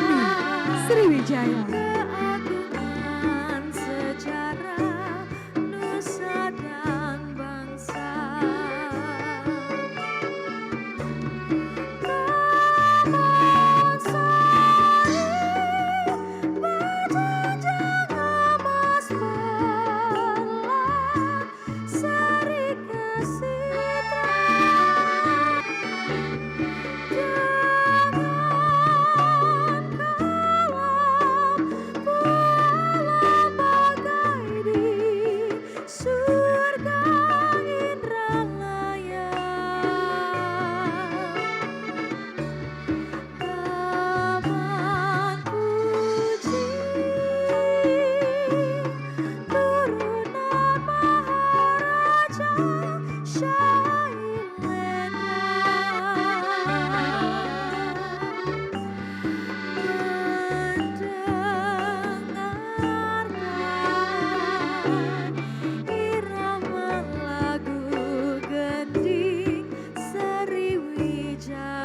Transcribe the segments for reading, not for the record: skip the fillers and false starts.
Bumi Sriwijaya. Keagungan sejarah nusa dan bangsa. Kamansari berjenjang emas pelat seri kesitra. Jangan kalam buala bagai di surga Indralaya. Taman puji turunan Maharaja mendengarkan irama lagu gending Sriwijaya.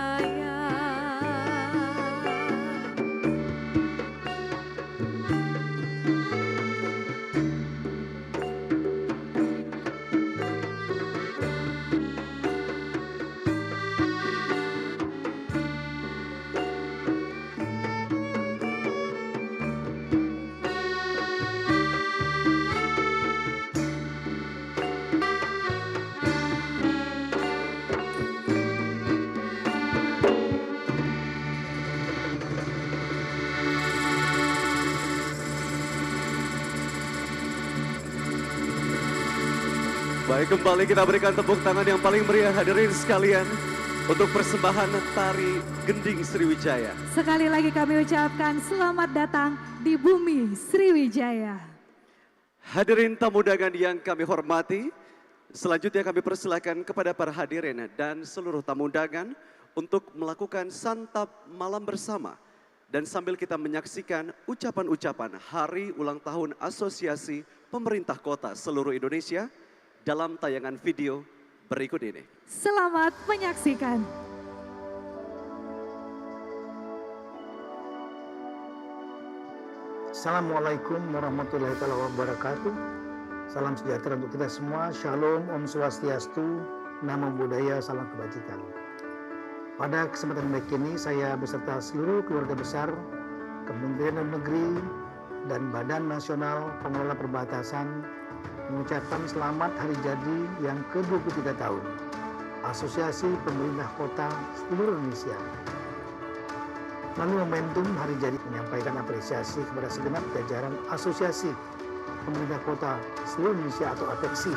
Baik, kembali kita berikan tepuk tangan yang paling meriah hadirin sekalian untuk persembahan tari Gending Sriwijaya. Sekali lagi kami ucapkan selamat datang di Bumi Sriwijaya. Hadirin tamu undangan yang kami hormati, selanjutnya kami persilakan kepada para hadirin dan seluruh tamu undangan untuk melakukan santap malam bersama. Dan sambil kita menyaksikan ucapan-ucapan hari ulang tahun Asosiasi Pemerintah Kota seluruh Indonesia dalam tayangan video berikut ini. Selamat menyaksikan. Assalamualaikum warahmatullahi wabarakatuh. Salam sejahtera untuk kita semua. Shalom, Om Swastiastu, Namo Buddhaya, salam kebajikan. Pada kesempatan baik ini saya beserta seluruh keluarga besar Kementerian Dalam Negeri dan Badan Nasional Pengelola Perbatasan mengucapkan selamat hari jadi yang ke-23 tahun Asosiasi Pemerintah Kota seluruh Indonesia. Melalui momentum hari jadi menyampaikan apresiasi kepada segenap jajaran Asosiasi Pemerintah Kota seluruh Indonesia atau APEKSI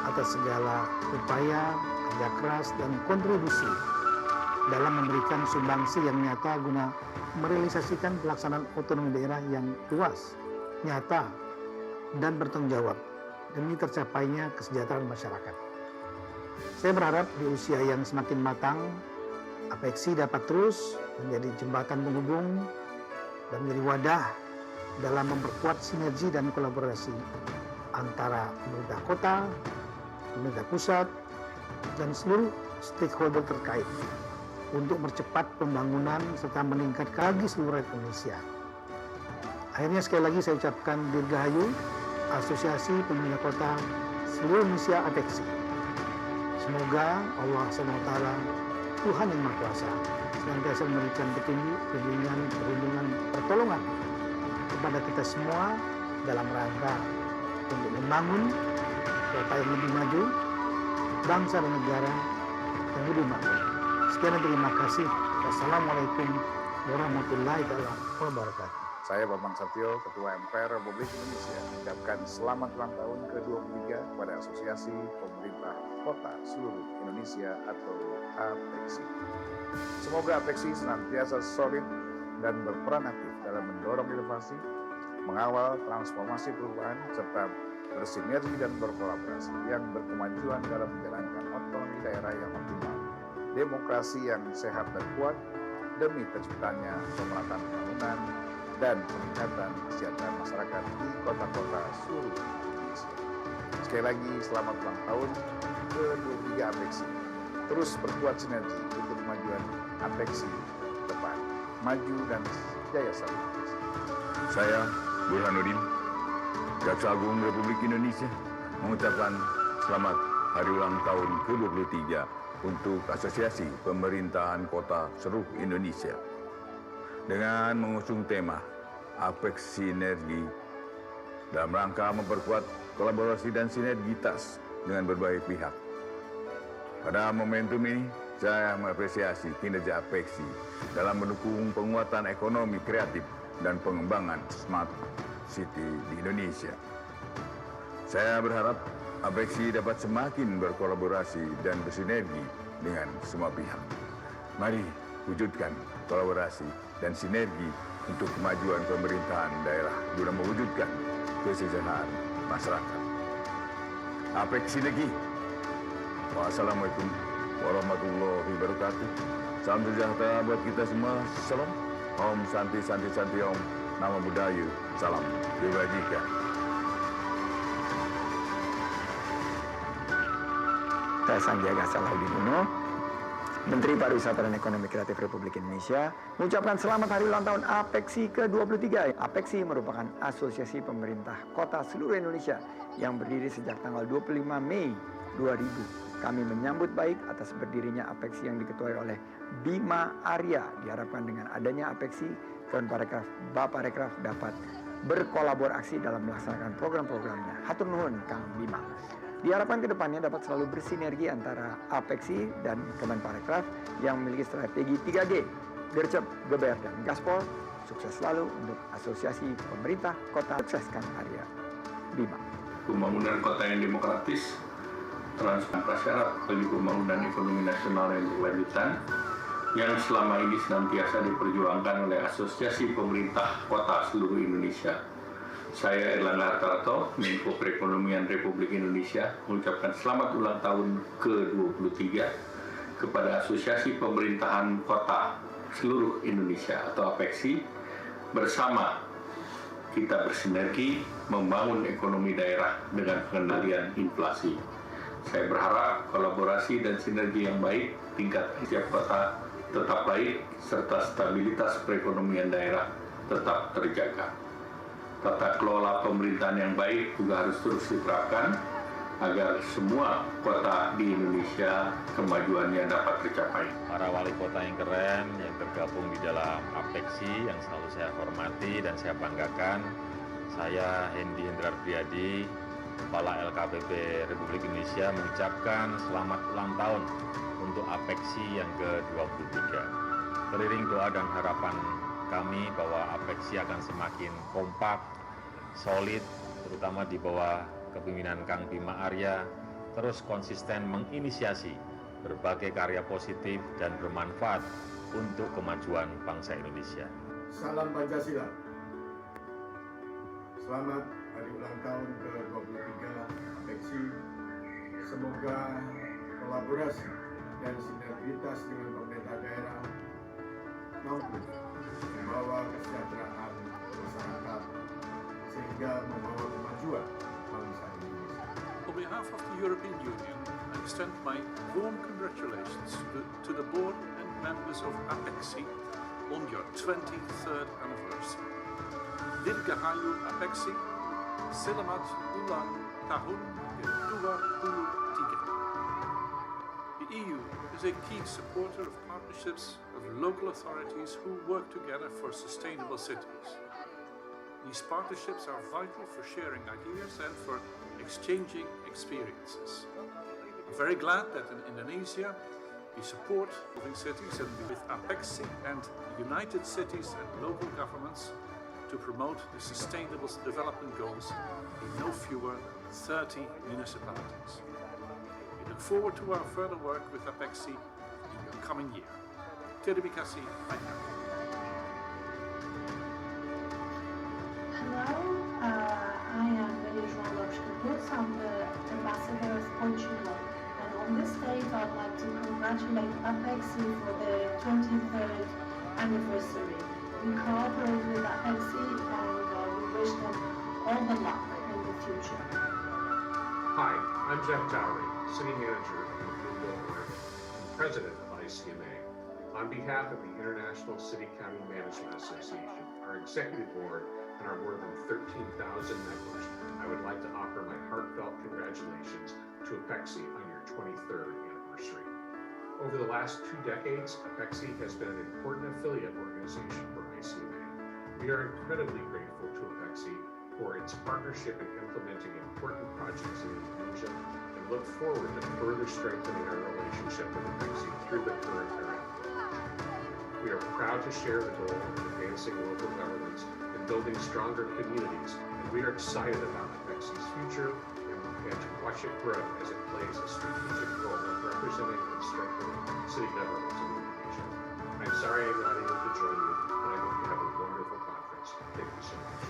atas segala upaya, kerja keras dan kontribusi dalam memberikan sumbangsi yang nyata guna merealisasikan pelaksanaan otonomi daerah yang luas, nyata, dan bertanggung jawab demi tercapainya kesejahteraan masyarakat. Saya berharap di usia yang semakin matang, APEKSI dapat terus menjadi jembatan penghubung dan menjadi wadah dalam memperkuat sinergi dan kolaborasi antara pemerintah kota, pemerintah pusat, dan seluruh stakeholder terkait untuk mempercepat pembangunan serta meningkatkan lagi seluruh rakyat Indonesia. Akhirnya sekali lagi saya ucapkan dirgahayu Asosiasi Pemerintah Kota seluruh Indonesia APEKSI. Semoga Allah SWT, Tuhan yang Maha Kuasa, senantiasa memberikan petunjuk, bimbingan, perlindungan, pertolongan kepada kita semua dalam rangka untuk membangun kota yang lebih maju, bangsa dan negara yang lebih makmur. Sekian dan terima kasih. Wassalamualaikum warahmatullahi wabarakatuh. Saya Bambang Satyo, Ketua MPR Republik Indonesia, mengucapkan selamat ulang tahun ke-23 kepada Asosiasi Pemerintah Kota seluruh Indonesia atau APEKSI. Semoga APEKSI senantiasa solid dan berperan aktif dalam mendorong inovasi, mengawal transformasi perubahan, serta bersinergi dan berkolaborasi yang berkemajuan dalam menjalankan otonomi daerah yang optimal, demokrasi yang sehat dan kuat, demi terciptanya pemerataan pembangunan dan peningkatan kesejahteraan masyarakat di kota-kota seluruh Indonesia. Sekali lagi selamat ulang tahun ke-23 APEKSI. Terus perkuat sinergi untuk kemajuan APEKSI depan. maju dan jaya selalu. Saya, Burhanuddin, Jaksa Agung Republik Indonesia, mengucapkan selamat Hari Ulang Tahun ke-23 untuk Asosiasi Pemerintahan Kota seluruh Indonesia. Dengan mengusung tema Apex Sinergi dalam rangka memperkuat kolaborasi dan sinergitas dengan berbagai pihak. Pada momentum ini, saya mengapresiasi kinerja Apexi dalam mendukung penguatan ekonomi kreatif dan pengembangan Smart City di Indonesia. Saya berharap Apexi dapat semakin berkolaborasi dan bersinergi dengan semua pihak. Mari wujudkan kolaborasi dan sinergi untuk kemajuan pemerintahan daerah guna mewujudkan kesejahteraan masyarakat. Apexi lagi. Wassalamualaikum warahmatullahi wabarakatuh. Salam sejahtera buat kita semua. Salam. Om Santi Santi Santi Om. Nama Budaya. Salam kebajikan. Saya Sandiaga Salahuddin Uno, Menteri Pariwisata dan Ekonomi Kreatif Republik Indonesia, mengucapkan selamat hari ulang tahun Apexi ke-23. Apexi merupakan asosiasi pemerintah kota seluruh Indonesia yang berdiri sejak tanggal 25 Mei 2000. Kami menyambut baik atas berdirinya Apexi yang diketuai oleh Bima Arya. Diharapkan dengan adanya Apexi, Kemenparekraf, Baparekraf dapat berkolaborasi dalam melaksanakan program-programnya. Hatur nuhun Kang Bima. Diharapkan kedepannya dapat selalu bersinergi antara Apexi dan Kemenparekraf yang memiliki strategi 3G, Gercep, Geber, dan Gaspol. Sukses selalu untuk Asosiasi Pemerintah Kota. Sukses Kang Arya Bima. Pembangunan kota yang demokratis, transparan prasyarat bagi pembangunan ekonomi nasional yang berkelanjutan yang selama ini senantiasa diperjuangkan oleh Asosiasi Pemerintah Kota seluruh Indonesia. Saya Erlangga Hartarto, Menko Perekonomian Republik Indonesia, mengucapkan selamat ulang tahun ke-23 kepada Asosiasi Pemerintahan Kota seluruh Indonesia atau Apexi. Bersama kita bersinergi membangun ekonomi daerah dengan pengendalian inflasi. Saya berharap kolaborasi dan sinergi yang baik tingkat setiap kota tetap baik serta stabilitas perekonomian daerah tetap terjaga. Tata kelola pemerintahan yang baik juga harus terus diterapkan agar semua kota di Indonesia kemajuannya dapat tercapai. Para wali kota yang keren yang tergabung di dalam Apexi yang selalu saya hormati dan saya banggakan. Saya Hendi Hendrar Priadi, Kepala LKPP Republik Indonesia, mengucapkan selamat ulang tahun untuk Apexi yang ke-23. Teriring doa dan harapan kami bahwa Apexi akan semakin kompak, solid, terutama di bawah kepemimpinan Kang Bima Arya, terus konsisten menginisiasi berbagai karya positif dan bermanfaat untuk kemajuan bangsa Indonesia. Salam Pancasila. Selamat hari ulang tahun ke-23 Apexi. Semoga kolaborasi dan sinergitas dengan pemerintah daerah mampu membawa kesejahteraan masyarakat sehingga membawa kemajuan bangsa Indonesia. On behalf of the European Union, I extend my warm congratulations to the board and members of Apexi on your 23rd anniversary. Dirgahayu Apexi, selamat ulang tahun ke-23. The EU is a key supporter of partnerships of local authorities who work together for sustainable cities. These partnerships are vital for sharing ideas and for exchanging experiences. I'm very glad that in Indonesia we support moving cities and with Apexi and United Cities and local governments to promote the sustainable development goals in no fewer than 30 municipalities. We look forward to our further work with Apexi in the coming year. Terima kasih banyak. Hello, I am Maria João Lopes Campos. I'm the ambassador of Portugal, and on this date I'd like to congratulate Apexi for their 23rd anniversary. We cooperate with Apexi and we wish them all the luck in the future. Hi, I'm Jeff Dowry, City Manager in Blue Delaware and President of ICMA. On On behalf of the International City County Management Association, our executive board, and our more than 13,000 members, I would like to offer my heartfelt congratulations to APEXI on your 23rd anniversary. Over the last 2 decades, APEXI has been an important affiliate organization for ICMA. We are incredibly grateful to APEXI for its partnership in implementing important projects in Indonesia and look forward to further strengthening our relationship with APEXI through the current era. We are proud to share the goal of advancing local governance and building stronger communities, and we are excited about APEXI's future and to watch it grow as it plays a strategic role in representing and strengthening city governments in Indonesia. I'm sorry I'm not able to join you, but I hope you have a wonderful conference. Thank you so much.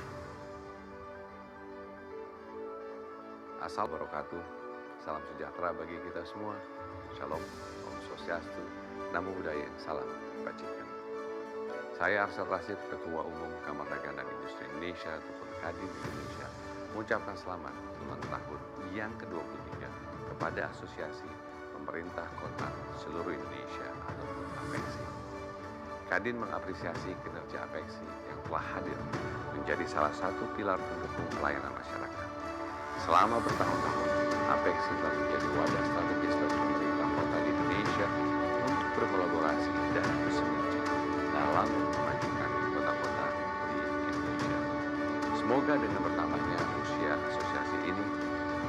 Asal Wabarakatuh, salam sejahtera bagi kita semua. Shalom, Om Swastiastu, Namo Buddhaya, salam kebajikan. Saya Arsyad Rashid, Ketua Umum Kamar Dagang dan Industri Indonesia ataupun Kadin Indonesia, mengucapkan selamat ulang tahun yang ke-23 kepada Asosiasi Pemerintah Kota Seluruh Indonesia ataupun APEXI. Kadin mengapresiasi kinerja APEXI yang telah hadir menjadi salah satu pilar pendukung pelayanan masyarakat. Selama bertahun-tahun, APEXI telah menjadi wadah strategis bagi pemerintah kota di Indonesia untuk berkolaborasi dan bersinergi dalam memajukan kota-kota di Indonesia. Semoga dengan bertambahnya usia asosiasi ini,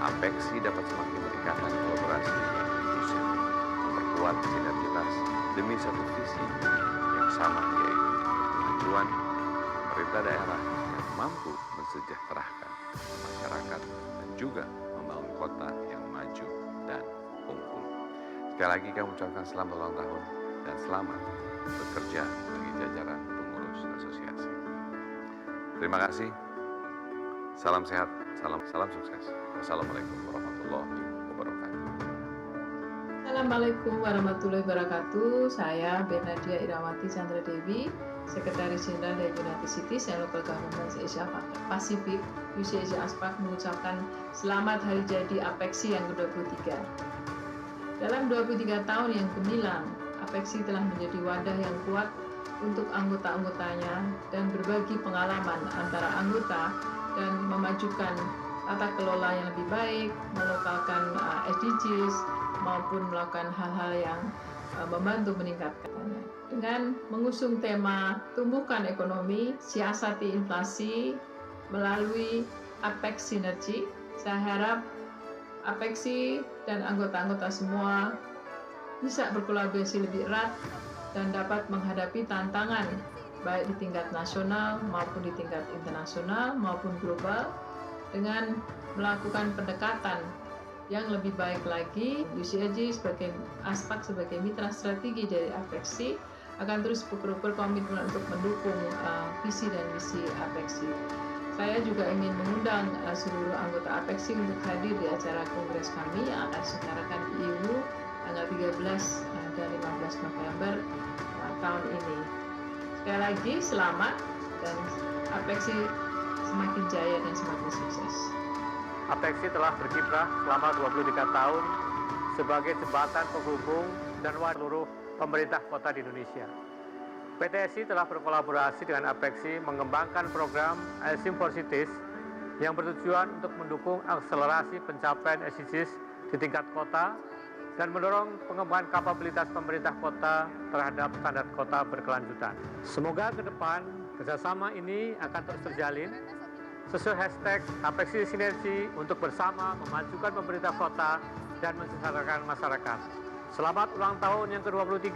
APEXI dapat semakin meningkatkan kolaborasi yang inklusif, memperkuat sinergitas demi satu visi yang sama, yaitu kemajuan pemerintah daerah yang mampu mensejahterakan masyarakat dan juga membangun kota yang maju dan unggul. Sekali lagi kami ucapkan selamat ulang tahun dan selamat bekerja bagi jajaran pengurus asosiasi. Terima kasih. Salam sehat, salam sukses. Wassalamualaikum warahmatullahi wabarakatuh. Assalamualaikum warahmatullahi wabarakatuh. Saya Bernadia Irawati Chandra Dewi, Sekretaris Jenderal dari United Cities and Local Governments Asia Pacific, UCAsia ASPAC, mengucapkan selamat hari jadi APEXI yang ke-23. Dalam 23 tahun yang gemilang, APEXI telah menjadi wadah yang kuat untuk anggota-anggotanya dan berbagi pengalaman antara anggota dan memajukan tata kelola yang lebih baik, melokalkan SDGs, maupun melakukan hal-hal yang membantu meningkatkannya. Dengan mengusung tema tumbuhkan ekonomi, siasati inflasi melalui APEX Sinergi, saya harap APEXI dan anggota-anggota semua bisa berkolaborasi lebih erat dan dapat menghadapi tantangan baik di tingkat nasional maupun di tingkat internasional maupun global dengan melakukan pendekatan yang lebih baik lagi. UCAG sebagai ASPAC sebagai mitra strategi dari APEXI akan terus berkomitmen untuk mendukung visi dan misi APEXI. Saya juga ingin mengundang seluruh anggota APEXI untuk hadir di acara kongres kami yang akan diselenggarakan di EU tanggal 13 dan 15 November tahun ini. Sekali lagi selamat dan APEXI semakin jaya dan semakin sukses. APEXI telah berkiprah selama 23 tahun sebagai jembatan penghubung dan wadah seluruh pemerintah kota di Indonesia. PTSI telah berkolaborasi dengan APEXI mengembangkan program ISIM for Cities yang bertujuan untuk mendukung akselerasi pencapaian SDGs di tingkat kota dan mendorong pengembangan kapabilitas pemerintah kota terhadap standar kota berkelanjutan. Semoga ke depan kerjasama ini akan terus terjalin sesuai hashtag APEXI Sinergi untuk bersama memajukan pemerintah kota dan mensejahterakan masyarakat. Selamat ulang tahun yang ke-23.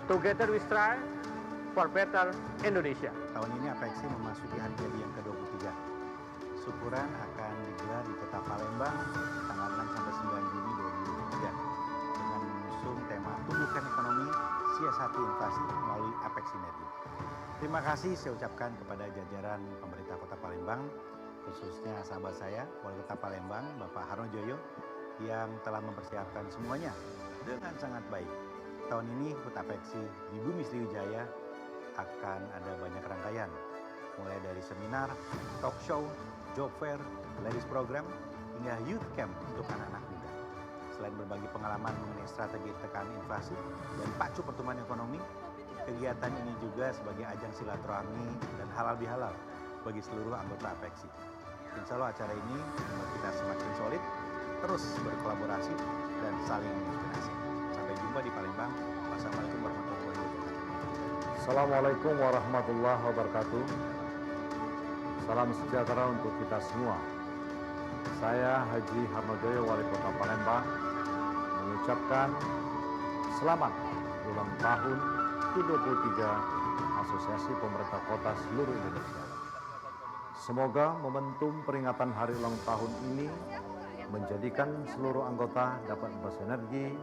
Together we strive for better Indonesia. Tahun ini APEXI memasuki hari jadi yang ke-23. Syukuran akan digelar di Kota Palembang tanggal 6 sampai 9 Juni 2023 dengan mengusung tema tumbuhkan ekonomi, siasati inflasi melalui APEX Sinergi. Terima kasih saya ucapkan kepada jajaran pemerintah Kota Palembang, khususnya sahabat saya, Wali Kota Palembang, Bapak Harnojoyo, yang telah mempersiapkan semuanya dengan sangat baik. Tahun ini HUT APEXI di Bumi Sriwijaya akan ada banyak rangkaian, mulai dari seminar, talk show, job fair, ladies program, hingga youth camp untuk anak-anak muda. Selain berbagi pengalaman mengenai strategi tekan inflasi dan pacu pertumbuhan ekonomi, kegiatan ini juga sebagai ajang silaturahmi dan halal bihalal bagi seluruh anggota APEXI. Insya Allah acara ini membuat kita semakin solid, terus berkolaborasi dan saling menginspirasi. Sampai jumpa di Palembang. Wassalamualaikum warahmatullahi wabarakatuh. Assalamualaikum warahmatullahi wabarakatuh. Salam sejahtera untuk kita semua. Saya Haji Harnojoyo, Wali Kota Palembang, mengucapkan selamat ulang tahun ke-23 Asosiasi Pemerintah Kota seluruh Indonesia. Semoga momentum peringatan hari ulang tahun ini menjadikan seluruh anggota dapat bersinergi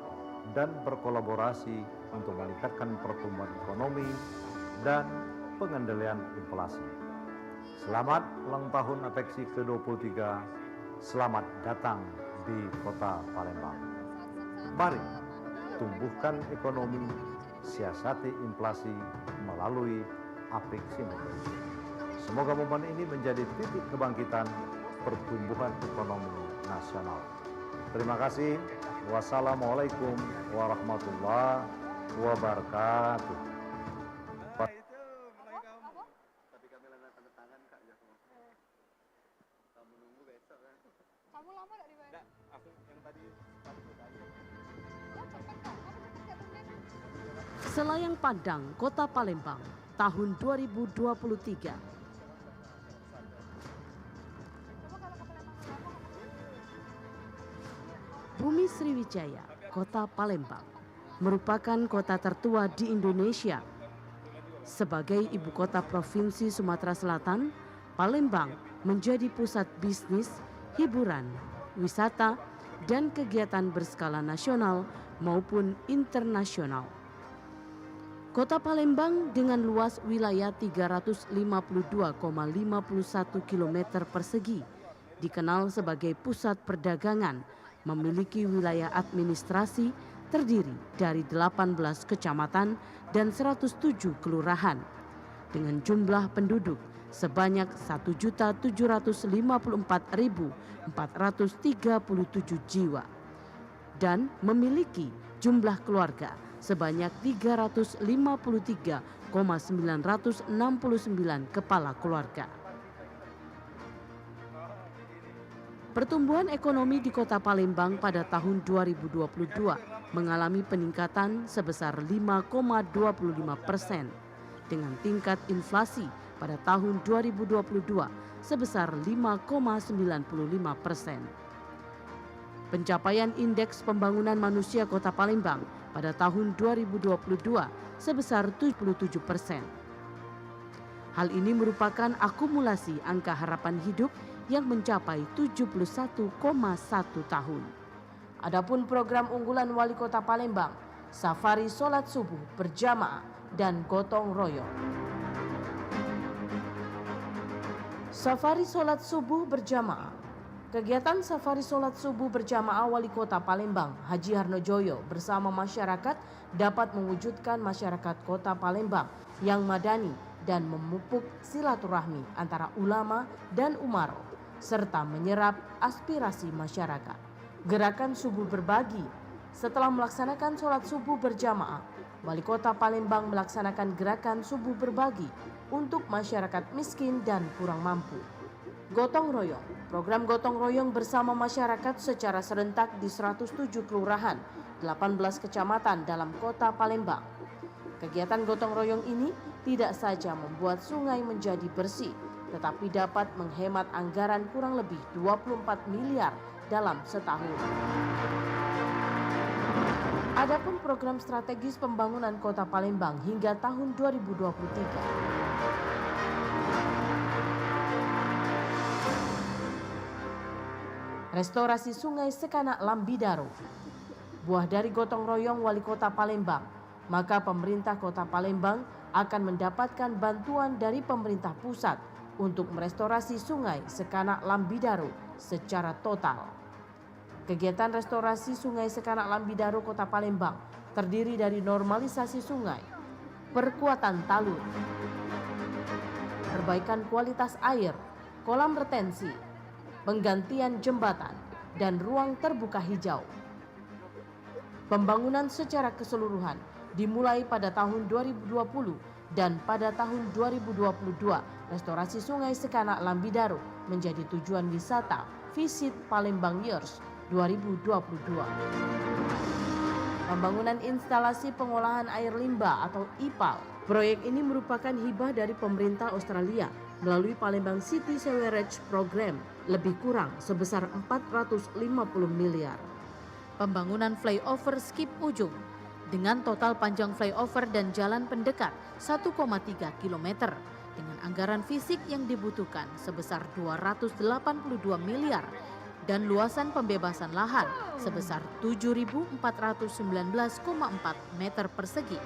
dan berkolaborasi untuk meningkatkan pertumbuhan ekonomi dan pengendalian inflasi. Selamat ulang tahun APEXI ke-23, selamat datang di Kota Palembang. Mari tumbuhkan ekonomi, siasati inflasi melalui APEXI. Semoga momen ini menjadi titik kebangkitan pertumbuhan ekonomi nasional. Terima kasih. Wassalamualaikum warahmatullahi wabarakatuh. Selayang Pandang Kota Palembang tahun 2023. Bumi Sriwijaya, Kota Palembang, merupakan kota tertua di Indonesia. Sebagai ibu kota Provinsi Sumatera Selatan, Palembang menjadi pusat bisnis, hiburan, wisata, dan kegiatan berskala nasional maupun internasional. Kota Palembang dengan luas wilayah 352,51 km persegi dikenal sebagai pusat perdagangan, memiliki wilayah administrasi terdiri dari 18 kecamatan dan 107 kelurahan dengan jumlah penduduk sebanyak 1.754.437 jiwa dan memiliki jumlah keluarga sebanyak 353,969 kepala keluarga. Pertumbuhan ekonomi di Kota Palembang pada tahun 2022 mengalami peningkatan sebesar 5,25% dengan tingkat inflasi pada tahun 2022 sebesar 5,95%. Pencapaian Indeks Pembangunan Manusia Kota Palembang pada tahun 2022 sebesar 77%. Hal ini merupakan akumulasi angka harapan hidup yang mencapai 71,1 tahun. Adapun program unggulan Wali Kota Palembang, Safari Sholat Subuh Berjamaah dan Gotong Royong. Safari Sholat Subuh Berjamaah. Kegiatan Safari Sholat Subuh Berjamaah Wali Kota Palembang, Haji Harnojoyo bersama masyarakat dapat mewujudkan masyarakat Kota Palembang yang madani dan memupuk silaturahmi antara ulama dan umaro, serta menyerap aspirasi masyarakat. Gerakan Subuh Berbagi. Setelah melaksanakan sholat subuh berjamaah, Wali Kota Palembang melaksanakan gerakan Subuh Berbagi untuk masyarakat miskin dan kurang mampu. Gotong Royong. Program Gotong Royong bersama masyarakat secara serentak di 107 kelurahan, 18 kecamatan dalam Kota Palembang. Kegiatan Gotong Royong ini tidak saja membuat sungai menjadi bersih, tetapi dapat menghemat anggaran kurang lebih 24 miliar dalam setahun. Adapun program strategis pembangunan Kota Palembang hingga tahun 2023. Restorasi Sungai Sekanak Lambidaro. Buah dari gotong royong Wali Kota Palembang, maka pemerintah Kota Palembang akan mendapatkan bantuan dari pemerintah pusat untuk merestorasi Sungai Sekanak Lambidaro secara total. Kegiatan restorasi Sungai Sekanak Lambidaro Kota Palembang terdiri dari normalisasi sungai, perkuatan talur, perbaikan kualitas air, kolam retensi, penggantian jembatan, dan ruang terbuka hijau. Pembangunan secara keseluruhan dimulai pada tahun 2020 dan pada tahun 2022 restorasi Sungai Sekanak Lambidaro menjadi tujuan wisata Visit Palembang Years 2022. Pembangunan instalasi pengolahan air limbah atau IPAL. Proyek ini merupakan hibah dari pemerintah Australia melalui Palembang City Sewerage Program lebih kurang sebesar 450 miliar. Pembangunan flyover Skip Ujung dengan total panjang flyover dan jalan pendekat 1,3 km dengan anggaran fisik yang dibutuhkan sebesar 282 miliar dan luasan pembebasan lahan sebesar 7.419,4 meter persegi.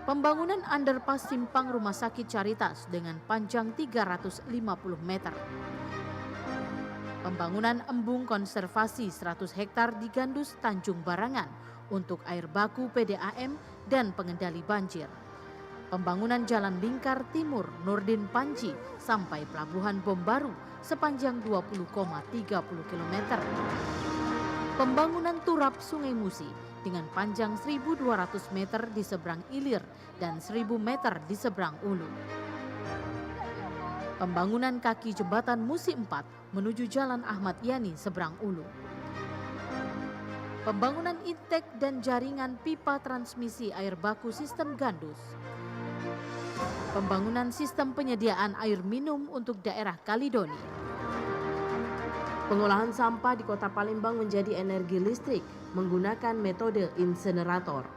Pembangunan underpass simpang Rumah Sakit Caritas dengan panjang 350 meter. Pembangunan embung konservasi 100 hektar di Gandus Tanjung Barangan untuk air baku PDAM dan pengendali banjir. Pembangunan Jalan Lingkar Timur Nurdin Panji sampai Pelabuhan Bom Baru sepanjang 20,30 km. Pembangunan turap Sungai Musi dengan panjang 1.200 meter di seberang Ilir dan 1.000 meter di seberang Ulu. Pembangunan kaki jembatan Musi 4 menuju Jalan Ahmad Yani seberang Ulu. Pembangunan intek dan jaringan pipa transmisi air baku sistem Gandus. Pembangunan sistem penyediaan air minum untuk daerah Kalidoni. Pengolahan sampah di Kota Palembang menjadi energi listrik menggunakan metode insenerator.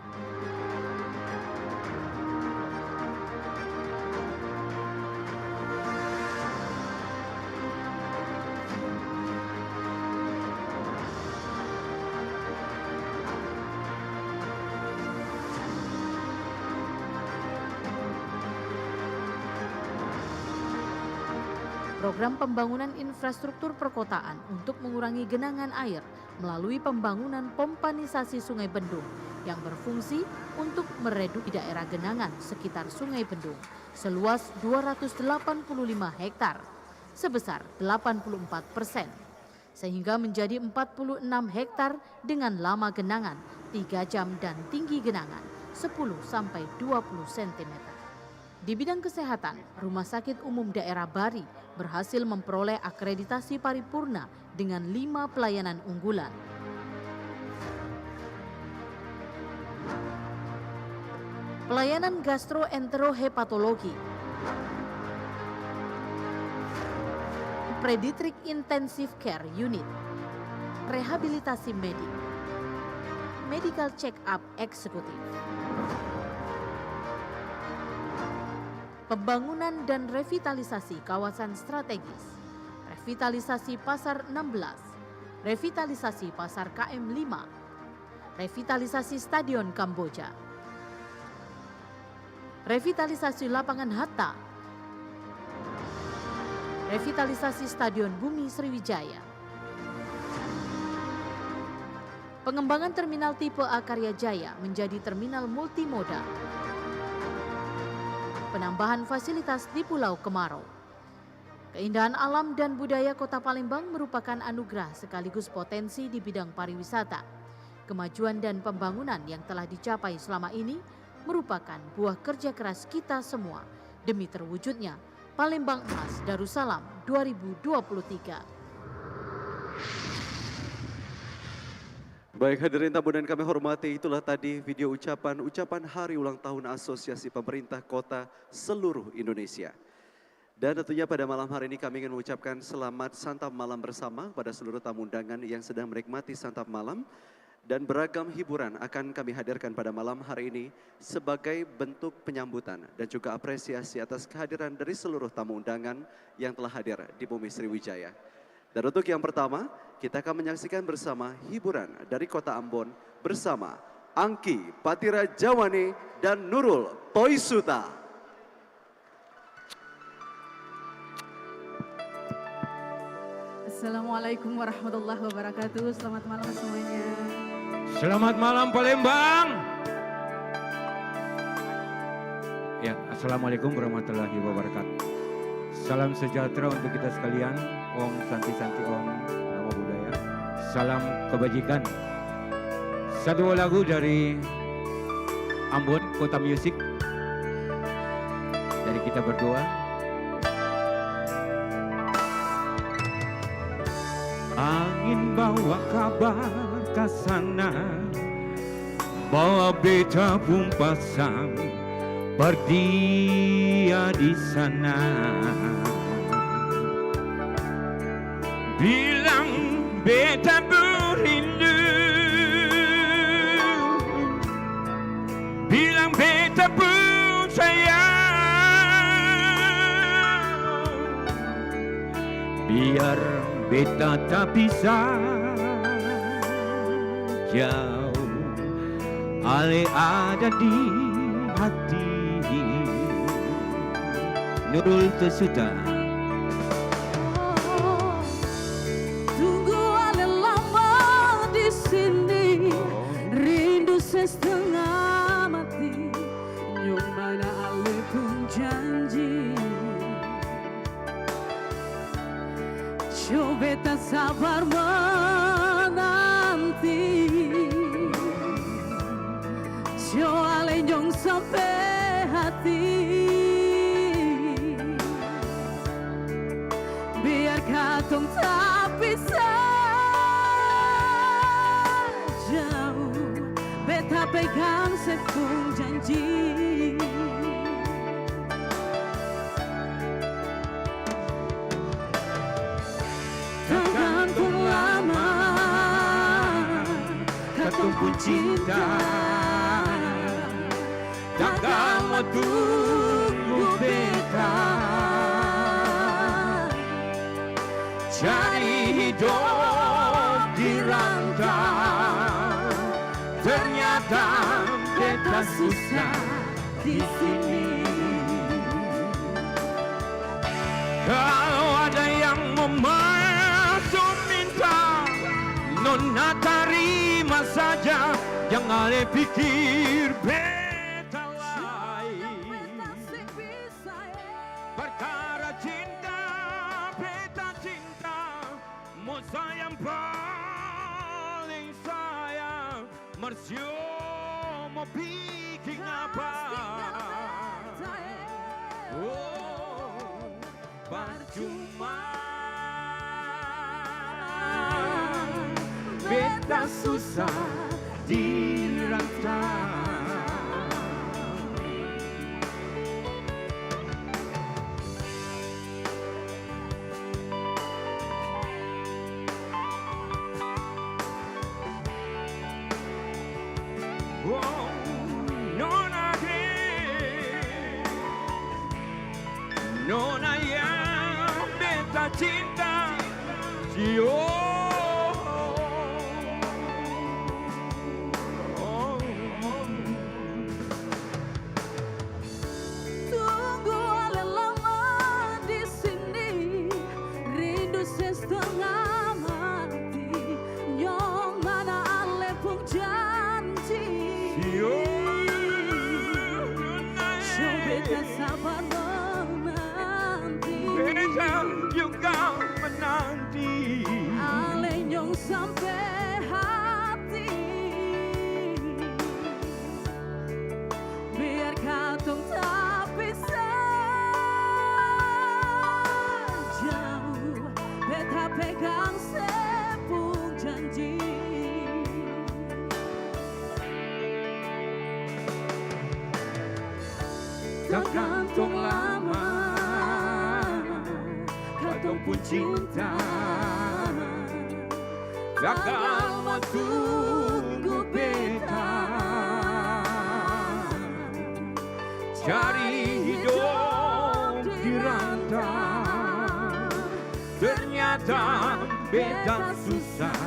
Program pembangunan infrastruktur perkotaan untuk mengurangi genangan air melalui pembangunan pompanisasi Sungai Bendung yang berfungsi untuk mereduksi daerah genangan sekitar Sungai Bendung seluas 285 hektar sebesar 84%, sehingga menjadi 46 hektar dengan lama genangan 3 jam dan tinggi genangan 10-20 cm. Di bidang kesehatan, Rumah Sakit Umum Daerah Bari berhasil memperoleh akreditasi paripurna dengan 5 pelayanan unggulan. Pelayanan gastroenterohepatologi, Pediatric Intensive Care Unit, rehabilitasi medik, medical check-up eksekutif. Pembangunan dan revitalisasi kawasan strategis, revitalisasi Pasar 16, revitalisasi Pasar KM 5, revitalisasi Stadion Kamboja, revitalisasi Lapangan Hatta, revitalisasi Stadion Bumi Sriwijaya, pengembangan terminal tipe A Karya Jaya menjadi terminal multimoda, penambahan fasilitas di Pulau Kemarau. Keindahan alam dan budaya Kota Palembang merupakan anugerah sekaligus potensi di bidang pariwisata. Kemajuan dan pembangunan yang telah dicapai selama ini merupakan buah kerja keras kita semua demi terwujudnya Palembang Emas Darussalam 2023. Baik hadirin tamu dan kami hormati, itulah tadi video ucapan hari ulang tahun Asosiasi Pemerintah Kota seluruh Indonesia. Dan tentunya pada malam hari ini kami ingin mengucapkan selamat santap malam bersama pada seluruh tamu undangan yang sedang menikmati santap malam. Dan beragam hiburan akan kami hadirkan pada malam hari ini sebagai bentuk penyambutan dan juga apresiasi atas kehadiran dari seluruh tamu undangan yang telah hadir di Bumi Sriwijaya. Dan untuk yang pertama, kita akan menyaksikan bersama hiburan dari Kota Ambon bersama Angki Patira Jawane dan Nurul Toisuta. Assalamualaikum warahmatullahi wabarakatuh. Selamat malam semuanya. Selamat malam Palembang. Ya, Assalamualaikum warahmatullahi wabarakatuh. Salam sejahtera untuk kita sekalian. Om Santi Santi Om Namo Buddhaya. salam kebajikan. Satu lagu dari Ambon, Kota Musik. Dari kita berdua. Angin bawa kabar ke sana, bawa beta pun pasang berdia di sana. Bilang beta berindu, bilang beta pun sayang, biar beta tak bisa jauh, ale ada di hati. Nurul Tesuta. Tunggu ale lama di sini, rindu setengah mati, nyong mana ale pun janji. Coba tak sabar menanti, coba ale nyong sampai hati. Biar katong tak bisa jauh, beta pegang sepung janji. Tergantung lama katong pun cinta, takkan mau tunggu beta. Cari hidup di rantau, ternyata beta susah di sini. Kalau ada yang memasuk minta, nona terima saja, jangan pikir beta lain. Perkara cinta, beta cinta, mau sayang paling sayang, Marsio mau bikin apa? Oh, percuma, beta susah di rantau. Oh, nona nona yang beta cinta, Cio. Tunggu ale lama di sini, rindu setengah mati, nyong mana ale pun janji. Coba tak sabar menanti, beta juga menanti. Ale nyong sampai hati, biar katong tak bisa jauh, beta pegang sepung janji. Tergantung lama katong pun cinta, takkan mau tunggu beta. Cari hidup di rantau, ternyata beta susah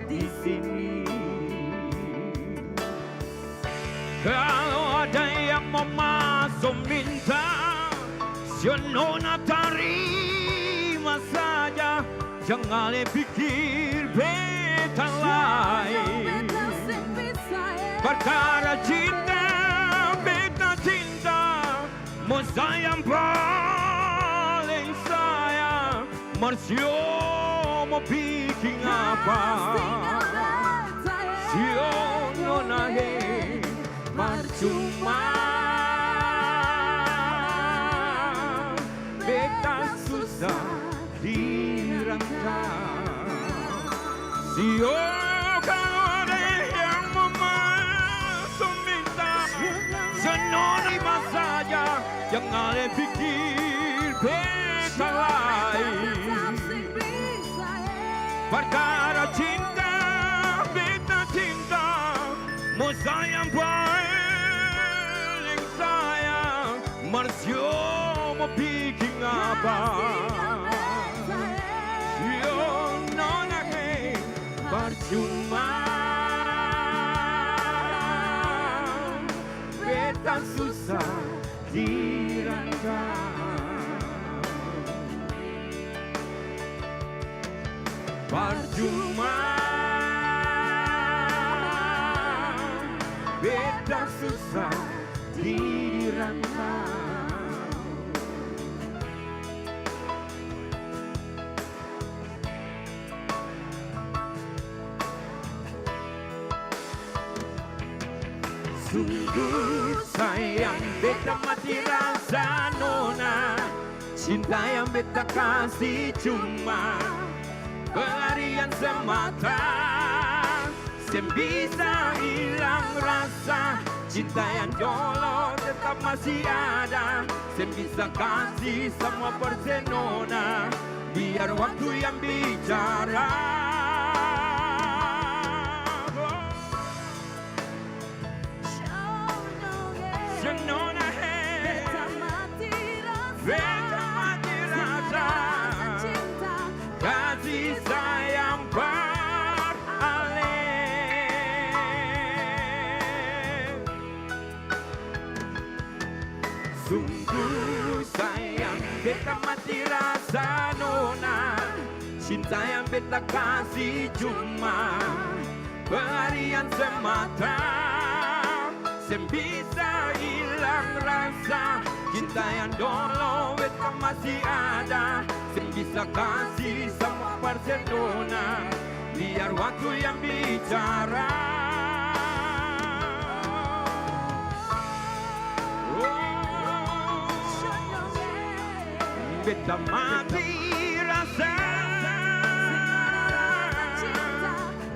di sini. Kalau ada yang mau masuk minta, nona terima saja, jangan pikir beta lain. Perkara cinta, beta cinta, mau sayang paling sayang, Marsio mau pikir bikin apa? Siono nahe percuma, beta susah dirangkap. Sio kalau ada yang memasuk minta, senona saja, jangan pikir beta lain. Perkara cinta, beta cinta, mau sayang paling sayang, Marsio mau bikin apa? Sio nona hei percuma, beta susah dirangkap. Percuma, beta susah dirangkap. Sungguh sayang beta mati rasa nona, cinta yang beta kasih cuma pelarian semata, sem bisa hilang rasa. Cinta yang dulu tetap masih ada, sem bisa kasih semua persenona, biar waktu yang bicara. Senona he, beta mati rasa, kasih sayang beralih. Sungguh sayang beta mati rasa nona, cinta yang beta kasih cuma pelarian semata, sem bisa hilang rasa. Cinta yang dulu beta masih ada, sem bisa kasih semua persenona, biar waktu yang bicara. Beta mati rasa,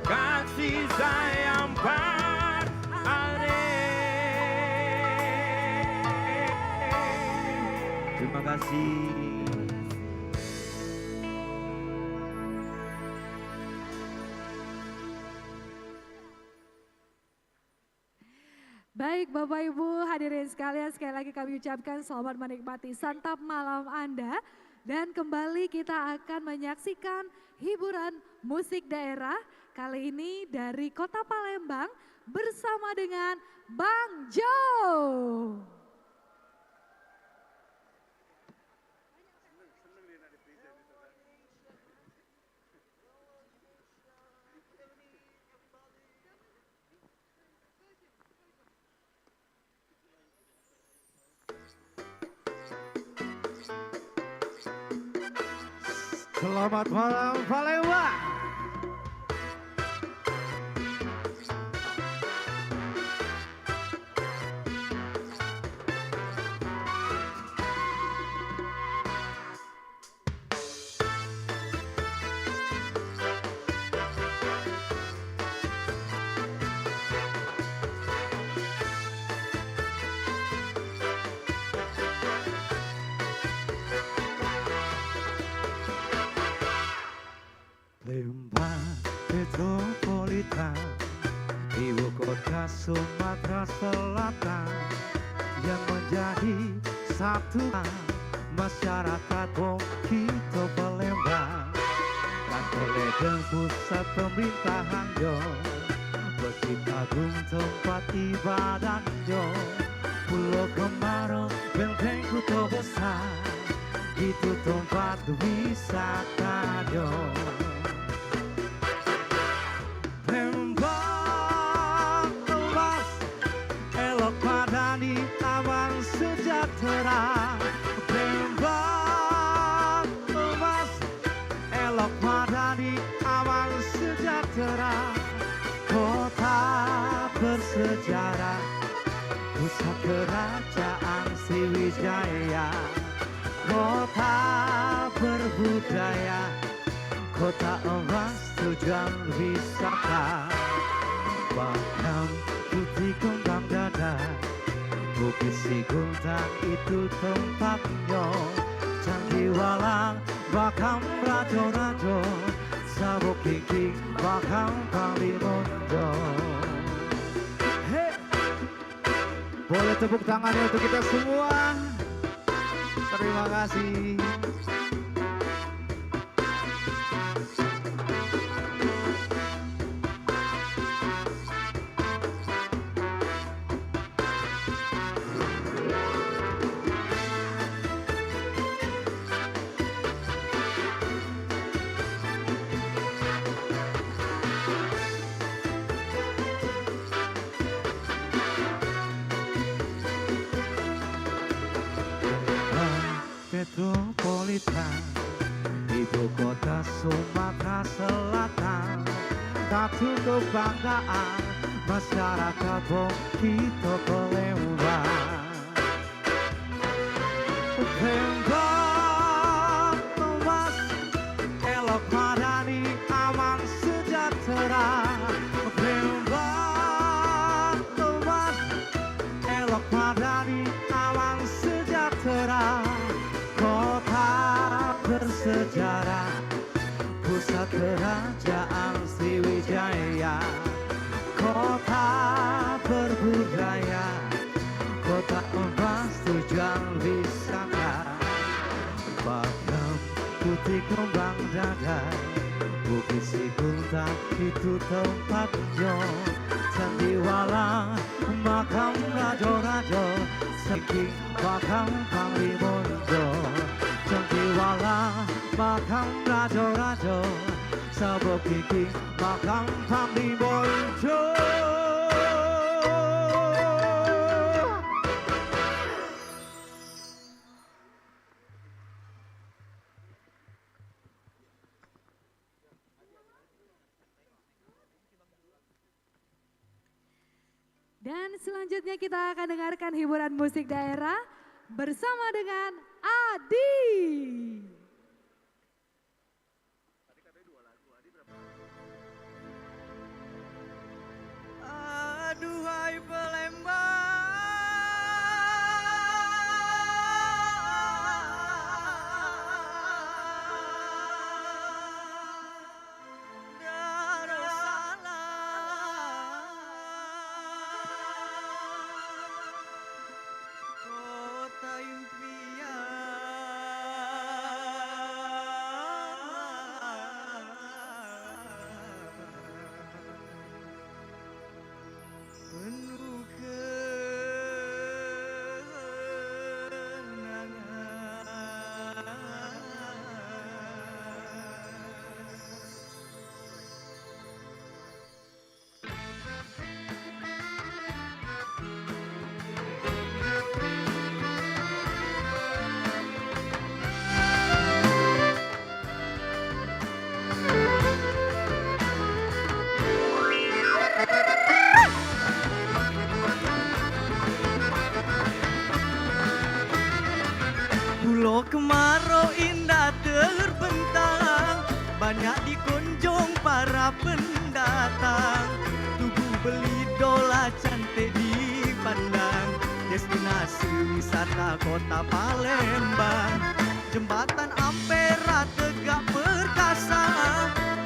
kasih sayang beralih. Terima kasih. Baik Bapak Ibu hadirin sekalian, sekali lagi kami ucapkan selamat menikmati santap malam Anda. Dan kembali kita akan menyaksikan hiburan musik daerah. Kali ini dari Kota Palembang bersama dengan Bang Jo. Selamat malam Palembang. Palembang metropolitan, ibu kota Sumatera Selatan, yang menjadi satu masyarakat kita Palembang. Kantor dan pusat pemerintahan yo, Masjid Agung tempat ibadah yo, Pulau Kemarau benteng kota besar, itu tempat wisata yo. Palembang luas, elok madani, aman sejahtera. Palembang luas, elok madani, aman kerajaan Sriwijaya, kota berbudaya, kota emas tujuan wisata. Bahkan putih kembang dada, Bukit Sigultan itu tempatnya. Candi Walang, Bakam Rajo-Rajo, Sabuk Kiki, Bakam Kalimondo. Hey. Boleh tepuk tangannya untuk kita semua. Terima kasih. Metropolitan, ibu kota Sumatera Selatan, satu kebanggaan masyarakat Bokito Palembang. Palembang emas, elok madani, aman sejahtera. Palembang emas, elok madani, aman sejahtera. Kota bersejarah, pusat kerajaan Sriwijaya, kota berbudaya, kota emas tujuan wisata. Bakam putih kembang dada, Bukit Sigultan itu tempatnya. Candi Walang, Makam Rajo-Rajo, Siki Bakam Kalimondo. Candi Walang, Makam Rajo-Rajo, Sabuk Kiki Bakam Kalimondo. Dan selanjutnya kita akan dengarkan hiburan musik daerah bersama dengan Adi. Aduhai Palembang, kota impian, penuh Pulau kemarau indah terbentang, banyak dikunjung para pendatang. Tugu Belidola cantik dipandang, destinasi wisata kota Palembang. Jembatan Ampera tegak perkasa,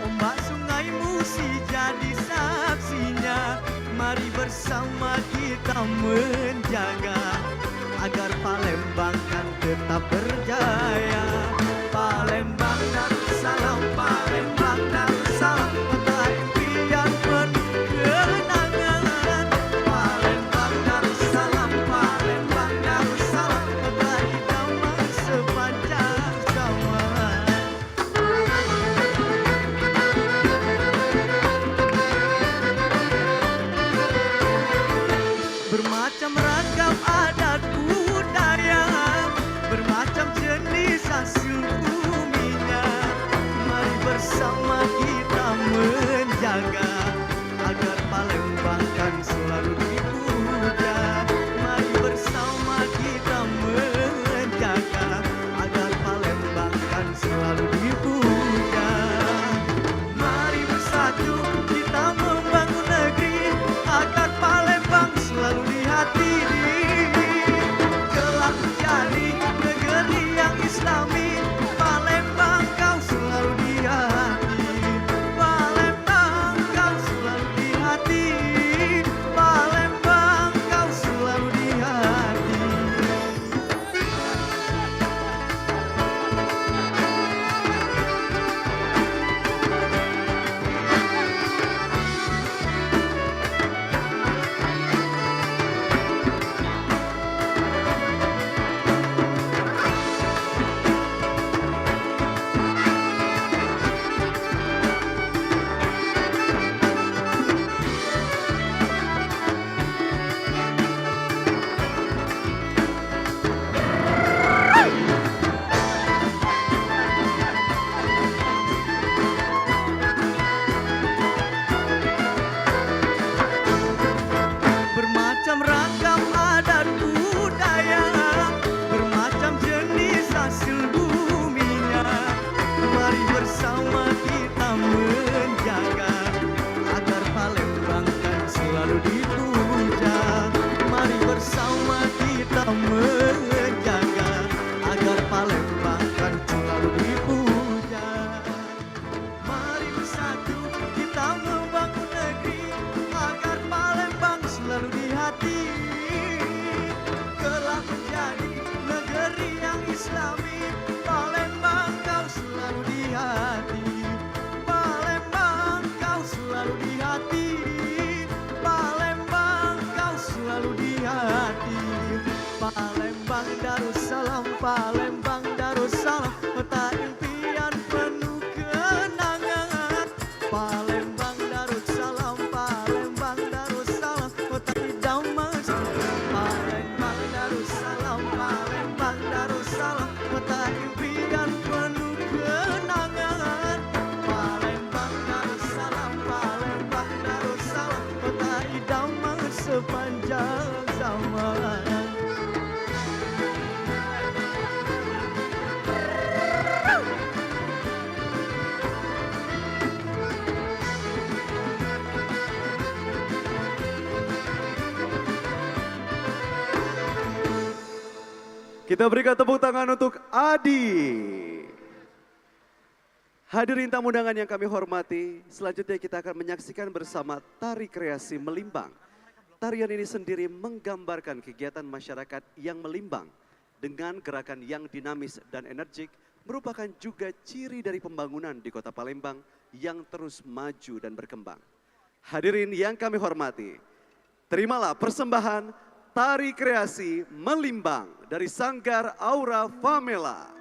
ombak sungai Musi jadi saksinya. Mari bersama kita menjaga agar Palembang kan tetap berjaya. Palembang Darussalam, Palembang Darussalam, kota impian penuh kenangan. Palembang Darussalam, Palembang Darussalam, kota idaman sepanjang zaman. Bermacam ragam adat budaya, bermacam jenis hasil buminya. Mari bersama kita menjaga agar Palembang kan selalu dipuja. Mari beragam adat budaya, bermacam jenis hasil buminya. Mari bersama kita menjaga agar Palembang kan selalu dipuja. Mari bersama kita menjaga agar Palembang kan selalu dipuja. Mari bersatu kita membangun negeri agar Palembang selalu di hati. Kelak menjadi negeri yang Islami, Palembang kau selalu di hati. Palembang kau selalu di hati. Palembang kau selalu di hati. Palembang Darussalam, Palembang Darussalam, kota impian penuh kenangan. Palembang Darussalam, Palembang Darussalam, kota idaman. Palembang Darussalam, Palembang Darussalam, kota impian penuh kenangan. Palembang Darussalam, Palembang Darussalam, kota idaman sepanjang zaman. Kita berikan tepuk tangan untuk Adi. Hadirin tamu undangan yang kami hormati, selanjutnya kita akan menyaksikan bersama tari kreasi Melimbang. Tarian ini sendiri menggambarkan kegiatan masyarakat yang melimbang dengan gerakan yang dinamis dan energik, merupakan juga ciri dari pembangunan di Kota Palembang yang terus maju dan berkembang. Hadirin yang kami hormati, terimalah persembahan tari kreasi Melimbang dari Sanggar Aura Famela.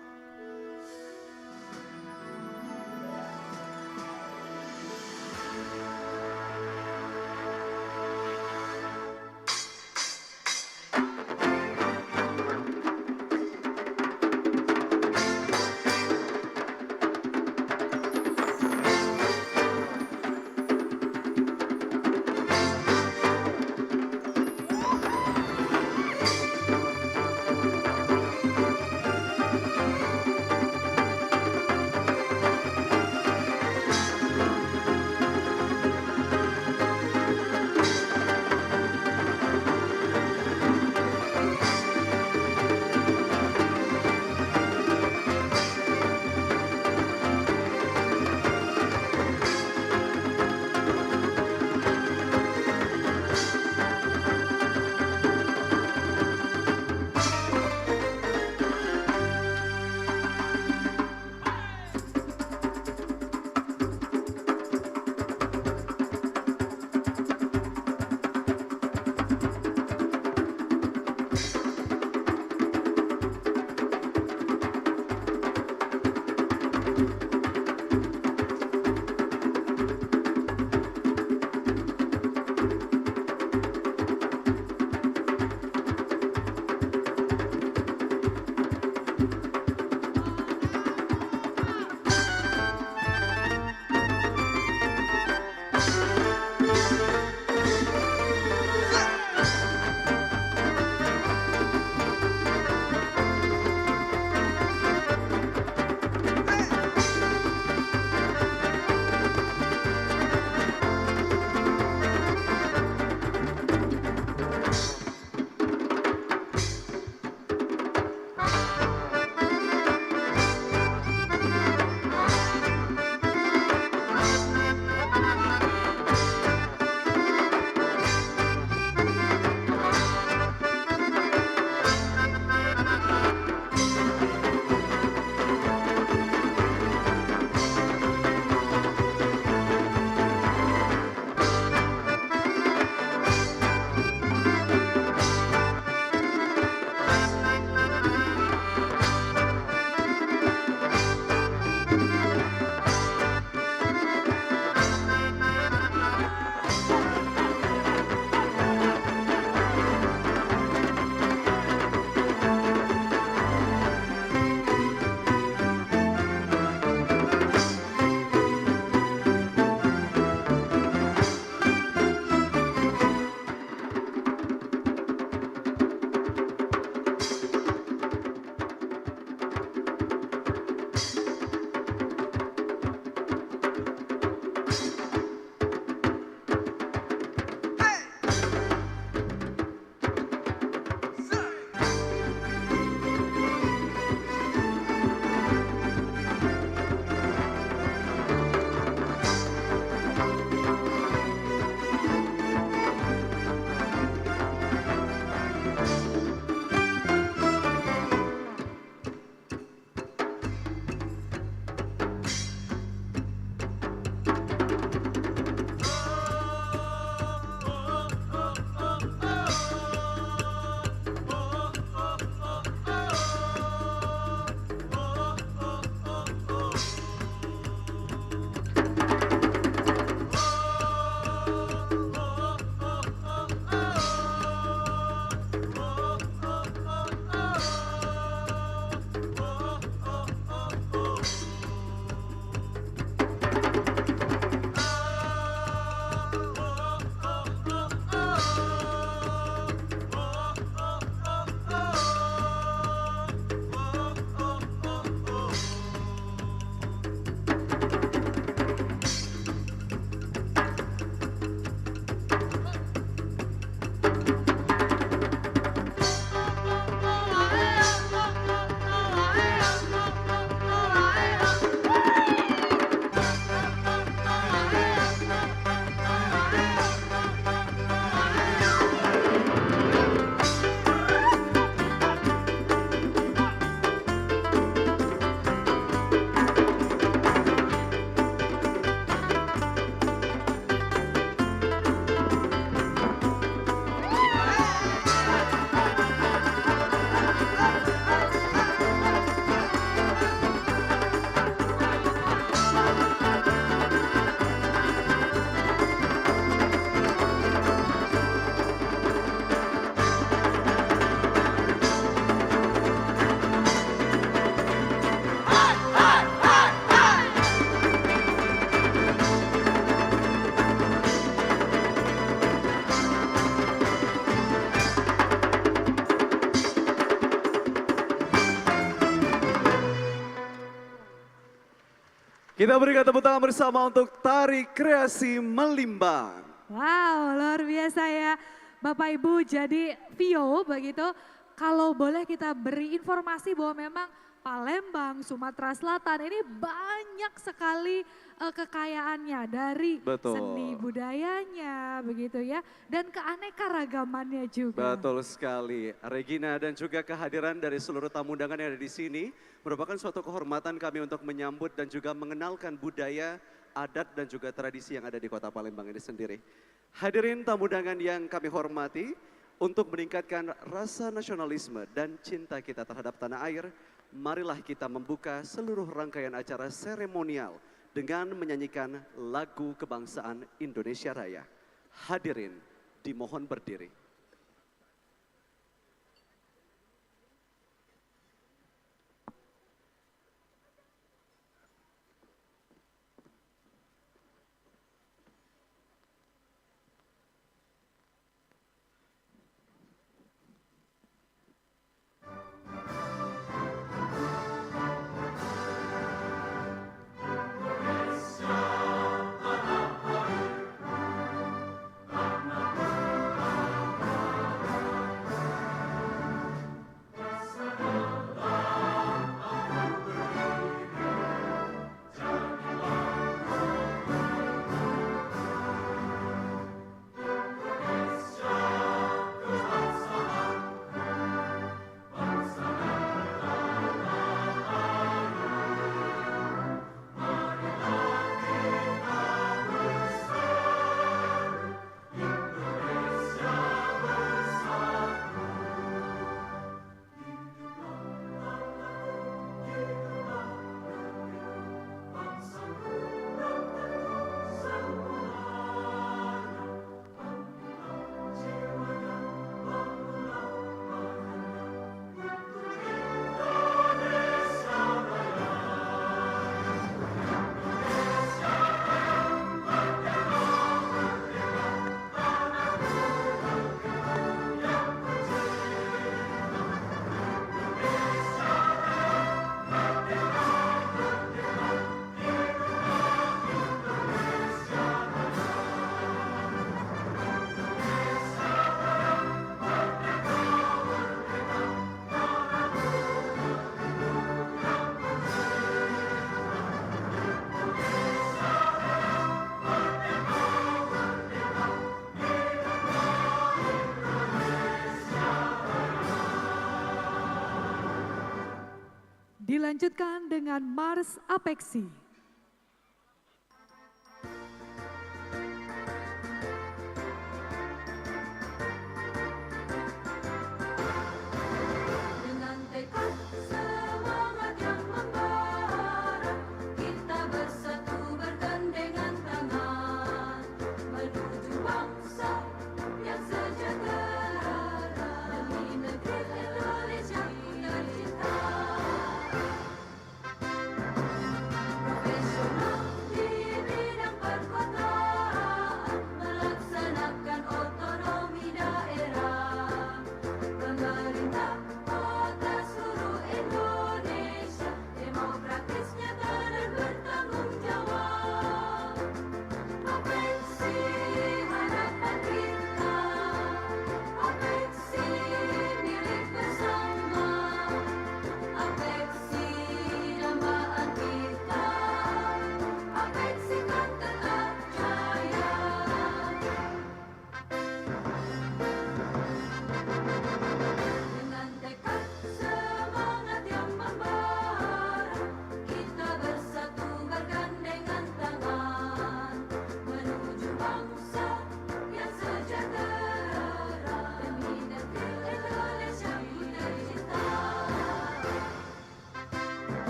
Kita berikan tepuk tangan bersama untuk Tari Kreasi Melimbang. Wow, luar biasa ya Bapak Ibu. Jadi Vio begitu, kalau boleh kita beri informasi bahwa memang Palembang, Sumatera Selatan ini banyak sekali kekayaannya dari seni budayanya begitu ya, dan keanekaragamannya juga. Betul sekali, Regina, dan juga kehadiran dari seluruh tamu undangan yang ada di sini merupakan suatu kehormatan kami untuk menyambut dan juga mengenalkan budaya, adat dan juga tradisi yang ada di Kota Palembang ini sendiri. Hadirin tamu undangan yang kami hormati, untuk meningkatkan rasa nasionalisme dan cinta kita terhadap tanah air, marilah kita membuka seluruh rangkaian acara seremonial dengan menyanyikan lagu kebangsaan Indonesia Raya. Hadirin dimohon berdiri. Dilanjutkan dengan Mars Apeksi. Dengan tekad semangat yang membara, kita bersatu bergandengan tangan menuju bangsa yang sejahtera demi negeri Indonesia tercinta.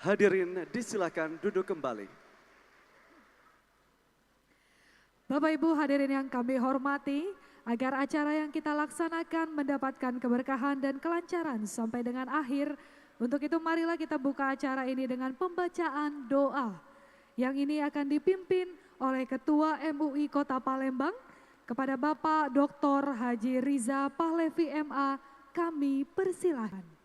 Hadirin disilakan duduk kembali. Bapak Ibu hadirin yang kami hormati, agar acara yang kita laksanakan mendapatkan keberkahan dan kelancaran sampai dengan akhir, untuk itu marilah kita buka acara ini dengan pembacaan doa. Yang ini akan dipimpin oleh Ketua MUI Kota Palembang, kepada Bapak Dr. Haji Riza Pahlevi MA, kami persilahkan.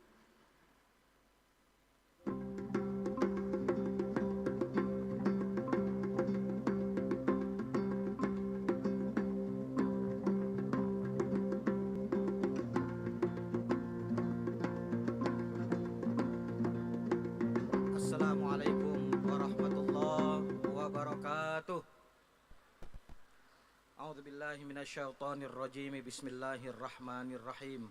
Assalamualaikum warahmatullahi wabarakatuh. A'udzubillahi minasyaitonir rajim. Bismillahirrahmanirrahim.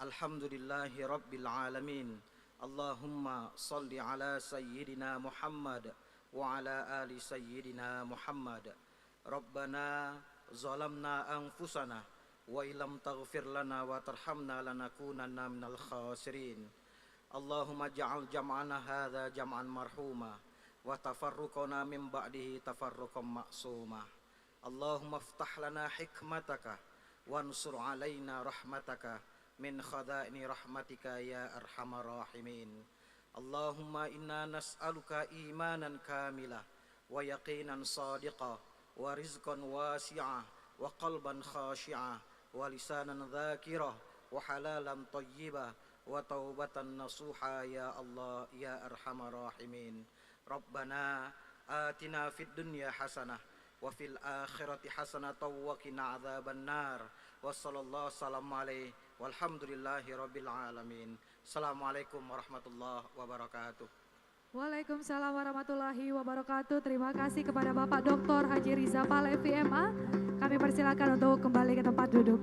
Alhamdulillahi rabbil alamin. Allahumma salli ala sayyidina Muhammad wa ala ali sayyidina Muhammad. Rabbana zalamna anfusana wa illam taghfir lana wa tarhamna lanakunanna minal khasirin. Allahumma ja'al jam'ana hadha jam'an marhuma wa tafarruqana min ba'dihi tafarruqan ma'suma. Allahumma iftah lana hikmataka wansur alaina rahmataka min khada'ini rahmatika ya arhamar rahimin. Allahumma inna nas'aluka imanan kamila wa yaqinan sadiqa wa rizqan wasi'a wa qalban khashi'a wa lisanan dhakirah wa halalan tayyibah wa taubatan nasuha ya Allah ya arhamar rahimin. Rabbana atina fid dunya hasanah wa fil akhirati hasanatan wa qina adzaban nar. Wa sallallahu salam alaihi walhamdulillahi rabbil alamin. Assalamualaikum warahmatullahi wabarakatuh. Waalaikumsalam warahmatullahi wabarakatuh. Terima kasih kepada Bapak Dr. Haji Riza Pahlevi MA. Kami persilakan untuk kembali ke tempat duduk.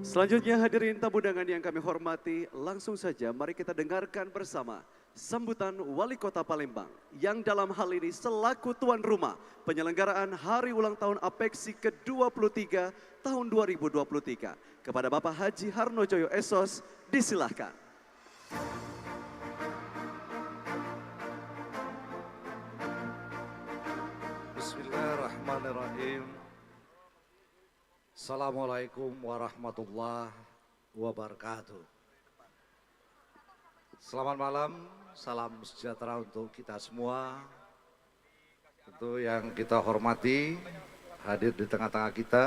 Selanjutnya hadirin tamu undangan yang kami hormati, langsung saja mari kita dengarkan bersama sambutan Wali Kota Palembang yang dalam hal ini selaku tuan rumah penyelenggaraan Hari Ulang Tahun APEKSI ke-23 tahun 2023. Kepada Bapak Haji Harnojoyo Esos, disilahkan. Bismillahirrahmanirrahim. Assalamualaikum warahmatullahi wabarakatuh. Selamat malam, salam sejahtera untuk kita semua. Tentu yang kita hormati, hadir di tengah-tengah kita,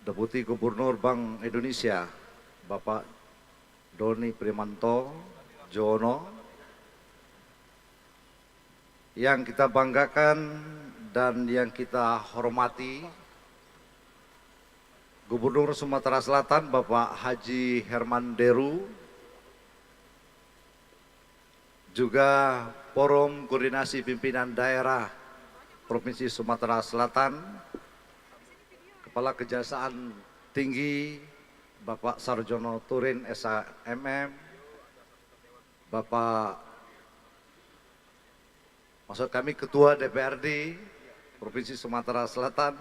Deputi Gubernur Bank Indonesia, Bapak Doni Primanto Jono, yang kita banggakan dan yang kita hormati, Gubernur Sumatera Selatan Bapak Haji Herman Deru, juga Forum Koordinasi Pimpinan Daerah Provinsi Sumatera Selatan, Kepala Kejaksaan Tinggi Bapak Sarjono Turin SHMM, Bapak maksud kami Ketua DPRD Provinsi Sumatera Selatan,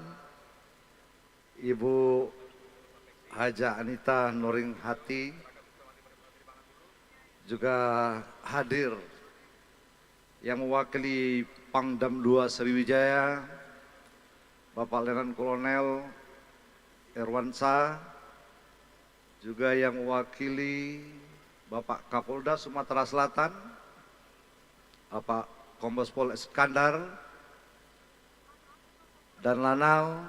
Ibu Haja Anita Nuring Hati, juga hadir yang mewakili Pangdam 2 Sriwijaya, Bapak Letnan Kolonel Irwansa, juga yang mewakili Bapak Kapolda Sumatera Selatan, Bapak Kombes Pol Iskandar, dan Lanal,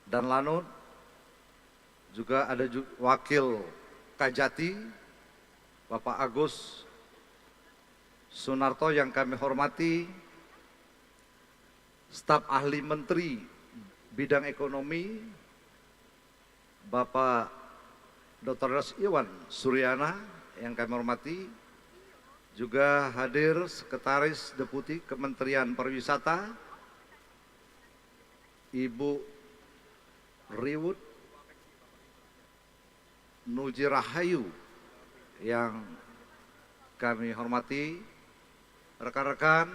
dan Lanut, juga ada wakil Kajati, Bapak Agus Sunarto yang kami hormati, staf ahli Menteri Bidang Ekonomi, Bapak Dr. Ros Iwan Suryana yang kami hormati, juga hadir Sekretaris Deputi Kementerian Pariwisata, Ibu Riwut Nuji Rahayu yang kami hormati, rekan-rekan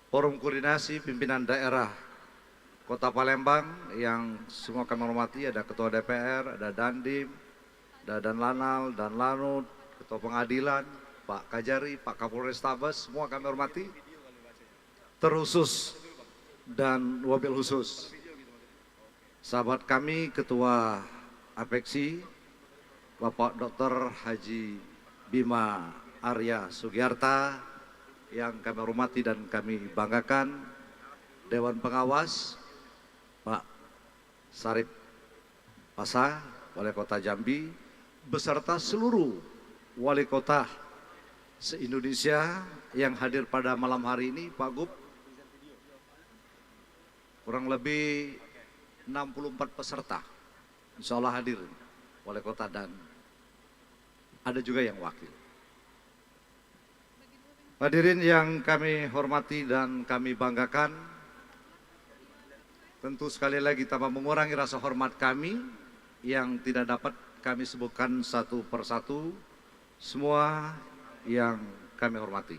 Forum Koordinasi Pimpinan Daerah Kota Palembang yang semua kami hormati, ada Ketua DPR, ada Dandim, Dadan Lanal, Dan Lanut, Ketua Pengadilan, Pak Kajari, Pak Kapolres Tabes, semua kami hormati. Terkhusus dan wabil khusus sahabat kami Ketua APEKSI, Bapak Dr. Haji Bima Arya Sugiarta yang kami hormati dan kami banggakan, Dewan Pengawas, Pak Sarip Pasa, Wali Kota Jambi, beserta seluruh Wali Kota se-Indonesia yang hadir pada malam hari ini, Pak Gub. Kurang lebih 64 peserta, insya Allah hadir, Wali Kota dan ada juga yang wakil. Hadirin yang kami hormati dan kami banggakan, tentu sekali lagi tanpa mengurangi rasa hormat kami yang tidak dapat kami sebutkan satu persatu, semua yang kami hormati.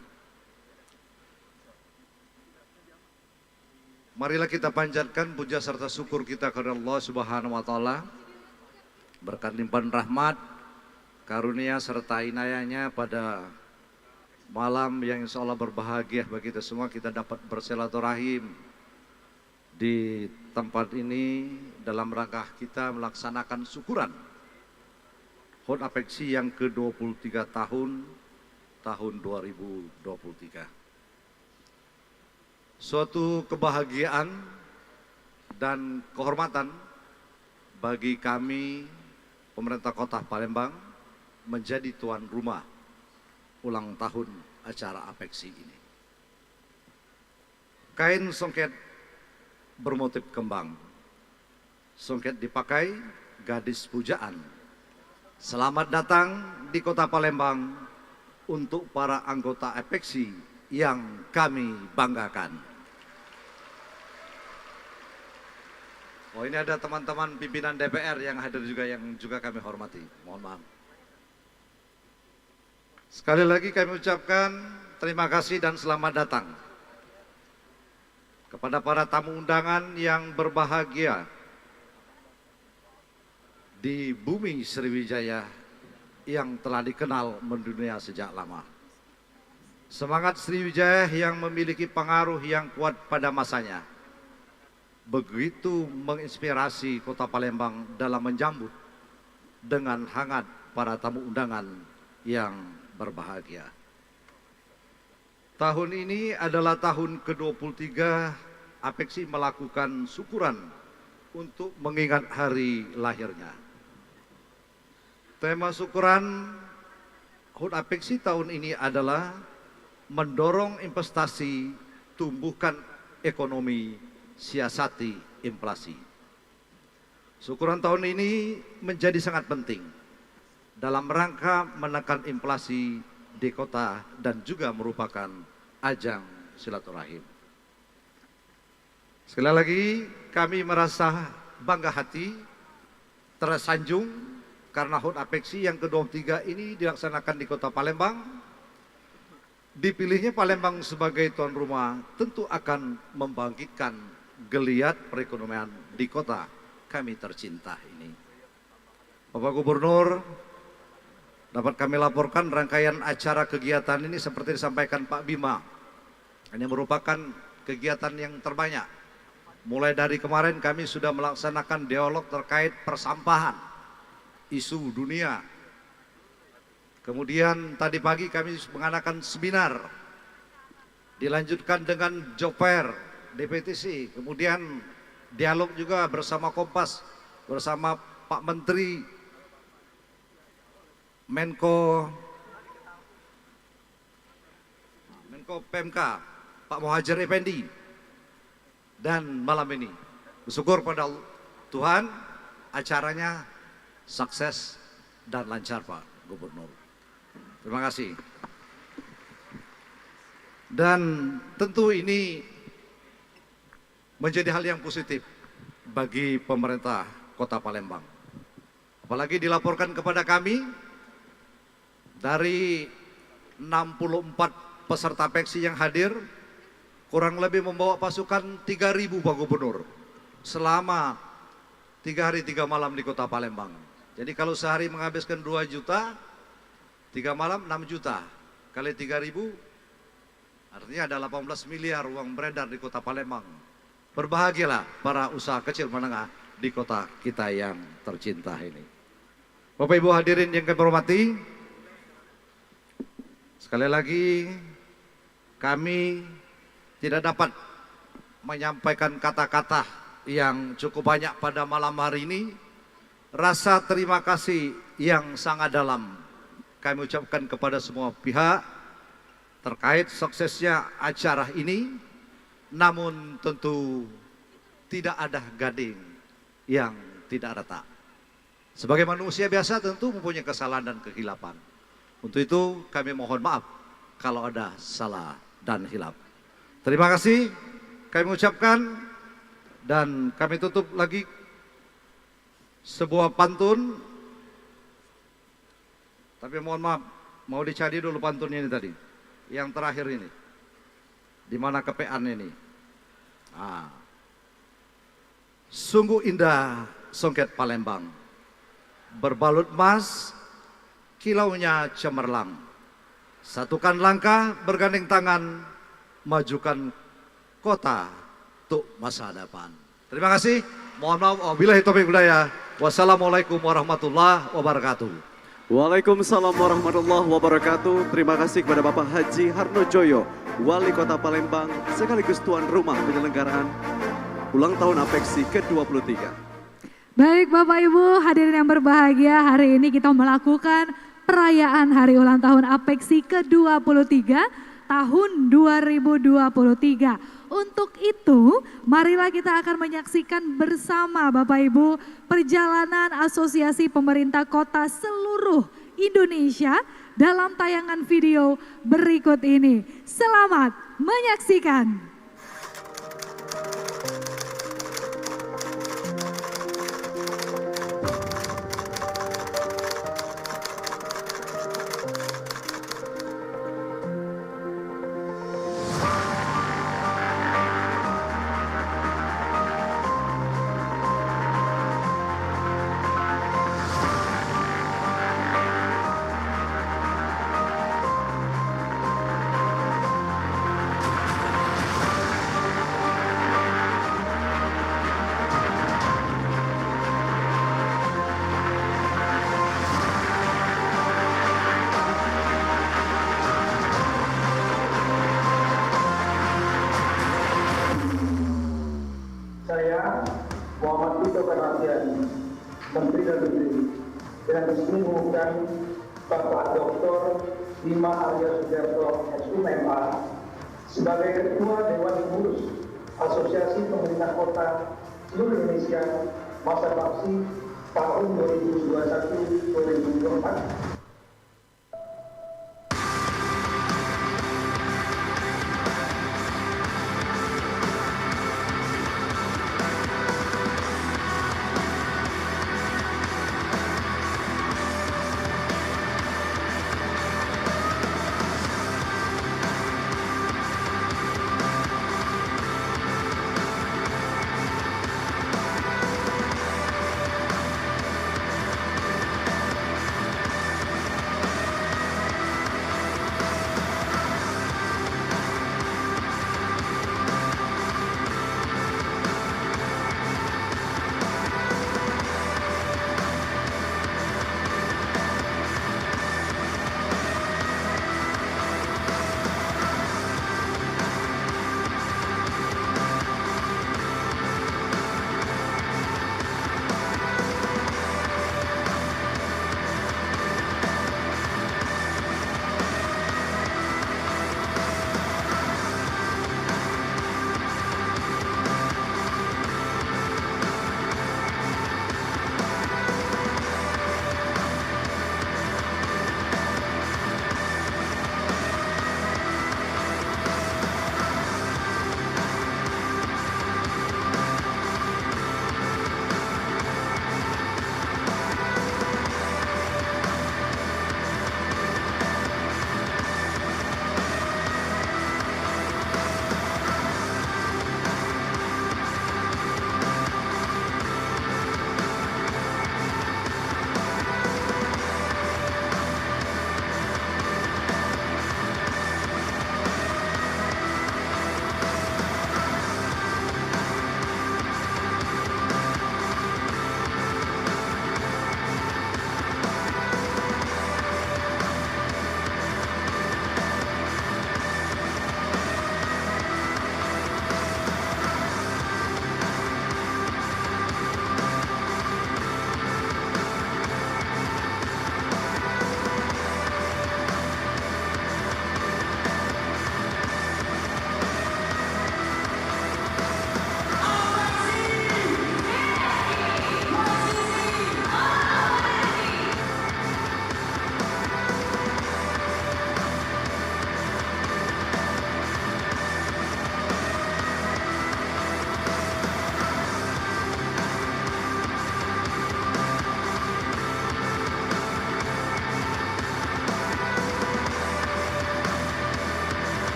Marilah kita panjatkan puja serta syukur kita kepada Allah Subhanahu wa Ta'ala, berkat limpahan rahmat, karunia serta inayahnya pada malam yang insya Allah berbahagia bagi kita semua. Kita dapat bersilaturahim di tempat ini dalam rangka kita melaksanakan syukuran HUT APEKSI yang ke-23 tahun 2023. Suatu kebahagiaan dan kehormatan bagi kami pemerintah Kota Palembang menjadi tuan rumah ulang tahun acara APEKSI ini. Kain songket bermotif kembang. Songket dipakai gadis pujaan. Selamat datang di Kota Palembang untuk para anggota APEKSI yang kami banggakan. Oh, ini ada teman-teman pimpinan DPR yang hadir juga, yang juga kami hormati. Mohon maaf. Sekali lagi kami ucapkan terima kasih dan selamat datang kepada para tamu undangan yang berbahagia di bumi Sriwijaya yang telah dikenal mendunia sejak lama. Semangat Sriwijaya yang memiliki pengaruh yang kuat pada masanya begitu menginspirasi Kota Palembang dalam menjambut dengan hangat para tamu undangan yang berbahagia. Tahun ini adalah tahun ke-23 APEKSI melakukan syukuran untuk mengingat hari lahirnya. Tema syukuran HUT APEKSI tahun ini adalah mendorong investasi, tumbuhkan ekonomi, siasati inflasi. Syukuran tahun ini menjadi sangat penting dalam rangka menekan inflasi di kota dan juga merupakan ajang silaturahim. Sekali lagi kami merasa bangga hati, tersanjung karena HUT APEKSI yang ke-23 ini dilaksanakan di Kota Palembang. Dipilihnya Palembang sebagai tuan rumah tentu akan membangkitkan geliat perekonomian di kota kami tercinta ini. Bapak Gubernur, dapat kami laporkan rangkaian acara kegiatan ini seperti disampaikan Pak Bima. Ini merupakan kegiatan yang terbanyak. Mulai dari kemarin kami sudah melaksanakan dialog terkait persampahan, isu dunia. Kemudian tadi pagi kami mengadakan seminar, dilanjutkan dengan job fair DPTC, kemudian dialog juga bersama Kompas, bersama Pak Menteri, Menko PMK, Pak Muhajir Effendi. Dan malam ini bersyukur pada Tuhan acaranya sukses dan lancar Pak Gubernur. Terima kasih. Dan tentu ini menjadi hal yang positif bagi pemerintah Kota Palembang. Apalagi dilaporkan kepada kami dari 64 peserta APEKSI yang hadir, kurang lebih membawa pasukan 3.000 Pak Gubernur selama 3 hari 3 malam di Kota Palembang. Jadi kalau sehari menghabiskan 2 juta, 3 malam 6 juta, kali 3.000, artinya ada 18 miliar uang beredar di kota Palembang. Berbahagialah para usaha kecil menengah di kota kita yang tercinta ini. Bapak Ibu hadirin yang kami hormati, sekali lagi kami tidak dapat menyampaikan kata-kata yang cukup banyak pada malam hari ini. Rasa terima kasih yang sangat dalam kami ucapkan kepada semua pihak terkait suksesnya acara ini. Namun tentu tidak ada gading yang tidak retak. Sebagai manusia biasa tentu mempunyai kesalahan dan kehilapan. Untuk itu kami mohon maaf kalau ada salah dan hilaf. Terima kasih kami ucapkan, dan kami tutup lagi sebuah pantun. Tapi mohon maaf, mau dicari dulu pantunnya ini tadi, yang terakhir ini, di mana kepean ini. Sungguh indah songket Palembang, berbalut emas, kilaunya cemerlang. Satukan langkah, bergandeng tangan, majukan kota untuk masa depan. Terima kasih. Mohon maaf. Wabillahi taufiq hidayah. Wassalamualaikum warahmatullahi wabarakatuh. Waalaikumsalam warahmatullahi wabarakatuh. Terima kasih kepada Bapak Haji Harnojoyo, Wali Kota Palembang, sekaligus tuan rumah penyelenggaraan ulang tahun APEXI ke-23. Baik Bapak Ibu hadirin yang berbahagia, hari ini kita melakukan perayaan hari ulang tahun APEXI ke-23 tahun 2023. Untuk itu, marilah kita akan menyaksikan bersama Bapak Ibu perjalanan Asosiasi Pemerintah Kota seluruh Indonesia dalam tayangan video berikut ini. Selamat menyaksikan. Saya, Muhammad Tito Karnasian, Menteri Dalam Negeri, dengan resmi mengumumkan Bapak Dr. Bima Arya Sugiarto, SUMMA, sebagai Ketua Dewan Pengurus Asosiasi Pemerintah Kota seluruh Indonesia masa bakti tahun 2021-2024.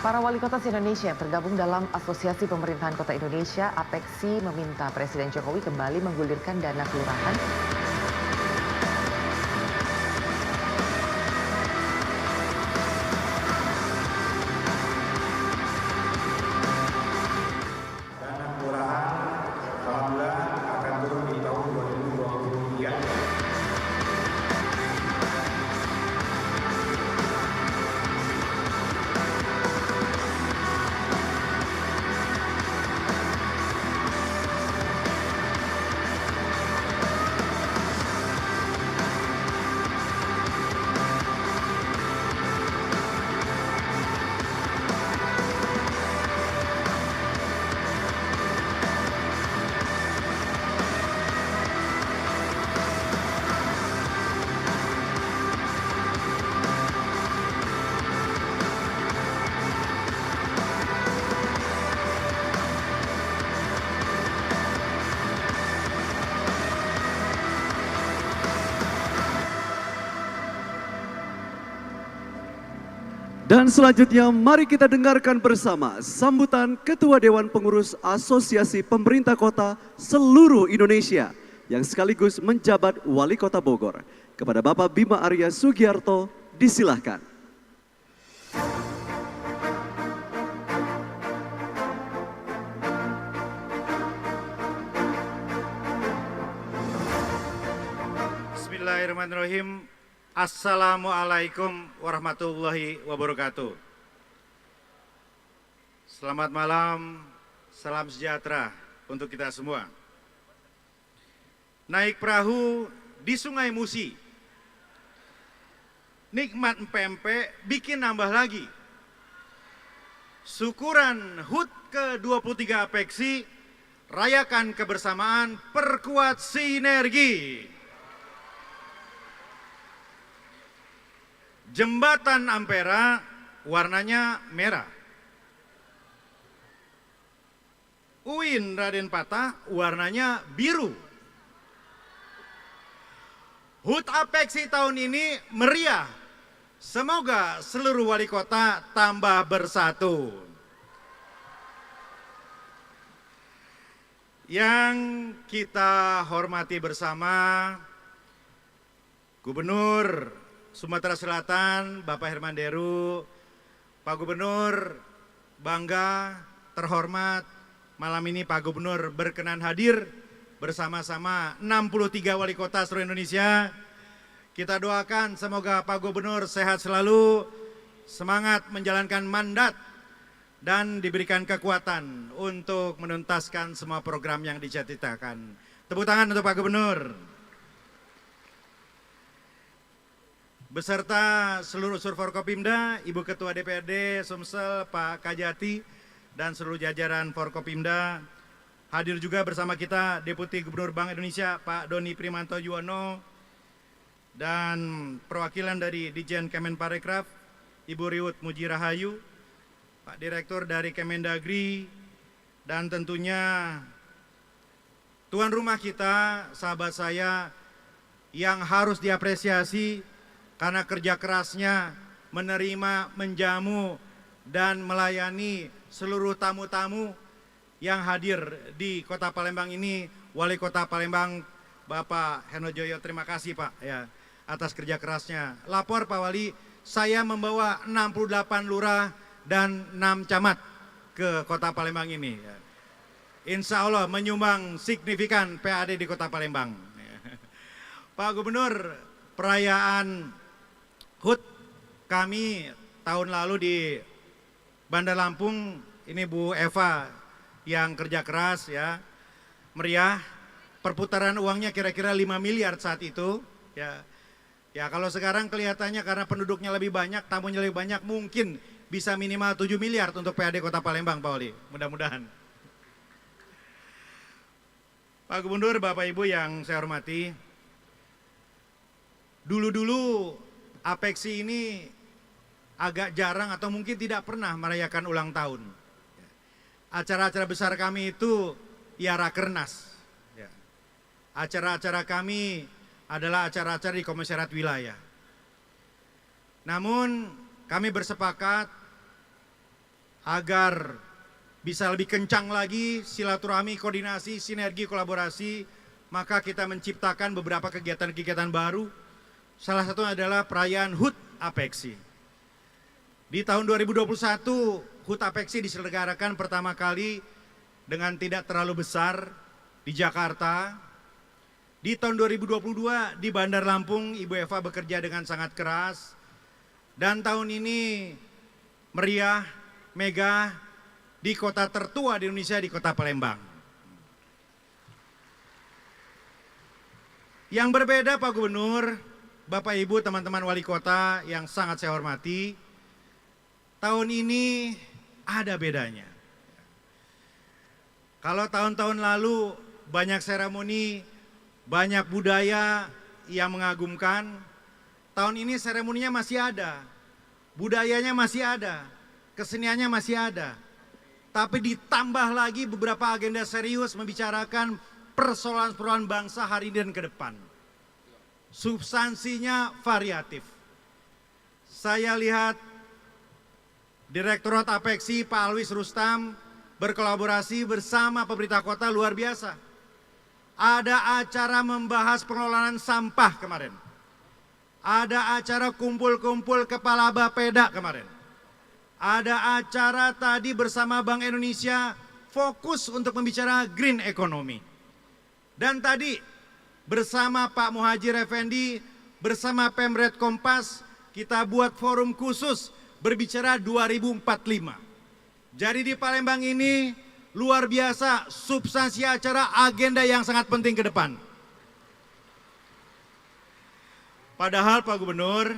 Para wali kota se-Indonesia yang tergabung dalam Asosiasi Pemerintahan Kota Indonesia (APEKSI) meminta Presiden Jokowi kembali menggulirkan dana kelurahan Dan selanjutnya mari kita dengarkan bersama sambutan Ketua Dewan Pengurus Asosiasi Pemerintah Kota seluruh Indonesia yang sekaligus menjabat Wali Kota Bogor. Kepada Bapak Bima Arya Sugiarto, disilahkan. Bismillahirrahmanirrahim. Assalamualaikum warahmatullahi wabarakatuh. Selamat malam, salam sejahtera untuk kita semua. Naik perahu di Sungai Musi, nikmat empempe bikin nambah lagi. Syukuran HUT ke-23 APEKSI, rayakan kebersamaan, perkuat sinergi. Jembatan Ampera warnanya merah. UIN Raden Patah warnanya biru. HUT APEKSI tahun ini meriah. Semoga seluruh wali kota tambah bersatu. Yang kita hormati bersama Gubernur Sumatera Selatan, Bapak Herman Deru, Pak Gubernur, bangga, terhormat, malam ini Pak Gubernur berkenan hadir bersama-sama 63 wali kota seluruh Indonesia. Kita doakan semoga Pak Gubernur sehat selalu, semangat menjalankan mandat, dan diberikan kekuatan untuk menuntaskan semua program yang dicita-citakan. Tepuk tangan untuk Pak Gubernur. Beserta seluruh unsur Forkopimda, Ibu Ketua DPRD Sumsel, Pak Kajati, dan seluruh jajaran Forkopimda. Hadir juga bersama kita Deputi Gubernur Bank Indonesia, Pak Doni Primanto Yuwono, dan perwakilan dari Ditjen Kemenparekraf, Ibu Riwut Muji Rahayu, Pak Direktur dari Kemendagri, dan tentunya tuan rumah kita, sahabat saya, yang harus diapresiasi karena kerja kerasnya menerima, menjamu, dan melayani seluruh tamu-tamu yang hadir di Kota Palembang ini. Wali Kota Palembang, Bapak Herno Joyo, terima kasih Pak ya atas kerja kerasnya. Lapor Pak Wali, saya membawa 68 lurah dan 6 camat ke Kota Palembang ini. Insya Allah menyumbang signifikan PAD di Kota Palembang. Pak Gubernur, perayaan HUT kami tahun lalu di Bandar Lampung, ini Bu Eva yang kerja keras ya, meriah, perputaran uangnya kira-kira 5 miliar saat itu ya. Ya kalau sekarang kelihatannya karena penduduknya lebih banyak, tamunya lebih banyak, mungkin bisa minimal 7 miliar untuk PAD Kota Palembang Pak Wali, mudah-mudahan. Pak Gubernur, Bapak Ibu yang saya hormati, dulu-dulu APEKSI ini agak jarang atau mungkin tidak pernah merayakan ulang tahun. Acara-acara besar kami itu ya Rakernas. Acara-acara kami adalah acara-acara di komisariat wilayah. Namun kami bersepakat agar bisa lebih kencang lagi silaturahmi, koordinasi, sinergi, kolaborasi, maka kita menciptakan beberapa kegiatan-kegiatan baru. Salah satu adalah perayaan HUT Apexi. Di tahun 2021, HUT Apexi diselenggarakan pertama kali dengan tidak terlalu besar di Jakarta. Di tahun 2022 di Bandar Lampung, Ibu Eva bekerja dengan sangat keras. Dan tahun ini meriah, megah di kota tertua di Indonesia, di kota Palembang. Yang berbeda Pak Gubernur, Bapak Ibu, teman-teman wali kota yang sangat saya hormati, tahun ini ada bedanya. Kalau tahun-tahun lalu banyak seremoni, banyak budaya yang mengagumkan, tahun ini seremoninya masih ada, budayanya masih ada, keseniannya masih ada. Tapi ditambah lagi beberapa agenda serius membicarakan persoalan-persoalan bangsa hari ini dan ke depan. Substansinya variatif. Saya lihat Direktorat Apexi Pak Alwis Rustam berkolaborasi bersama pemerintah kota luar biasa. Ada acara membahas pengelolaan sampah kemarin. Ada acara kumpul-kumpul kepala Bapeda kemarin. Ada acara tadi bersama Bank Indonesia fokus untuk membicarakan green economy. Dan tadi bersama Pak Muhajir Effendi, bersama Pemret Kompas, kita buat forum khusus berbicara 2045. Jadi di Palembang ini luar biasa substansi acara, agenda yang sangat penting ke depan. Padahal Pak Gubernur,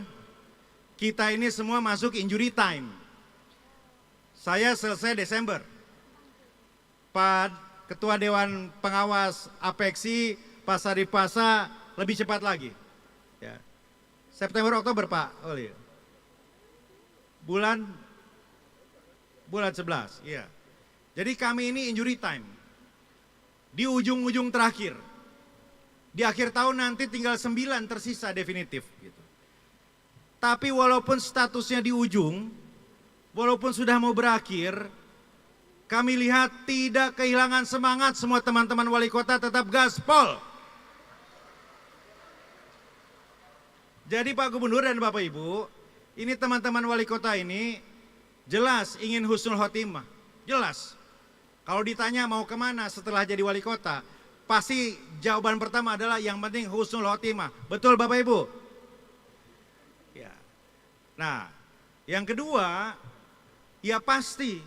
kita ini semua masuk injury time. Saya selesai Desember. Pak Ketua Dewan Pengawas Apexi, Pak Sarif Pasa lebih cepat lagi. Ya. September, Oktober Pak Oli. Bulan 11, iya. Jadi kami ini injury time. Di ujung-ujung terakhir. Di akhir tahun nanti tinggal 9 tersisa definitif. Gitu. Tapi walaupun statusnya di ujung, walaupun sudah mau berakhir, kami lihat tidak kehilangan semangat semua teman-teman wali kota tetap gaspol. Jadi Pak Gubernur dan Bapak Ibu, ini teman-teman wali kota ini jelas ingin husnul khotimah. Jelas. Kalau ditanya mau kemana setelah jadi wali kota, pasti jawaban pertama adalah yang penting husnul khotimah. Betul Bapak Ibu? Ya. Nah, yang kedua, ya pasti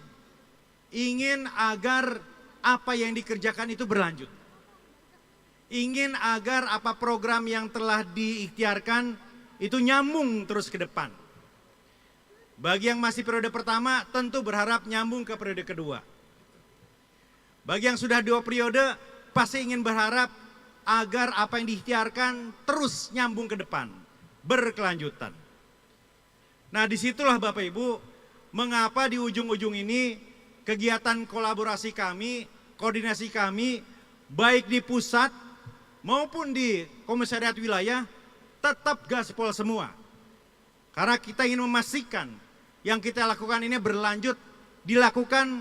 ingin agar apa yang dikerjakan itu berlanjut. Ingin agar apa program yang telah diikhtiarkan itu nyambung terus ke depan. Bagi yang masih periode pertama tentu berharap nyambung ke periode kedua. Bagi yang sudah 2 periode pasti ingin berharap agar apa yang diikhtiarkan terus nyambung ke depan, berkelanjutan. Nah disitulah Bapak Ibu, mengapa di ujung-ujung ini kegiatan kolaborasi kami, koordinasi kami, baik di pusat maupun di komisariat wilayah, tetap gaspol semua. Karena kita ingin memastikan yang kita lakukan ini berlanjut, dilakukan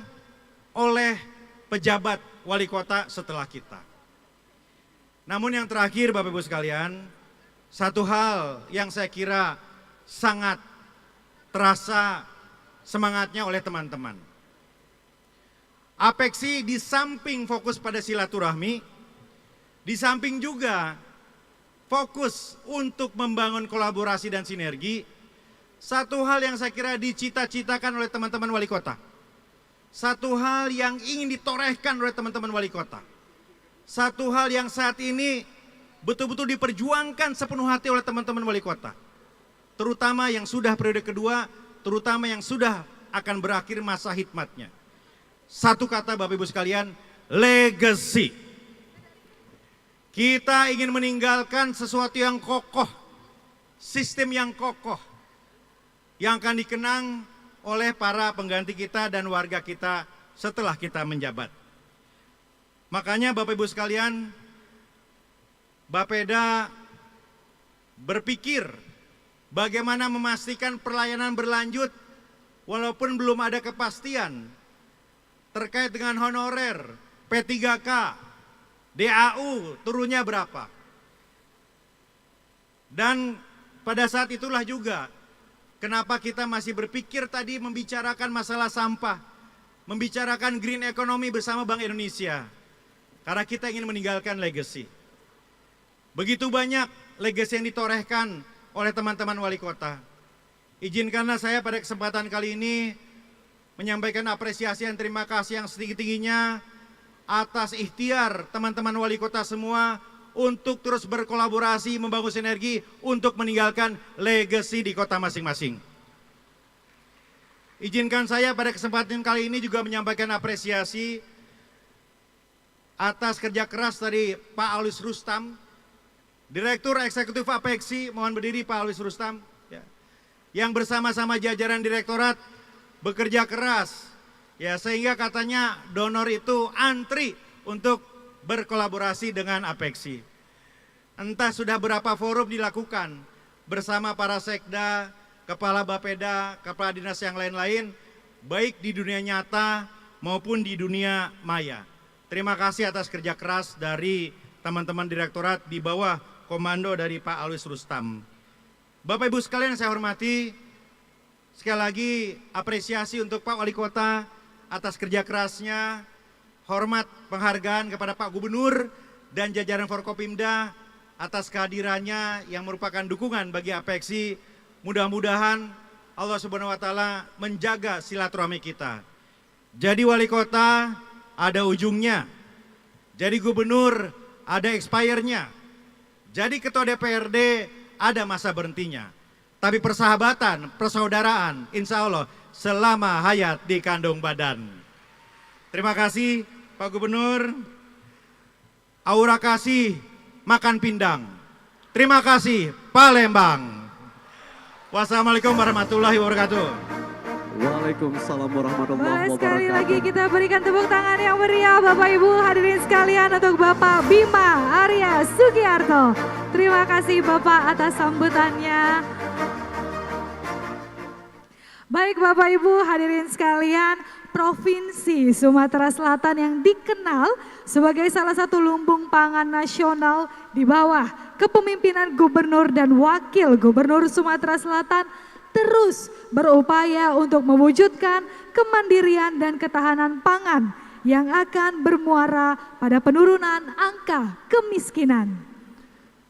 oleh pejabat wali kota setelah kita. Namun yang terakhir Bapak Ibu sekalian, satu hal yang saya kira sangat terasa semangatnya oleh teman-teman. Apexi di samping fokus pada silaturahmi, di samping juga fokus untuk membangun kolaborasi dan sinergi, satu hal yang saya kira dicita-citakan oleh teman-teman wali kota. Satu hal yang ingin ditorehkan oleh teman-teman wali kota. Satu hal yang saat ini betul-betul diperjuangkan sepenuh hati oleh teman-teman wali kota. Terutama yang sudah periode kedua, terutama yang sudah akan berakhir masa hikmatnya. Satu kata Bapak Ibu sekalian, legacy. Kita ingin meninggalkan sesuatu yang kokoh, sistem yang kokoh, yang akan dikenang oleh para pengganti kita dan warga kita setelah kita menjabat. Makanya Bapak Ibu sekalian, Bapeda berpikir bagaimana memastikan pelayanan berlanjut walaupun belum ada kepastian terkait dengan honorer, P3K, DAU turunnya berapa. Dan pada saat itulah juga kenapa kita masih berpikir tadi membicarakan masalah sampah, membicarakan green economy bersama Bank Indonesia. Karena kita ingin meninggalkan legacy. Begitu banyak legacy yang ditorehkan oleh teman-teman wali kota. Izinkanlah saya pada kesempatan kali ini menyampaikan apresiasi dan terima kasih yang setinggi-tingginya atas ikhtiar teman-teman wali kota semua untuk terus berkolaborasi membangun sinergi untuk meninggalkan legacy di kota masing-masing. Izinkan saya pada kesempatan kali ini juga menyampaikan apresiasi atas kerja keras dari Pak Aulis Rustam, Direktur Eksekutif Apexi, mohon berdiri Pak Aulis Rustam, ya, yang bersama-sama jajaran direktorat bekerja keras, ya, sehingga katanya donor itu antri untuk berkolaborasi dengan Apexi. Entah sudah berapa forum dilakukan bersama para sekda, kepala Bapeda, kepala dinas yang lain-lain, baik di dunia nyata maupun di dunia maya. Terima kasih atas kerja keras dari teman-teman direktorat di bawah komando dari Pak Aulis Rustam. Bapak Ibu sekalian yang saya hormati, sekali lagi apresiasi untuk Pak Wali Kota atas kerja kerasnya, hormat penghargaan kepada Pak Gubernur dan jajaran Forkopimda atas kehadirannya yang merupakan dukungan bagi Apexi. Mudah-mudahan Allah Subhanahu wa Ta'ala menjaga silaturahmi kita. Jadi wali kota ada ujungnya, jadi gubernur ada expire-nya, jadi ketua DPRD ada masa berhentinya. Tapi persahabatan, persaudaraan, insya Allah selama hayat di kandung badan. Terima kasih Pak Gubernur. Aura kasih makan pindang. Terima kasih Palembang. Wassalamualaikum warahmatullahi wabarakatuh. Waalaikumsalam warahmatullahi Boleh wabarakatuh. sekali lagi kita berikan tepuk tangan yang meriah Bapak Ibu hadirin sekalian untuk Bapak Bima Arya Sugiarto. Terima kasih Bapak atas sambutannya. Baik Bapak Ibu hadirin sekalian, Provinsi Sumatera Selatan yang dikenal sebagai salah satu lumbung pangan nasional di bawah kepemimpinan Gubernur dan Wakil Gubernur Sumatera Selatan terus berupaya untuk mewujudkan kemandirian dan ketahanan pangan yang akan bermuara pada penurunan angka kemiskinan.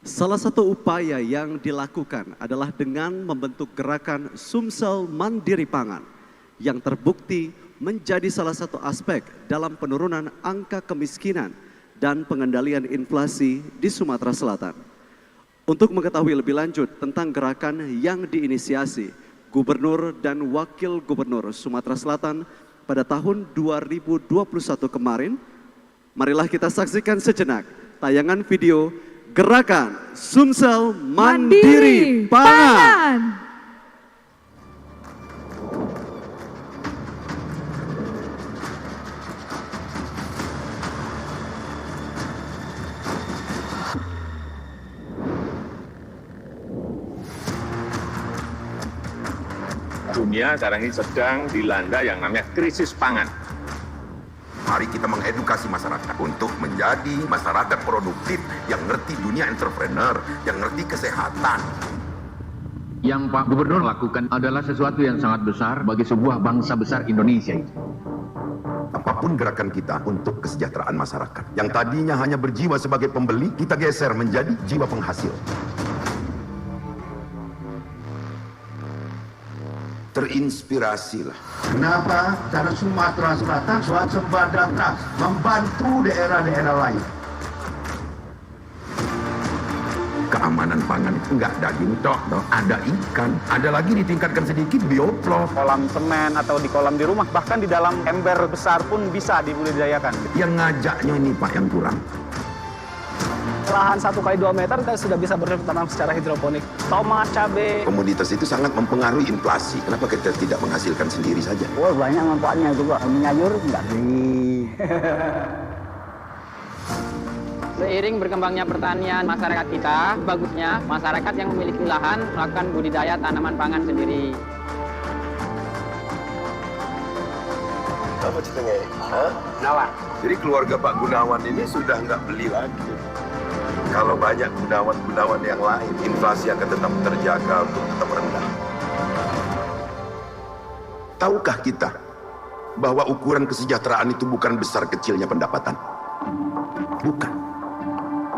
Salah satu upaya yang dilakukan adalah dengan membentuk gerakan Sumsel Mandiri Pangan yang terbukti menjadi salah satu aspek dalam penurunan angka kemiskinan dan pengendalian inflasi di Sumatera Selatan. Untuk mengetahui lebih lanjut tentang gerakan yang diinisiasi Gubernur dan Wakil Gubernur Sumatera Selatan pada tahun 2021 kemarin, marilah kita saksikan sejenak tayangan video Gerakan Sumsel Mandiri Pangan. Dunia sekarang ini sedang dilanda yang namanya krisis pangan. Mari kita mengedukasi masyarakat untuk menjadi masyarakat produktif yang ngerti dunia entrepreneur, yang ngerti kesehatan. Yang Pak Gubernur lakukan adalah sesuatu yang sangat besar bagi sebuah bangsa besar Indonesia itu. Apapun gerakan kita untuk kesejahteraan masyarakat. Yang tadinya hanya berjiwa sebagai pembeli, kita geser menjadi jiwa penghasil. Terinspirasilah. Kenapa? Karena Sumatera Selatan swasembada beras membantu daerah-daerah lain. Keamanan pangan itu enggak daging tok, ada ikan, ada lagi ditingkatkan sedikit bioflok. Kolam semen atau di kolam di rumah, bahkan di dalam ember besar pun bisa dibudidayakan. Yang ngajaknya ini Pak yang kurang. Lahan 1x2 meter kita sudah bisa bertanam secara hidroponik. Tomat, cabai. Komoditas itu sangat mempengaruhi inflasi. Kenapa kita tidak menghasilkan sendiri saja? Wah, banyak manfaatnya juga. Menyayur enggak beli. Seiring berkembangnya pertanian masyarakat kita, bagusnya masyarakat yang memiliki lahan melakukan budidaya tanaman pangan sendiri. Apa ceritanya? Gunawan. Jadi keluarga Pak Gunawan ini sudah nggak beli lagi. Kalau banyak Gunawan yang lain, inflasi akan tetap terjaga untuk tetap rendah. Tahukah kita bahwa ukuran kesejahteraan itu bukan besar kecilnya pendapatan? Bukan.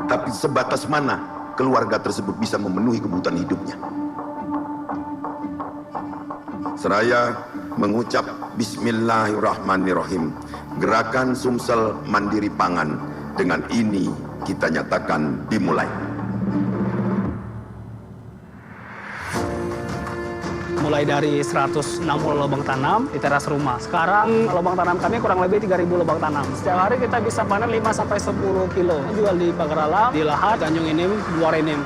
Tapi sebatas mana keluarga tersebut bisa memenuhi kebutuhan hidupnya. Seraya mengucap Bismillahirrahmanirrahim, gerakan Sumsel Mandiri Pangan dengan ini kita nyatakan dimulai. Mulai dari 160 lubang tanam di teras rumah. Sekarang lubang tanam kami kurang lebih 3.000 lubang tanam. Setiap hari kita bisa panen 5-10 kilo. Jual di pagar alam, di lahat, Tanjung Inim, Luar Inim.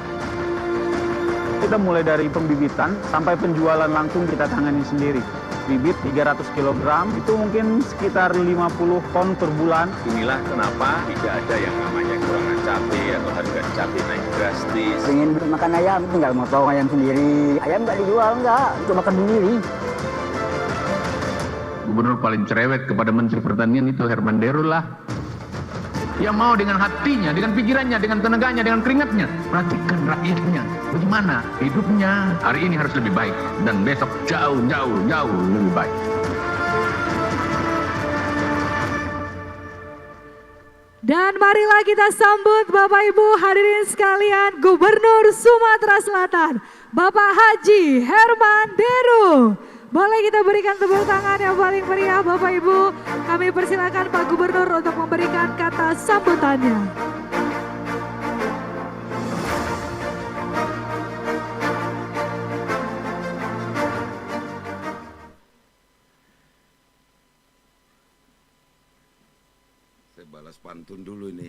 Kita mulai dari pembibitan sampai penjualan langsung kita tangani sendiri. Bibit 300 kg, itu mungkin sekitar 50 ton per bulan. Inilah kenapa tidak ada yang namanya kurangan cabai atau harga cabai naik drastis. Ingin makan ayam, tinggal motong ayam sendiri. Ayam nggak dijual, nggak, untuk makan sendiri. Gubernur paling cerewet kepada Menteri Pertanian itu Herman Deru lah. Yang mau dengan hatinya, dengan pikirannya, dengan tenaganya, dengan keringatnya. Perhatikan rakyatnya. Bagaimana hidupnya hari ini harus lebih baik. Dan besok jauh lebih baik. Dan marilah kita sambut Bapak Ibu hadirin sekalian Gubernur Sumatera Selatan, Bapak Haji Herman Deru. Boleh kita berikan tepuk tangan yang paling meriah Bapak Ibu. Kami persilakan Pak Gubernur untuk memberikan kata sambutannya. Saya balas pantun dulu ini.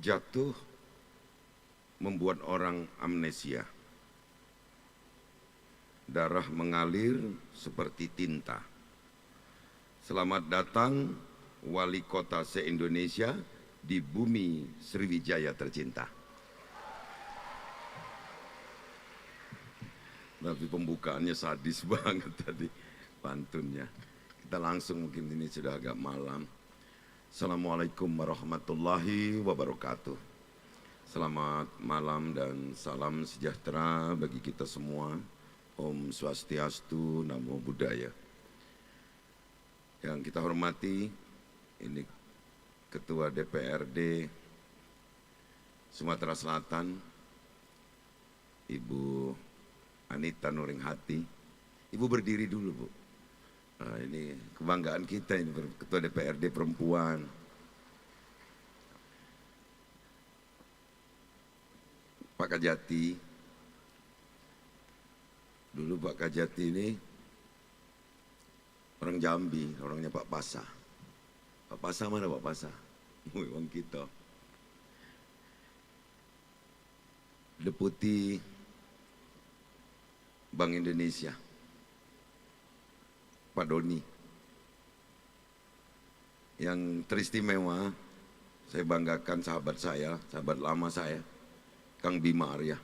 Jatuh membuat orang amnesia. Darah mengalir seperti tinta. Selamat datang Wali Kota se-Indonesia di bumi Sriwijaya tercinta. Tapi pembukaannya sadis banget tadi pantunnya. Kita langsung, mungkin ini sudah agak malam. Assalamualaikum warahmatullahi wabarakatuh. Selamat malam dan salam sejahtera bagi kita semua. Om Swastiastu, Namo Buddhaya. Yang kita hormati, ini Ketua DPRD Sumatera Selatan, Ibu Anita Nuringhati. Ibu berdiri dulu, Bu. Nah, ini kebanggaan kita, ini Ketua DPRD perempuan. Pak Kajati, dulu Pak Kajati ini orang Jambi, orangnya Pak Pasa. Pak Pasa mana Pak Pasa? Wong kita. Deputi Bank Indonesia. Pak Doni, yang teristimewa, saya banggakan sahabat saya, sahabat lama saya, Kang Bima Arya,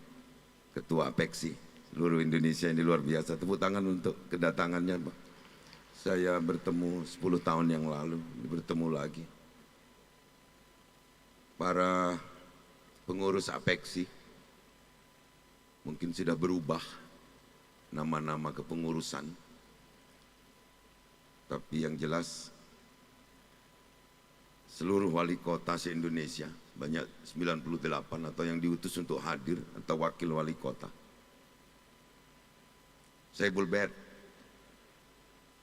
Ketua Apeksi seluruh Indonesia, ini luar biasa. Tepuk tangan untuk kedatangannya, Pak. Saya bertemu 10 tahun yang lalu, bertemu lagi. Para pengurus Apeksi, mungkin sudah berubah nama-nama kepengurusan. Tapi yang jelas seluruh wali kota se-Indonesia, banyak 98 atau yang diutus untuk hadir atau wakil wali kota. Saya Bulbert,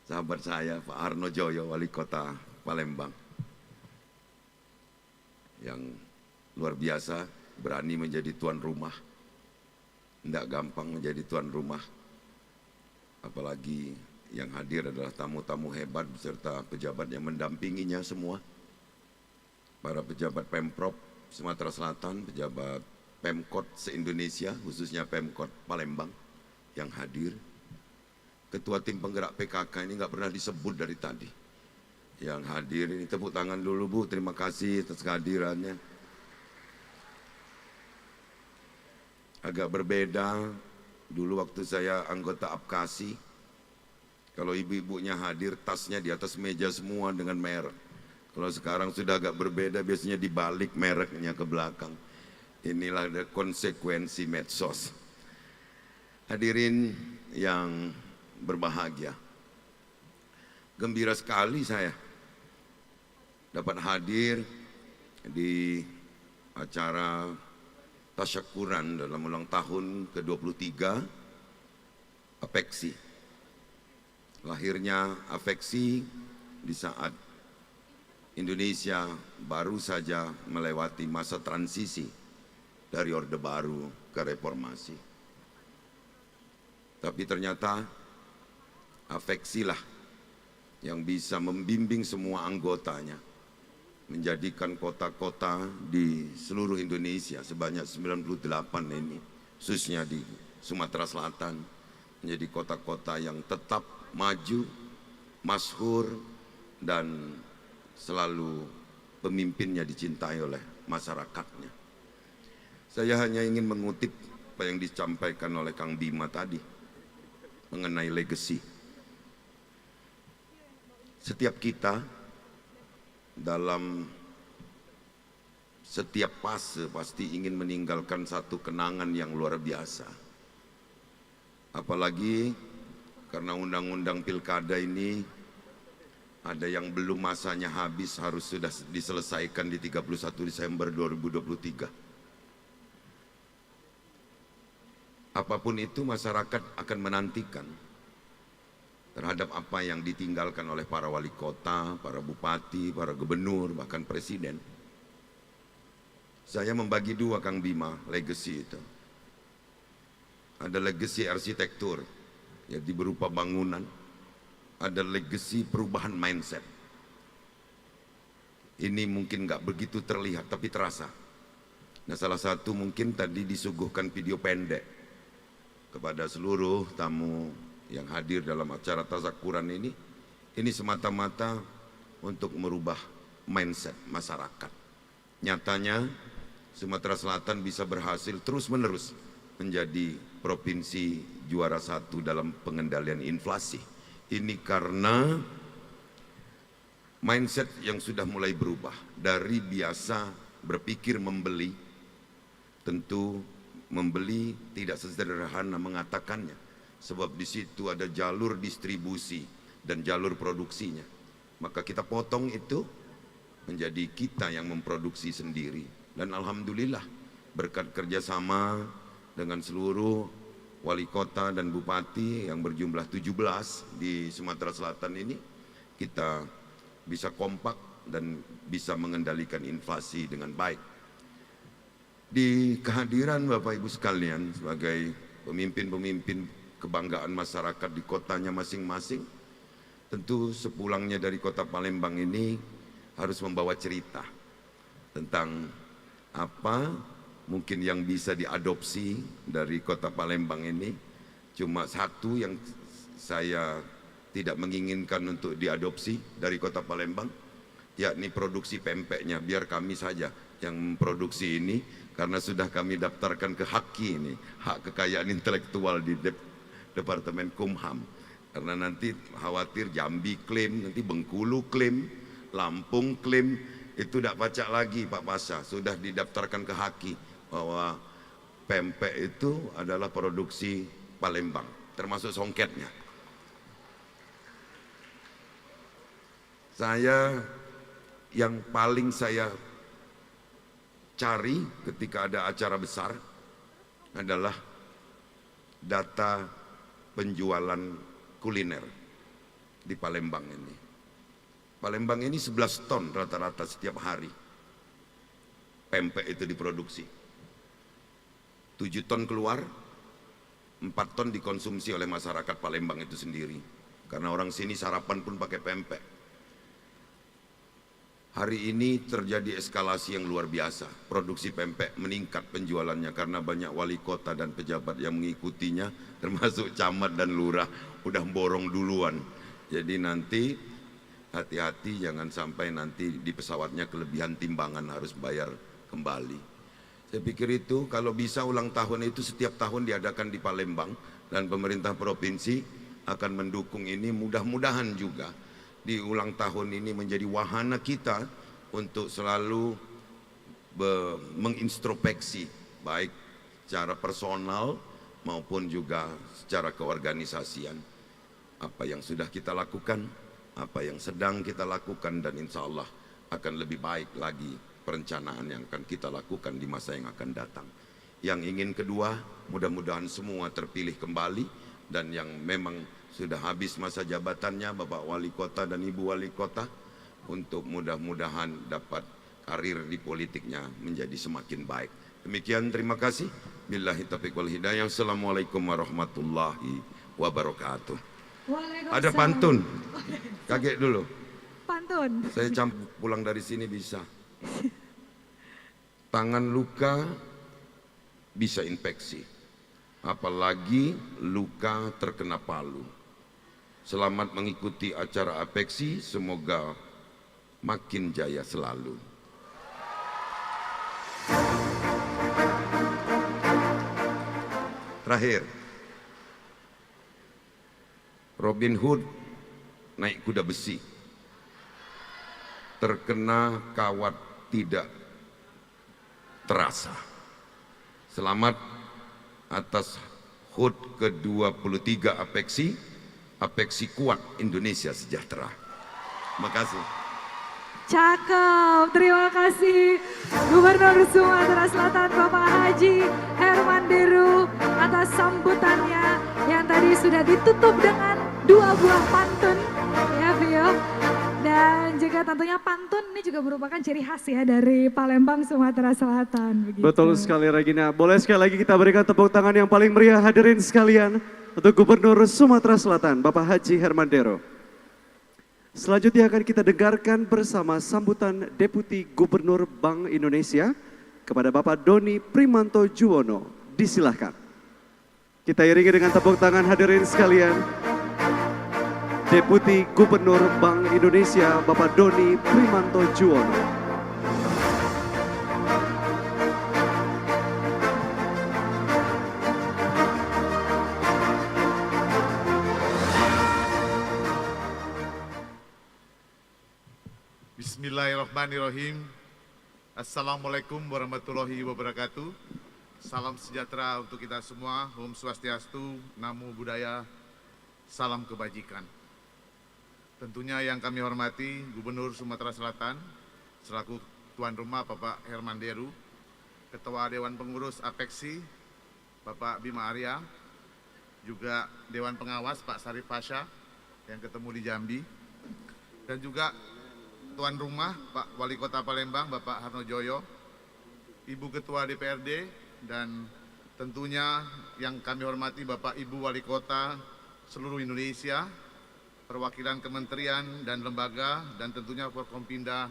sahabat saya Pak Harno Joyo, wali kota Palembang. Yang luar biasa, berani menjadi tuan rumah. Tidak gampang menjadi tuan rumah. Apalagi yang hadir adalah tamu-tamu hebat beserta pejabat yang mendampinginya semua. Para pejabat Pemprov Sumatera Selatan, pejabat Pemkot se-Indonesia, khususnya Pemkot Palembang yang hadir. Ketua tim penggerak PKK ini nggak pernah disebut dari tadi. Yang hadir ini tepuk tangan dulu Bu, terima kasih atas kehadirannya. agak berbeda. Dulu waktu saya anggota APKASI, kalau ibu-ibunya hadir tasnya di atas meja semua dengan merek. Kalau sekarang sudah agak berbeda, biasanya dibalik mereknya ke belakang. Inilah ada konsekuensi medsos. Hadirin yang berbahagia, gembira sekali saya dapat hadir di acara tasyakuran dalam ulang tahun ke-23 APEKSI. Lahirnya APEKSI di saat Indonesia baru saja melewati masa transisi dari Orde Baru ke Reformasi. Tapi ternyata APEKSI lah yang bisa membimbing semua anggotanya, menjadikan kota-kota di seluruh Indonesia sebanyak 98 ini, khususnya di Sumatera Selatan, menjadi kota-kota yang tetap maju, masyhur, dan selalu pemimpinnya dicintai oleh masyarakatnya. Saya hanya ingin mengutip apa yang disampaikan oleh Kang Bima tadi mengenai legacy. Setiap kita dalam setiap fase pasti ingin meninggalkan satu kenangan yang luar biasa. Apalagi karena undang-undang pilkada ini ada yang belum masanya habis, harus sudah diselesaikan di 31 Desember 2023. Apapun itu, masyarakat akan menantikan terhadap apa yang ditinggalkan oleh para wali kota, para bupati, para gubernur, bahkan presiden. Saya membagi dua, Kang Bima, legacy itu. Ada legacy arsitektur, yaitu berupa bangunan. Ada legacy perubahan mindset. Ini mungkin nggak begitu terlihat, tapi terasa. Nah, salah satu mungkin tadi disuguhkan video pendek kepada seluruh tamu yang hadir dalam acara tasyakuran ini semata-mata untuk merubah mindset masyarakat. Nyatanya Sumatera Selatan bisa berhasil terus-menerus menjadi provinsi juara 1 dalam pengendalian inflasi. Ini karena mindset yang sudah mulai berubah dari biasa berpikir membeli, tentu membeli tidak sesederhana mengatakannya. Sebab di situ ada jalur distribusi dan jalur produksinya. Maka kita potong itu menjadi kita yang memproduksi sendiri. Dan alhamdulillah berkat kerjasama dengan seluruh wali kota dan bupati yang berjumlah 17 di Sumatera Selatan ini, kita bisa kompak dan bisa mengendalikan inflasi dengan baik. Di kehadiran Bapak Ibu sekalian sebagai pemimpin-pemimpin kebanggaan masyarakat di kotanya masing-masing, tentu sepulangnya dari kota Palembang ini harus membawa cerita tentang apa mungkin yang bisa diadopsi dari kota Palembang ini. Cuma satu yang saya tidak menginginkan untuk diadopsi dari kota Palembang, yakni produksi pempeknya. Biar kami saja yang memproduksi ini, karena sudah kami daftarkan ke HAKI ini, hak kekayaan intelektual di Departemen Kumham. Karena nanti khawatir Jambi klaim, nanti Bengkulu klaim, Lampung klaim, itu tidak pacak lagi Pak Pasha. Sudah didaftarkan ke HAKI bahwa pempek itu adalah produksi Palembang, termasuk songketnya. Yang paling saya cari ketika ada acara besar adalah data penjualan kuliner di Palembang ini. Palembang ini 11 ton rata-rata setiap hari pempek itu diproduksi. 7 ton keluar, 4 ton dikonsumsi oleh masyarakat Palembang itu sendiri. Karena orang sini sarapan pun pakai pempek. Hari ini terjadi eskalasi yang luar biasa. Produksi pempek meningkat penjualannya karena banyak wali kota dan pejabat yang mengikutinya, termasuk camat dan lurah, udah borong duluan. Jadi nanti hati-hati jangan sampai nanti di pesawatnya kelebihan timbangan harus bayar kembali. Saya pikir itu kalau bisa ulang tahun itu setiap tahun diadakan di Palembang, dan pemerintah provinsi akan mendukung ini. Mudah-mudahan juga di ulang tahun ini menjadi wahana kita untuk selalu mengintrospeksi baik secara personal maupun juga secara keorganisasian. Apa yang sudah kita lakukan, apa yang sedang kita lakukan, dan insya Allah akan lebih baik lagi perencanaan yang akan kita lakukan di masa yang akan datang. Yang ingin kedua, mudah-mudahan semua terpilih kembali, dan yang memang sudah habis masa jabatannya, Bapak Wali Kota dan Ibu Wali Kota, untuk mudah-mudahan dapat karir di politiknya menjadi semakin baik. Demikian, terima kasih. Billahi taufiq wal hidayah. Assalamualaikum warahmatullahi wabarakatuh. Ada pantun. Kaget dulu. Pantun. Saya campur pulang dari sini bisa. Tangan luka bisa infeksi, apalagi luka terkena palu. Selamat mengikuti acara Apeksi, semoga makin jaya selalu. Terakhir, Robin Hood naik kuda besi, terkena kawat tidak terasa. Selamat atas HUT ke-23 Apeksi, Apeksi kuat, Indonesia sejahtera. Terima kasih. Cakep, terima kasih Gubernur Sumatera Selatan Bapak Haji Herman Deru atas sambutannya yang tadi sudah ditutup dengan 2 buah pantun ya Vio. Dan juga tentunya pantun ini juga merupakan ciri khas ya dari Palembang, Sumatera Selatan. Begitu. Betul sekali Regina. Boleh sekali lagi kita berikan tepuk tangan yang paling meriah hadirin sekalian untuk Gubernur Sumatera Selatan Bapak Haji Herman Deru. Selanjutnya akan kita dengarkan bersama sambutan Deputi Gubernur Bank Indonesia kepada Bapak Doni Primanto Juwono. Disilahkan. Kita iringi dengan tepuk tangan hadirin sekalian. Deputi Gubernur Bank Indonesia Bapak Doni Primanto Juwono. Bismillahirrahmanirrahim. Assalamualaikum warahmatullahi wabarakatuh. Salam sejahtera untuk kita semua. Om Swastiastu, Namo Buddhaya, salam kebajikan. Tentunya yang kami hormati Gubernur Sumatera Selatan selaku tuan rumah Bapak Herman Deru, Ketua Dewan Pengurus Apeksi Bapak Bima Arya, juga Dewan Pengawas Pak Sarif Pasha yang ketemu di Jambi, dan juga tuan rumah Pak Wali Kota Palembang Bapak Harnojoyo, Ibu Ketua DPRD, dan tentunya yang kami hormati Bapak Ibu Wali Kota seluruh Indonesia, perwakilan kementerian dan lembaga, dan tentunya Forkompimda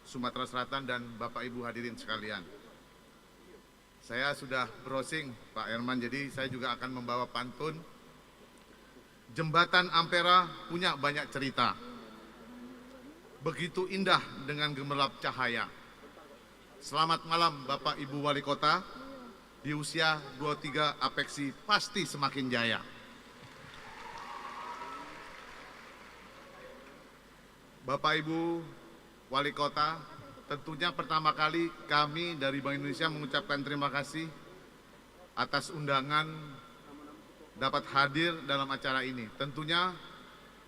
Sumatera Selatan dan Bapak Ibu hadirin sekalian. Saya sudah browsing Pak Herman, jadi saya juga akan membawa pantun. Jembatan Ampera punya banyak cerita, begitu indah dengan gemerlap cahaya. Selamat malam Bapak Ibu Wali Kota, di usia 23 Apeksi pasti semakin jaya. Bapak Ibu Wali Kota, tentunya pertama kali kami dari Bank Indonesia mengucapkan terima kasih atas undangan dapat hadir dalam acara ini. Tentunya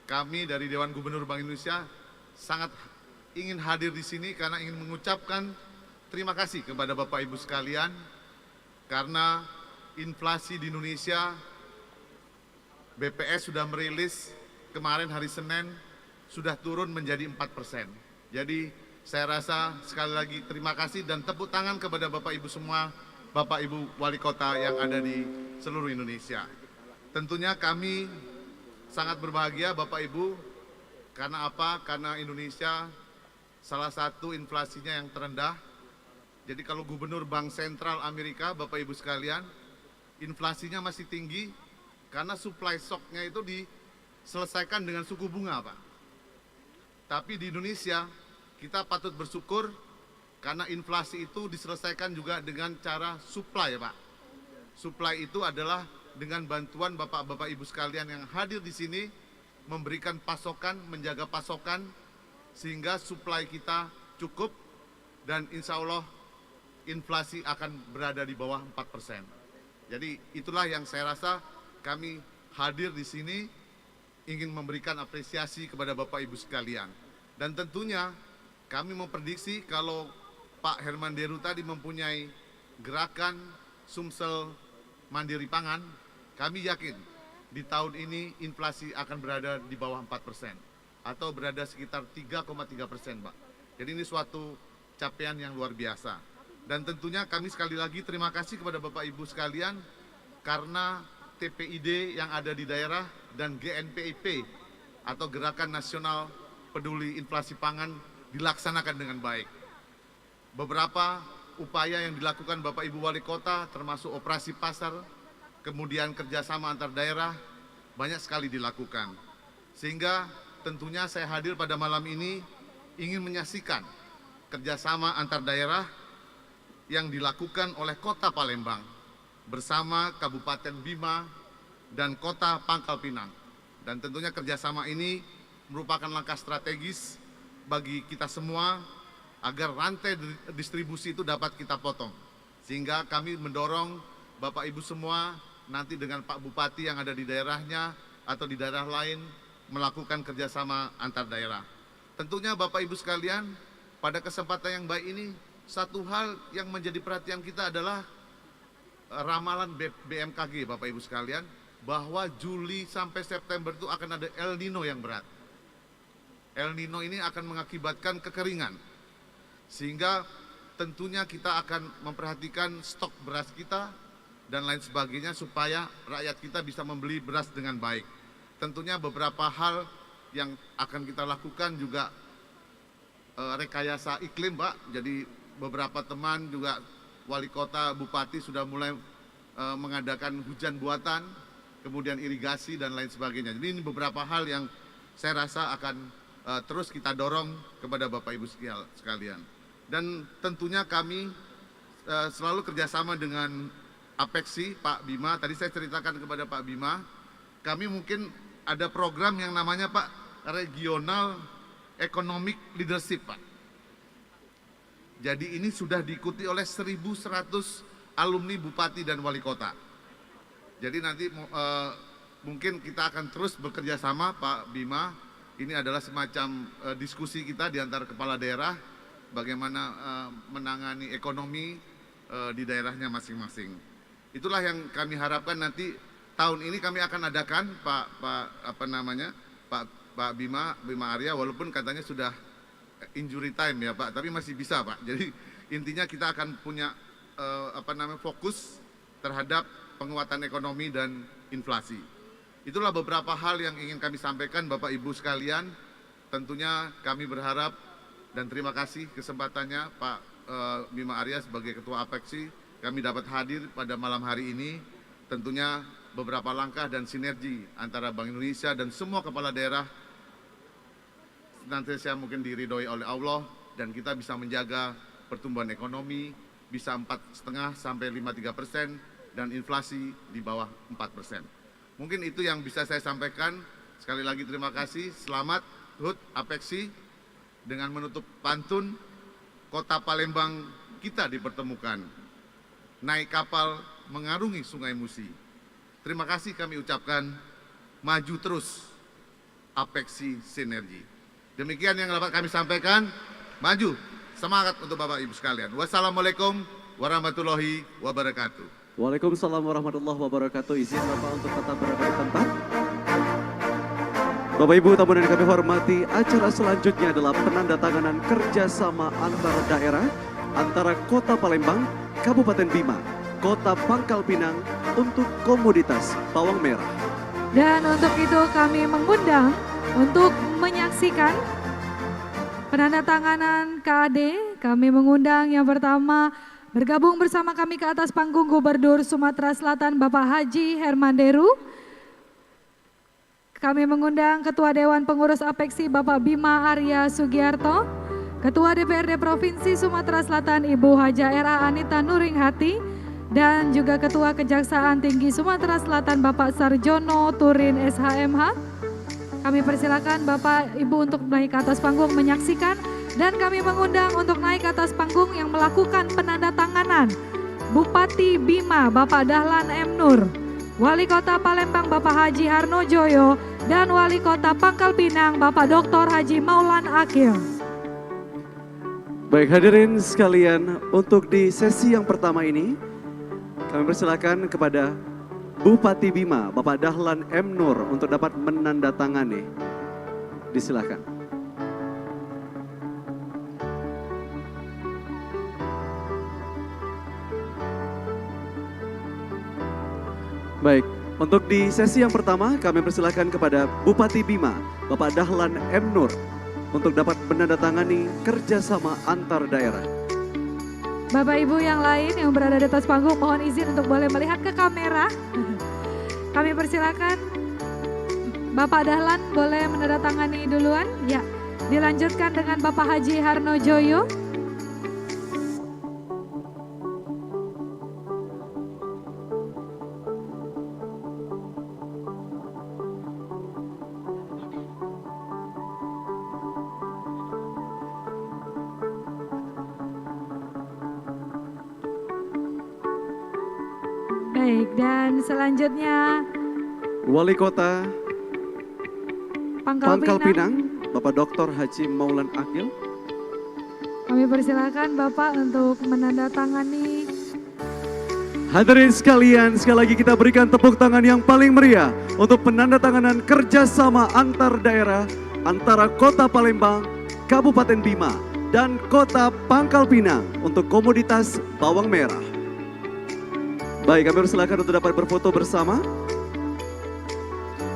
kami dari Dewan Gubernur Bank Indonesia sangat ingin hadir di sini karena ingin mengucapkan terima kasih kepada Bapak Ibu sekalian, karena inflasi di Indonesia, BPS sudah merilis kemarin hari Senin, sudah turun menjadi 4%. Jadi saya rasa sekali lagi terima kasih dan tepuk tangan kepada Bapak Ibu semua, Bapak Ibu Wali Kota yang ada di seluruh Indonesia. Tentunya kami sangat berbahagia Bapak Ibu, karena apa? Karena Indonesia salah satu inflasinya yang terendah. Jadi kalau Gubernur Bank Sentral Amerika, Bapak Ibu sekalian, inflasinya masih tinggi karena supply shock-nya itu diselesaikan dengan suku bunga, Pak. Tapi di Indonesia kita patut bersyukur Karena inflasi itu diselesaikan juga dengan cara supply, Pak. Supply itu adalah dengan bantuan Bapak-Bapak Ibu sekalian yang hadir di sini, memberikan pasokan, menjaga pasokan, sehingga supply kita cukup, dan insya Allah inflasi akan berada di bawah 4%. Jadi itulah yang saya rasa kami hadir di sini ingin memberikan apresiasi kepada Bapak Ibu sekalian. Dan tentunya kami memprediksi kalau Pak Hermanderu tadi mempunyai gerakan Sumsel Mandiri Pangan, kami yakin di tahun ini inflasi akan berada di bawah 4% atau berada sekitar 3,3%, Pak. Jadi ini suatu capaian yang luar biasa. Dan tentunya kami sekali lagi terima kasih kepada Bapak Ibu sekalian karena TPID yang ada di daerah dan GNPIP atau Gerakan Nasional Peduli Inflasi Pangan dilaksanakan dengan baik. Beberapa upaya yang dilakukan Bapak Ibu Wali Kota termasuk operasi pasar, kemudian kerjasama antar daerah banyak sekali dilakukan. Sehingga tentunya saya hadir pada malam ini ingin menyaksikan kerjasama antar daerah yang dilakukan oleh Kota Palembang bersama Kabupaten Bima dan Kota Pangkal Pinang. Dan tentunya kerjasama ini merupakan langkah strategis bagi kita semua agar rantai distribusi itu dapat kita potong. Sehingga kami mendorong Bapak Ibu semua nanti dengan Pak Bupati yang ada di daerahnya atau di daerah lain melakukan kerjasama antar daerah. Tentunya Bapak Ibu sekalian, pada kesempatan yang baik ini, satu hal yang menjadi perhatian kita adalah ramalan BMKG Bapak Ibu sekalian, bahwa Juli sampai September itu akan ada El Nino yang berat. El Nino ini akan mengakibatkan kekeringan, sehingga tentunya kita akan memperhatikan stok beras kita dan lain sebagainya supaya rakyat kita bisa membeli beras dengan baik. Tentunya beberapa hal yang akan kita lakukan juga rekayasa iklim, Pak. Jadi beberapa teman juga wali kota, bupati sudah mulai mengadakan hujan buatan, kemudian irigasi dan lain sebagainya. Jadi ini beberapa hal yang saya rasa akan terus kita dorong kepada Bapak Ibu sekalian. Dan tentunya kami selalu kerjasama dengan Apexi, Pak Bima. Tadi saya ceritakan kepada Pak Bima, kami mungkin ada program yang namanya Pak Regional Economic Leadership, Pak. Jadi ini sudah diikuti oleh 1.100 alumni bupati dan wali kota. Jadi nanti mungkin kita akan terus bekerja sama, Pak Bima. Ini adalah semacam diskusi kita di antara kepala daerah, bagaimana menangani ekonomi di daerahnya masing-masing. Itulah yang kami harapkan nanti tahun ini kami akan adakan, Pak Bima Arya, walaupun katanya sudah injury time ya Pak, tapi masih bisa Pak. Jadi intinya kita akan punya fokus terhadap penguatan ekonomi dan inflasi. Itulah beberapa hal yang ingin kami sampaikan Bapak Ibu sekalian. Tentunya kami berharap dan terima kasih kesempatannya Pak Bima Arya sebagai Ketua Apexi. Kami dapat hadir pada malam hari ini. Tentunya beberapa langkah dan sinergi antara Bank Indonesia dan semua kepala daerah nanti saya mungkin diridhoi oleh Allah dan kita bisa menjaga pertumbuhan ekonomi bisa 4,5 sampai 5,3% dan inflasi di bawah 4%. Mungkin itu yang bisa saya sampaikan. Sekali lagi terima kasih. Selamat HUT Apexi dengan menutup pantun Kota Palembang kita dipertemukan. Naik kapal mengarungi Sungai Musi. Terima kasih kami ucapkan. Maju terus Apexi Sinergi. Demikian yang dapat kami sampaikan. Maju, semangat untuk Bapak Ibu sekalian. Wassalamualaikum warahmatullahi wabarakatuh. Waalaikumsalam warahmatullahi wabarakatuh. Izin Bapak untuk tetap berada di tempat. Bapak Ibu tamu yang kami hormati, acara selanjutnya adalah penandatanganan kerjasama antar daerah antara Kota Palembang, Kabupaten Bima, Kota Pangkal Pinang untuk komoditas bawang merah. Dan untuk itu kami mengundang untuk menyaksikan penandatanganan KAD. Kami mengundang yang pertama bergabung bersama kami ke atas panggung Gubernur Sumatera Selatan Bapak Haji Hermanderu. Kami mengundang Ketua Dewan Pengurus Apexi Bapak Bima Arya Sugiarto. Ketua DPRD Provinsi Sumatera Selatan Ibu Haja R.A. Anita Nuringhati, dan juga Ketua Kejaksaan Tinggi Sumatera Selatan Bapak Sarjono Turin SHMH. Kami persilakan Bapak Ibu untuk naik ke atas panggung menyaksikan, dan kami mengundang untuk naik ke atas panggung yang melakukan penandatanganan Bupati Bima Bapak Dahlan M. Nur, Wali Kota Palembang Bapak Haji Harnojoyo, dan Wali Kota Pangkal Pinang Bapak Dr. Haji Maulan Akil. Baik hadirin sekalian, untuk di sesi yang pertama ini kami persilakan kepada Bupati Bima Bapak Dahlan M. Nur untuk dapat menandatangani. Disilakan. Baik, untuk di sesi yang pertama kami persilakan kepada Bupati Bima Bapak Dahlan M. Nur untuk dapat menandatangani kerjasama antar daerah. Bapak Ibu yang lain yang berada di atas panggung mohon izin untuk boleh melihat ke kamera. Kami persilakan Bapak Dahlan boleh menandatangani duluan. Ya, dilanjutkan dengan Bapak Haji Harnojoyo. Baik, dan selanjutnya Wali Kota Pangkal Pinang Bapak Dr. Haji Maulan Akil. Kami persilakan Bapak untuk menandatangani. Hadirin sekalian, sekali lagi kita berikan tepuk tangan yang paling meriah untuk penandatanganan kerjasama antar daerah antara Kota Palembang, Kabupaten Bima, dan Kota Pangkal Pinang untuk komoditas bawang merah. Baik, kami persilakan untuk dapat berfoto bersama.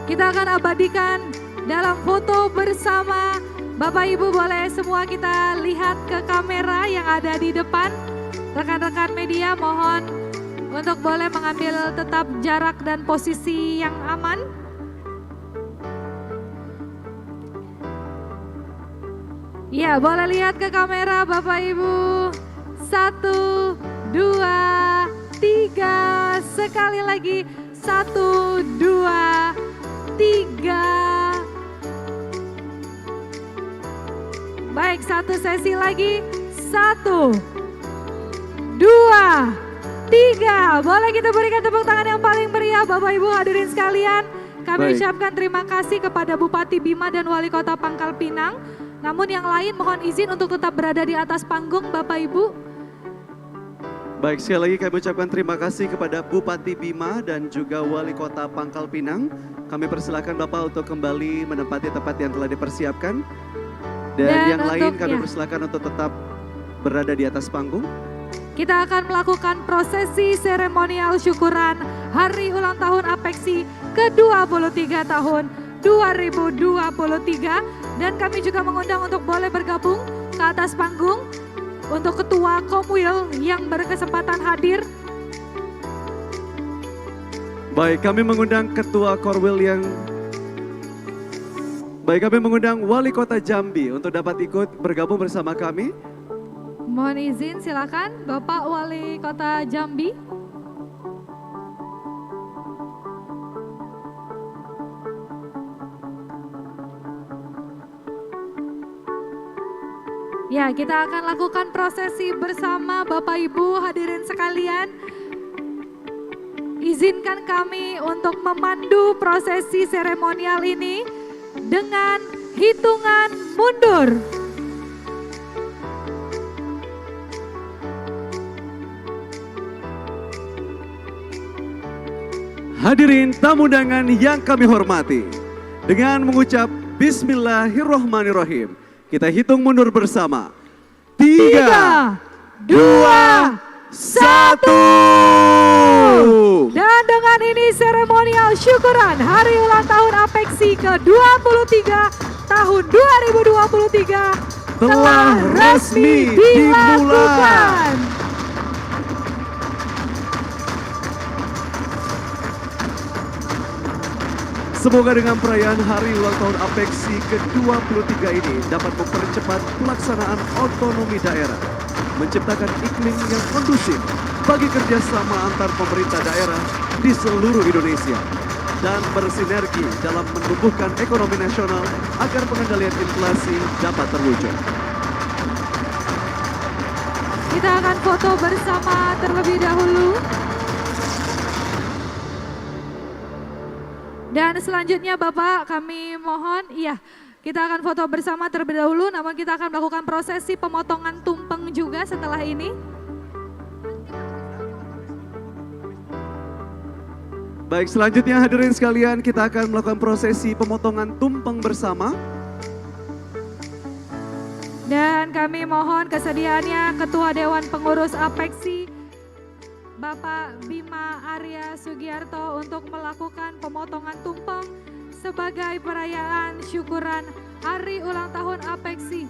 Kita akan abadikan dalam foto bersama. Bapak Ibu boleh semua kita lihat ke kamera yang ada di depan. Rekan-rekan media mohon untuk boleh mengambil tetap jarak dan posisi yang aman. Ya, boleh lihat ke kamera Bapak Ibu. 1, 2, 3, sekali lagi 1, 2, 3. Baik, satu sesi lagi. 1, 2, 3. Boleh kita berikan tepuk tangan yang paling meriah Bapak Ibu hadirin sekalian. Kami ucapkan terima kasih kepada Bupati Bima dan Wali Kota Pangkal Pinang. Namun yang lain mohon izin untuk tetap berada di atas panggung Bapak Ibu. Baik, sekali lagi kami ucapkan terima kasih kepada Bupati Bima dan juga Wali Kota Pangkal Pinang. Kami persilakan Bapak untuk kembali menempati tempat yang telah dipersiapkan. Dan yang lain kami persilakan untuk tetap berada di atas panggung. Kita akan melakukan prosesi seremonial syukuran Hari Ulang Tahun APEKSI ke-23 tahun 2023. Dan kami juga mengundang untuk boleh bergabung ke atas panggung untuk Ketua Komwil yang berkesempatan hadir. Baik, kami mengundang Ketua Korwil yang... Baik, kami mengundang Wali Kota Jambi untuk dapat ikut bergabung bersama kami. Mohon izin silakan Bapak Wali Kota Jambi. Ya, kita akan lakukan prosesi bersama Bapak Ibu hadirin sekalian. Izinkan kami untuk memandu prosesi seremonial ini dengan hitungan mundur. Hadirin tamu undangan yang kami hormati, dengan mengucap Bismillahirrohmanirrohim, kita hitung mundur bersama. 3, 2, 1. Dan dengan ini seremonial syukuran Hari Ulang Tahun APEKSI ke-23 tahun 2023 telah resmi dilakukan. Semoga dengan perayaan Hari Ulang Tahun APEKSI ke-23 ini dapat mempercepat pelaksanaan otonomi daerah, menciptakan iklim yang kondusif bagi kerjasama antar pemerintah daerah di seluruh Indonesia, dan bersinergi dalam menumbuhkan ekonomi nasional agar pengendalian inflasi dapat terwujud. Kita akan foto bersama terlebih dahulu. Dan selanjutnya Bapak kami mohon, kita akan foto bersama terlebih dahulu, namun kita akan melakukan prosesi pemotongan tumpeng juga setelah ini. Baik, selanjutnya hadirin sekalian, kita akan melakukan prosesi pemotongan tumpeng bersama. Dan kami mohon kesediaannya Ketua Dewan Pengurus APEKSI Bapak Bima Arya Sugiarto untuk melakukan pemotongan tumpeng sebagai perayaan syukuran Hari Ulang Tahun APEKSI.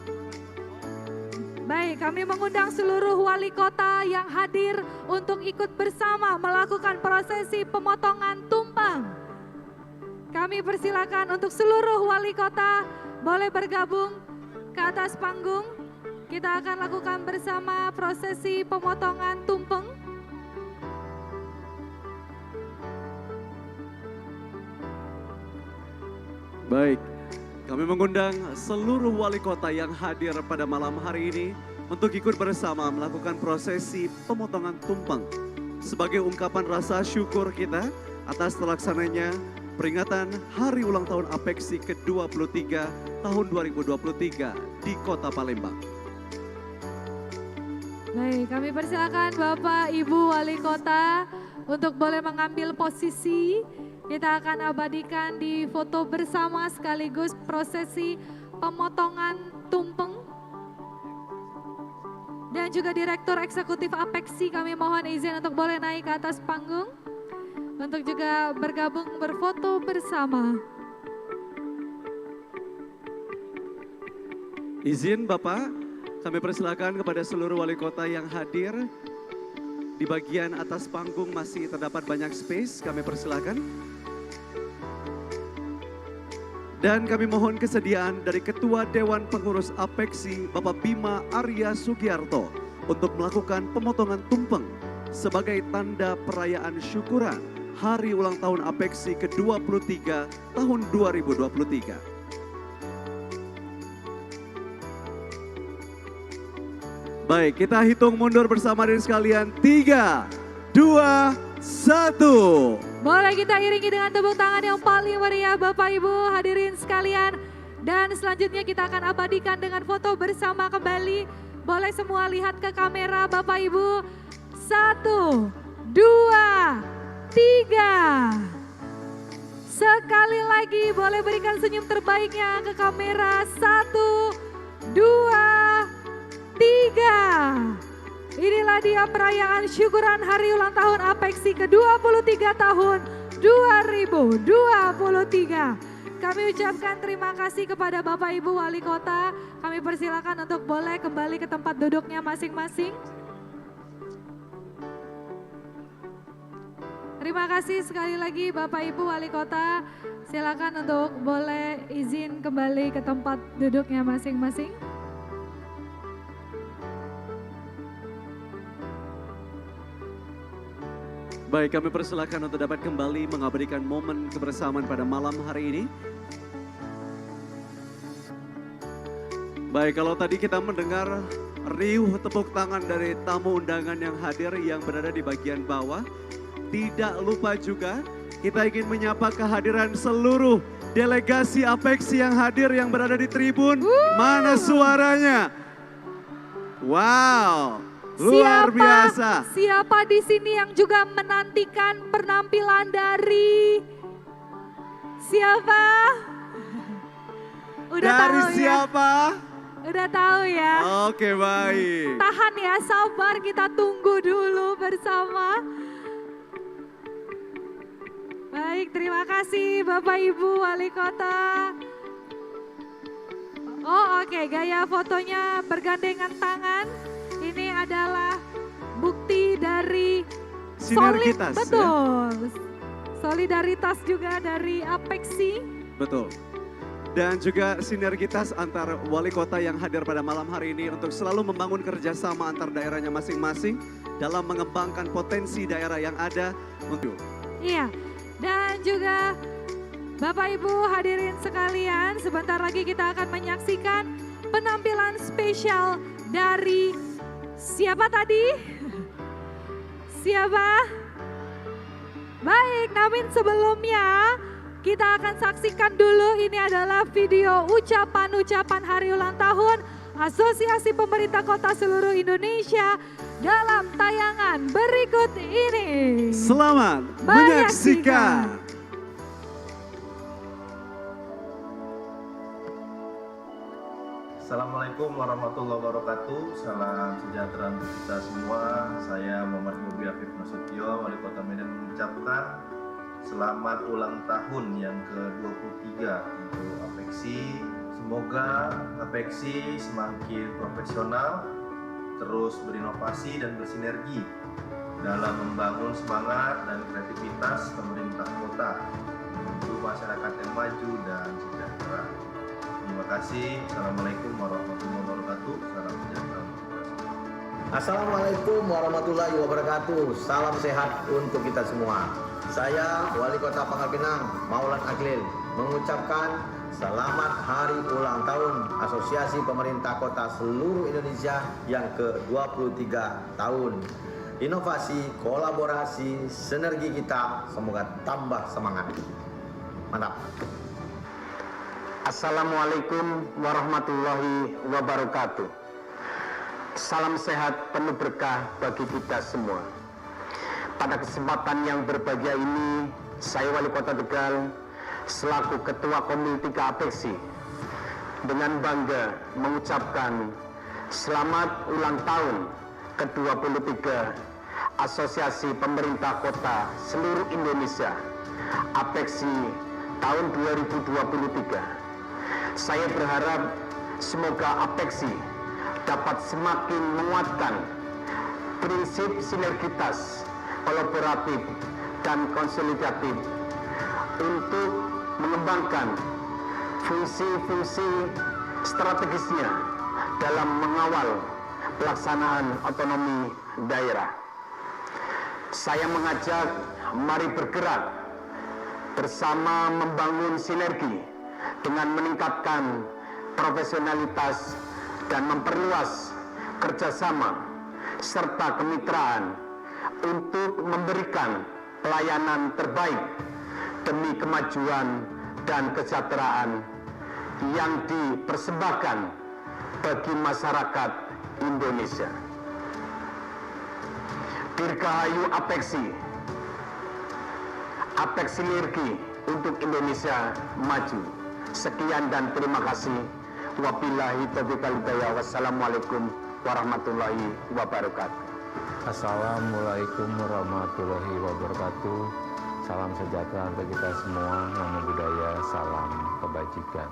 Baik, kami mengundang seluruh wali kota yang hadir untuk ikut bersama melakukan prosesi pemotongan tumpeng. Kami persilakan untuk seluruh wali kota boleh bergabung ke atas panggung. Kita akan lakukan bersama prosesi pemotongan tumpeng. Baik, kami mengundang seluruh wali kota yang hadir pada malam hari ini untuk ikut bersama melakukan prosesi pemotongan tumpeng sebagai ungkapan rasa syukur kita atas terlaksananya peringatan Hari Ulang Tahun APEKSI ke-23 tahun 2023 di Kota Palembang. Baik, kami persilakan Bapak Ibu Wali Kota untuk boleh mengambil posisi. Kita akan abadikan di foto bersama sekaligus prosesi pemotongan tumpeng. Dan juga Direktur Eksekutif APEKSI kami mohon izin untuk boleh naik ke atas panggung untuk juga bergabung berfoto bersama. Izin Bapak, kami persilakan kepada seluruh wali kota yang hadir. Di bagian atas panggung masih terdapat banyak space, kami persilakan. Dan kami mohon kesediaan dari Ketua Dewan Pengurus APEKSI Bapak Bima Arya Sugiarto untuk melakukan pemotongan tumpeng sebagai tanda perayaan syukuran Hari Ulang Tahun APEKSI ke-23 tahun 2023. Baik, kita hitung mundur bersama hadirin sekalian. 3, 2, 1. Boleh kita iringi dengan tepuk tangan yang paling meriah Bapak Ibu hadirin sekalian. Dan selanjutnya kita akan abadikan dengan foto bersama kembali. Boleh semua lihat ke kamera Bapak Ibu. 1, 2, 3. Sekali lagi boleh berikan senyum terbaiknya ke kamera. 1, 2, 3. Inilah dia perayaan syukuran Hari Ulang Tahun APEKSI ke-23 tahun 2023. Kami ucapkan terima kasih kepada Bapak Ibu Wali Kota. Kami persilakan untuk boleh kembali ke tempat duduknya masing-masing. Terima kasih sekali lagi Bapak Ibu Wali Kota. Silakan untuk boleh izin kembali ke tempat duduknya masing-masing. Baik, kami persilakan untuk dapat kembali mengabadikan momen kebersamaan pada malam hari ini. Baik, kalau tadi kita mendengar riuh tepuk tangan dari tamu undangan yang hadir yang berada di bagian bawah, tidak lupa juga kita ingin menyapa kehadiran seluruh delegasi APEKSI yang hadir yang berada di tribun. Mana suaranya? Wow! Luar biasa. Siapa di sini yang juga menantikan penampilan dari siapa? Udah dari tahu siapa? Ya? Udah tahu ya. Oke, baik. Tahan ya, sabar, kita tunggu dulu bersama. Baik, terima kasih Bapak Ibu Wali Kota. Oh oke, gaya fotonya bergandengan tangan. Ini adalah bukti dari sinergitas, betul. Ya? solidaritas juga dari Apeksi. Betul. Dan juga sinergitas antar wali kota yang hadir pada malam hari ini untuk selalu membangun kerjasama antar daerahnya masing-masing dalam mengembangkan potensi daerah yang ada untuk. Iya, dan juga Bapak Ibu hadirin sekalian, sebentar lagi kita akan menyaksikan penampilan spesial dari siapa tadi? Siapa? Baik, namun sebelumnya kita akan saksikan dulu, ini adalah video ucapan-ucapan hari ulang tahun Asosiasi Pemerintah Kota seluruh Indonesia dalam tayangan berikut ini. Selamat menyaksikan. Assalamualaikum warahmatullahi wabarakatuh. Salam sejahtera untuk kita semua. Saya Muhammad Bobi Afif Nasution, Wali Kota Medan, mengucapkan selamat ulang tahun yang ke-23 untuk Apeksi. Semoga Apeksi semakin profesional, terus berinovasi dan bersinergi dalam membangun semangat dan kreativitas pemerintah kota menuju masyarakat yang maju dan sejahtera. Terima kasih. Assalamualaikum warahmatullahi wabarakatuh. Salam sejahtera. Assalamualaikum warahmatullahi wabarakatuh. Salam sehat untuk kita semua. Saya Wali Kota Pangkal Pinang, Maulan Aklil, mengucapkan selamat hari ulang tahun Asosiasi Pemerintah Kota seluruh Indonesia yang ke-23 tahun. Inovasi, kolaborasi, sinergi kita semoga tambah semangat. Mantap. Assalamualaikum warahmatullahi wabarakatuh. Salam sehat penuh berkah bagi kita semua. Pada kesempatan yang berbahagia ini, saya Wali Kota Tegal selaku Ketua Komite 3 Apeksi dengan bangga mengucapkan selamat ulang tahun ke-23 Asosiasi Pemerintah Kota seluruh Indonesia Apeksi tahun 2023. Saya berharap semoga Apeksi dapat semakin menguatkan prinsip sinergitas, kolaboratif, dan konsolidatif untuk mengembangkan fungsi-fungsi strategisnya dalam mengawal pelaksanaan otonomi daerah. Saya mengajak, mari bergerak bersama membangun sinergi dengan meningkatkan profesionalitas dan memperluas kerjasama serta kemitraan untuk memberikan pelayanan terbaik demi kemajuan dan kesejahteraan yang dipersembahkan bagi masyarakat Indonesia. Dirgahayu Apeksi, Apeksi sinergi untuk Indonesia maju. Sekian dan terima kasih. Wabillahi taufiq wal hidayah. Wassalamualaikum warahmatullahi wabarakatuh. Assalamualaikum warahmatullahi wabarakatuh. Salam sejahtera untuk kita semua. Namo Buddhaya, salam kebajikan.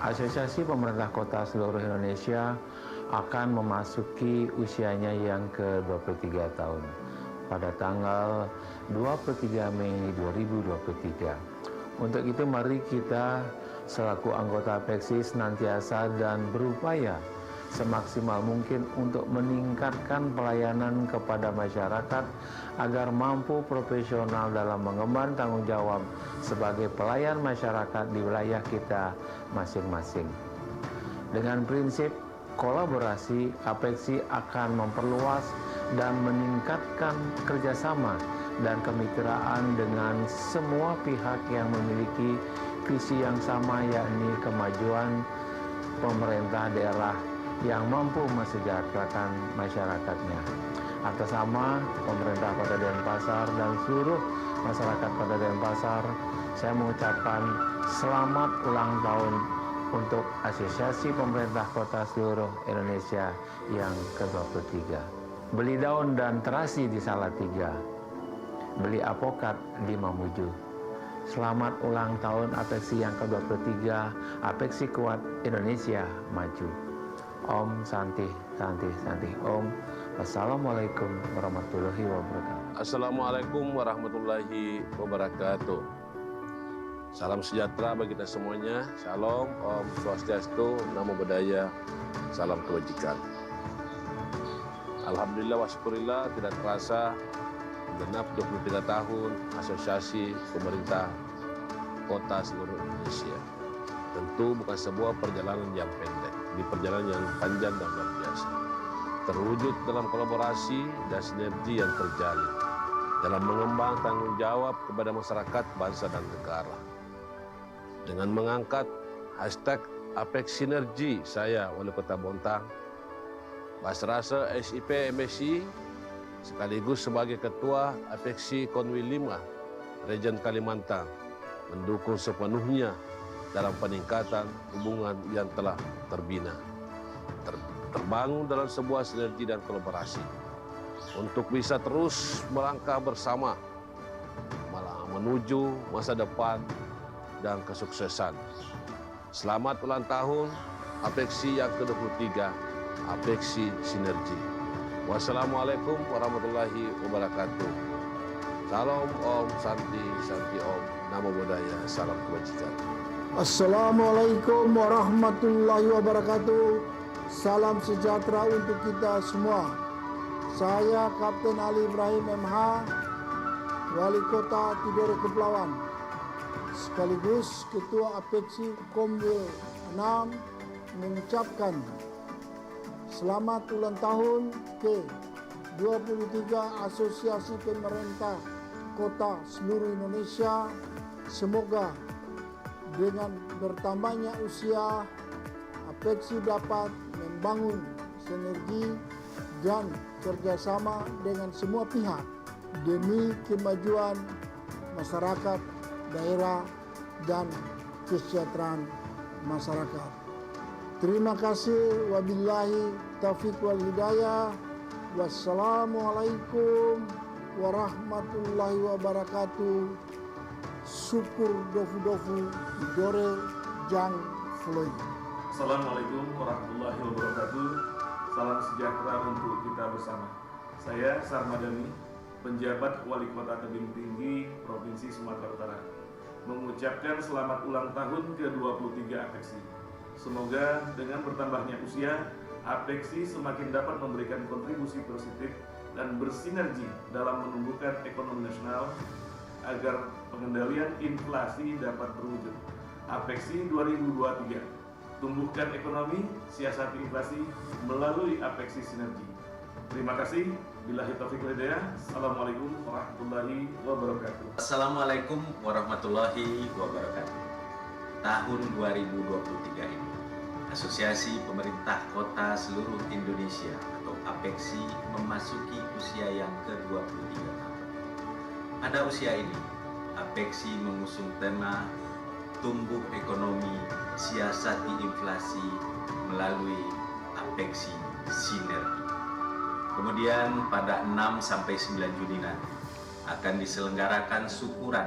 Asosiasi Pemerintah Kota seluruh Indonesia akan memasuki usianya yang ke-23 tahun pada tanggal 23 Mei 2023. Untuk itu mari kita selaku anggota Apeksi senantiasa dan berupaya semaksimal mungkin untuk meningkatkan pelayanan kepada masyarakat agar mampu profesional dalam mengemban tanggung jawab sebagai pelayan masyarakat di wilayah kita masing-masing. Dengan prinsip kolaborasi, Apeksi akan memperluas dan meningkatkan kerjasama dan kemitraan dengan semua pihak yang memiliki visi yang sama, yakni kemajuan pemerintah daerah yang mampu mesejahterakan masyarakatnya. Atas nama pemerintah Kota Denpasar dan seluruh masyarakat Kota Denpasar, saya mengucapkan selamat ulang tahun untuk Asosiasi Pemerintah Kota seluruh Indonesia yang ke-23. Beli daun dan terasi di Salatiga, beli apokat di Mamuju. Selamat ulang tahun Apeksi yang ke-23, Apeksi kuat, Indonesia maju. Om Santi, Santi, Santi. Om Wassalamualaikum warahmatullahi wabarakatuh. Assalamualaikum warahmatullahi wabarakatuh. Salam sejahtera bagi kita semuanya. Shalom, Om Swastiastu, Namo Buddhaya, salam kebajikan. Alhamdulillah wa syukurillah, tidak terasa genap 23 tahun Asosiasi Pemerintah Kota seluruh Indonesia. Tentu bukan sebuah perjalanan yang pendek, di perjalanan yang panjang dan luar biasa. Terwujud dalam kolaborasi dan sinergi yang terjalin dalam mengembang tanggung jawab kepada masyarakat, bangsa, dan negara. Dengan mengangkat hashtag Apex Sinergi, saya Wali Kota Bontang, Basrasa SIP MSI, sekaligus sebagai Ketua Apexi Konwi 5 Region Kalimantan, mendukung sepenuhnya dalam peningkatan hubungan yang telah terbina. Terbangun dalam sebuah sinergi dan kolaborasi untuk bisa terus melangkah bersama menuju masa depan dan kesuksesan. Selamat ulang tahun Apexi yang ke-23, Apexi Sinergi. Wassalamualaikum warahmatullahi wabarakatuh. Salam Om, Santi, Santi Om, Namo Buddhaya, salam kebajikan. Assalamualaikum warahmatullahi wabarakatuh. Salam sejahtera untuk kita semua. Saya Kapten Ali Ibrahim MH, Wali Kota Tidore Kepulauan, sekaligus Ketua Apexi Komwil 6, mengucapkan selamat ulang tahun ke 23 Asosiasi Pemerintah Kota seluruh Indonesia. Semoga dengan bertambahnya usia, Apexi dapat membangun sinergi dan kerjasama dengan semua pihak demi kemajuan masyarakat, daerah, dan kesejahteraan masyarakat. Terima kasih. Wabillahi taufiq wal hidayah. Wassalamualaikum warahmatullahi wabarakatuh. Syukur dofu-dofu Tidore Jang Floy. Assalamualaikum warahmatullahi wabarakatuh. Salam sejahtera untuk kita bersama. Saya Sarmadani, penjabat Wali Kota Tebing Tinggi Provinsi Sumatera Utara, mengucapkan selamat ulang tahun ke-23 Apexi. Semoga dengan bertambahnya usia, Apexi semakin dapat memberikan kontribusi positif dan bersinergi dalam menumbuhkan ekonomi nasional agar pengendalian inflasi dapat terwujud. Apexi 2023, tumbuhkan ekonomi, siasati inflasi melalui Apexi Sinergi. Terima kasih. Billahi taufiq wal hidayah. Assalamualaikum warahmatullahi wabarakatuh. Assalamualaikum warahmatullahi wabarakatuh. Tahun 2023 ini, Asosiasi Pemerintah Kota seluruh Indonesia atau Apexi memasuki usia yang ke-23 tahun. Pada usia ini, Apexi mengusung tema tumbuh ekonomi, siasati inflasi melalui Apexi Sinergi. Kemudian pada 6-9 Juni nanti akan diselenggarakan syukuran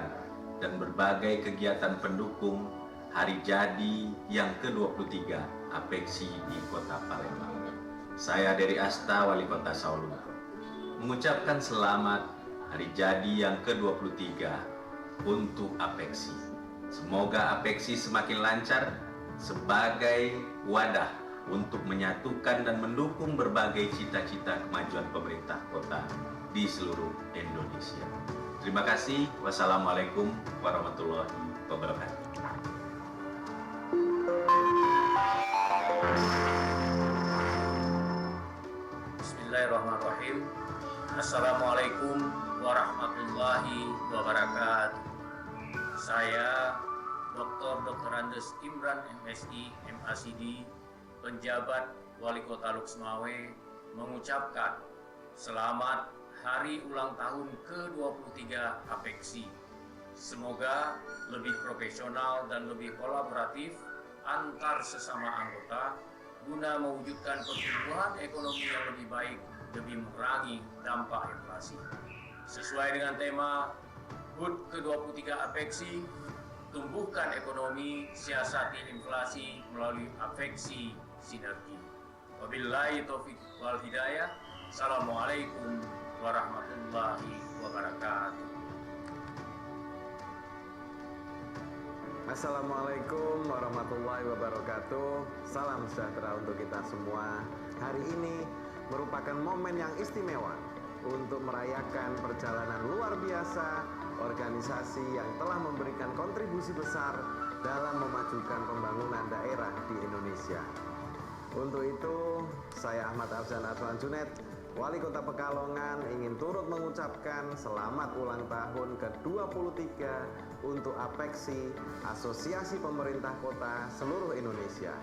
dan berbagai kegiatan pendukung Hari Jadi yang ke-23 Apexi di Kota Palembang. Saya dari Asta, Wali Kota Sawalunto, mengucapkan selamat Hari Jadi yang ke-23 untuk Apexi. Semoga Apexi semakin lancar sebagai wadah untuk menyatukan dan mendukung berbagai cita-cita kemajuan pemerintah kota di seluruh Indonesia. Terima kasih. Wassalamualaikum warahmatullahi wabarakatuh. Bismillahirrahmanirrahim. Assalamualaikum warahmatullahi wabarakatuh. Saya Dr. Andes Imran MSI MACD, penjabat Wali Kota Luxmawe, mengucapkan selamat Hari Ulang Tahun ke-23 Apexi. Semoga lebih profesional dan lebih kolaboratif antar sesama anggota guna mewujudkan pertumbuhan ekonomi yang lebih baik demi mengurangi dampak inflasi. Sesuai dengan tema HUT ke-23 Apexi, tumbuhkan ekonomi, siasati inflasi melalui Apexi Sinergi. Wabillahi taufiq wal hidayah. Assalamualaikum warahmatullahi wabarakatuh. Assalamualaikum warahmatullahi wabarakatuh. Salam sejahtera untuk kita semua. Hari ini merupakan momen yang istimewa untuk merayakan perjalanan luar biasa organisasi yang telah memberikan kontribusi besar dalam memajukan pembangunan daerah di Indonesia. Untuk itu, saya Ahmad Afzan Aswan Junet, Wali Kota Pekalongan, ingin turut mengucapkan selamat ulang tahun ke-23 untuk APEKSI, Asosiasi Pemerintah Kota Seluruh Indonesia.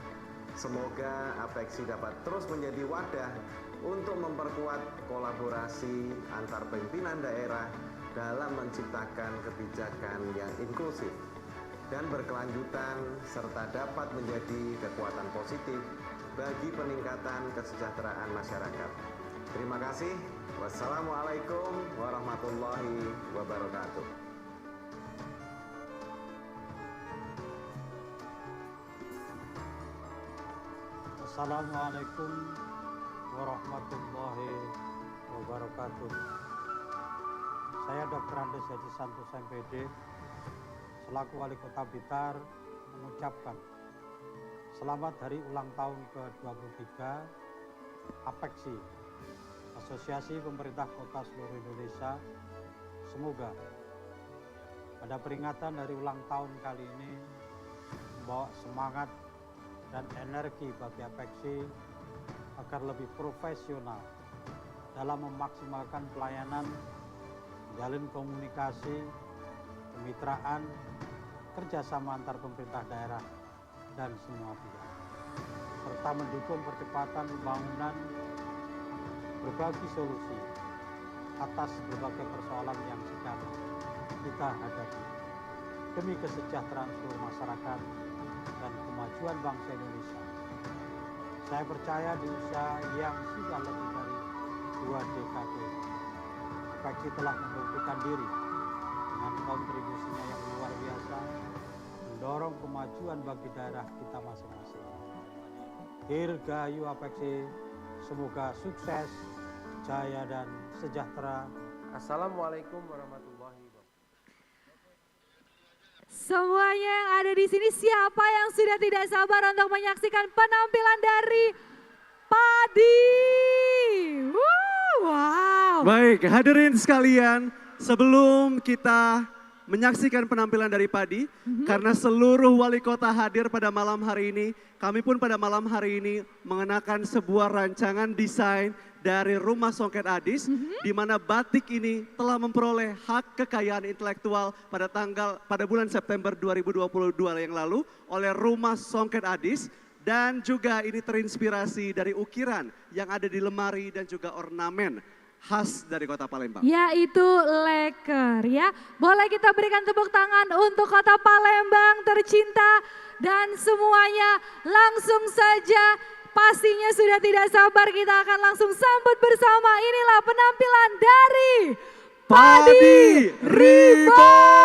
Semoga APEKSI dapat terus menjadi wadah untuk memperkuat kolaborasi antar pimpinan daerah dalam menciptakan kebijakan yang inklusif dan berkelanjutan serta dapat menjadi kekuatan positif bagi peningkatan kesejahteraan masyarakat. Terima kasih. Wassalamualaikum warahmatullahi wabarakatuh. Assalamualaikum warahmatullahi wabarakatuh. Saya Dr. Andes Haji Santos MPD selaku Wali Kota Blitar mengucapkan selamat hari ulang tahun ke-23 APEKSI, Asosiasi Pemerintah Kota Seluruh Indonesia. Semoga pada peringatan hari ulang tahun kali ini membawa semangat dan energi bagi APEKSI agar lebih profesional dalam memaksimalkan pelayanan, menjalin komunikasi, kemitraan, kerjasama antar pemerintah daerah dan semua pihak, serta mendukung percepatan pembangunan berbagi solusi atas berbagai persoalan yang sedang kita hadapi demi kesejahteraan seluruh masyarakat dan kemajuan bangsa Indonesia. Saya percaya di usia yang sudah lebih dari 2 dekade, APEKSI telah membuktikan diri dengan kontribusinya yang luar biasa mendorong kemajuan bagi daerah kita masing-masing. Dirgahayu APEKSI, semoga sukses, jaya dan sejahtera. Assalamualaikum warahmatullahi wabarakatuh. Semuanya yang ada di sini, siapa yang sudah tidak sabar untuk menyaksikan penampilan dari Padi? Wow. Baik, hadirin sekalian, sebelum kita menyaksikan penampilan dari Padi, karena seluruh wali kota hadir pada malam hari ini, kami pun pada malam hari ini mengenakan sebuah rancangan desain dari Rumah Songket Adis, di mana batik ini telah memperoleh hak kekayaan intelektual pada bulan September 2022 yang lalu oleh Rumah Songket Adis, dan juga ini terinspirasi dari ukiran yang ada di lemari dan juga ornamen khas dari Kota Palembang. Yaitu leker ya. Boleh kita berikan tepuk tangan untuk Kota Palembang tercinta, dan semuanya langsung saja pastinya sudah tidak sabar kita akan langsung sambut bersama. Inilah penampilan dari Padi Reborn.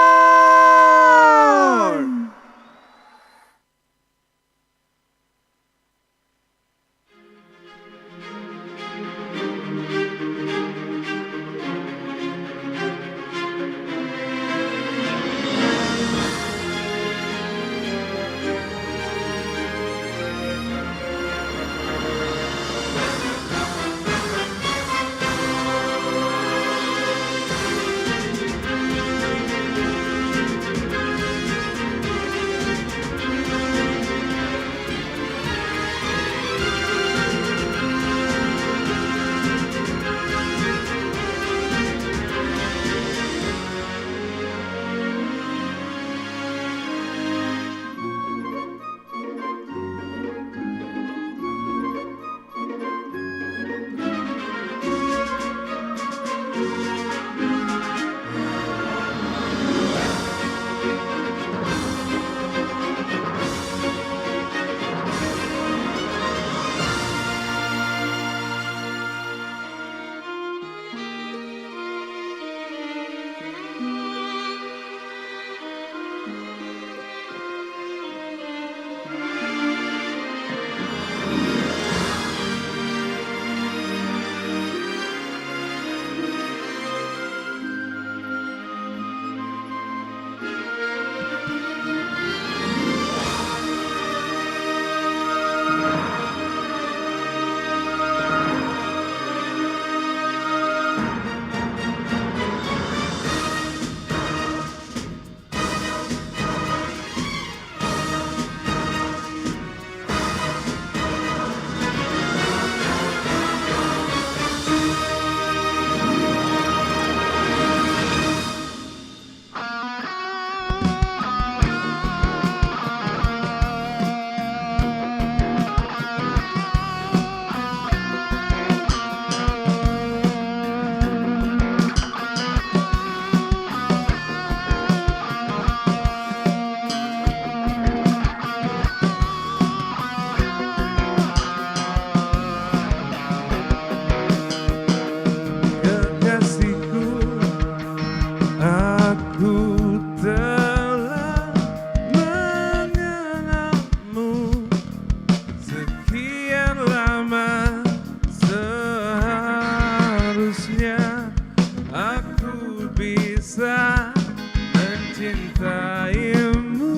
mencintaimu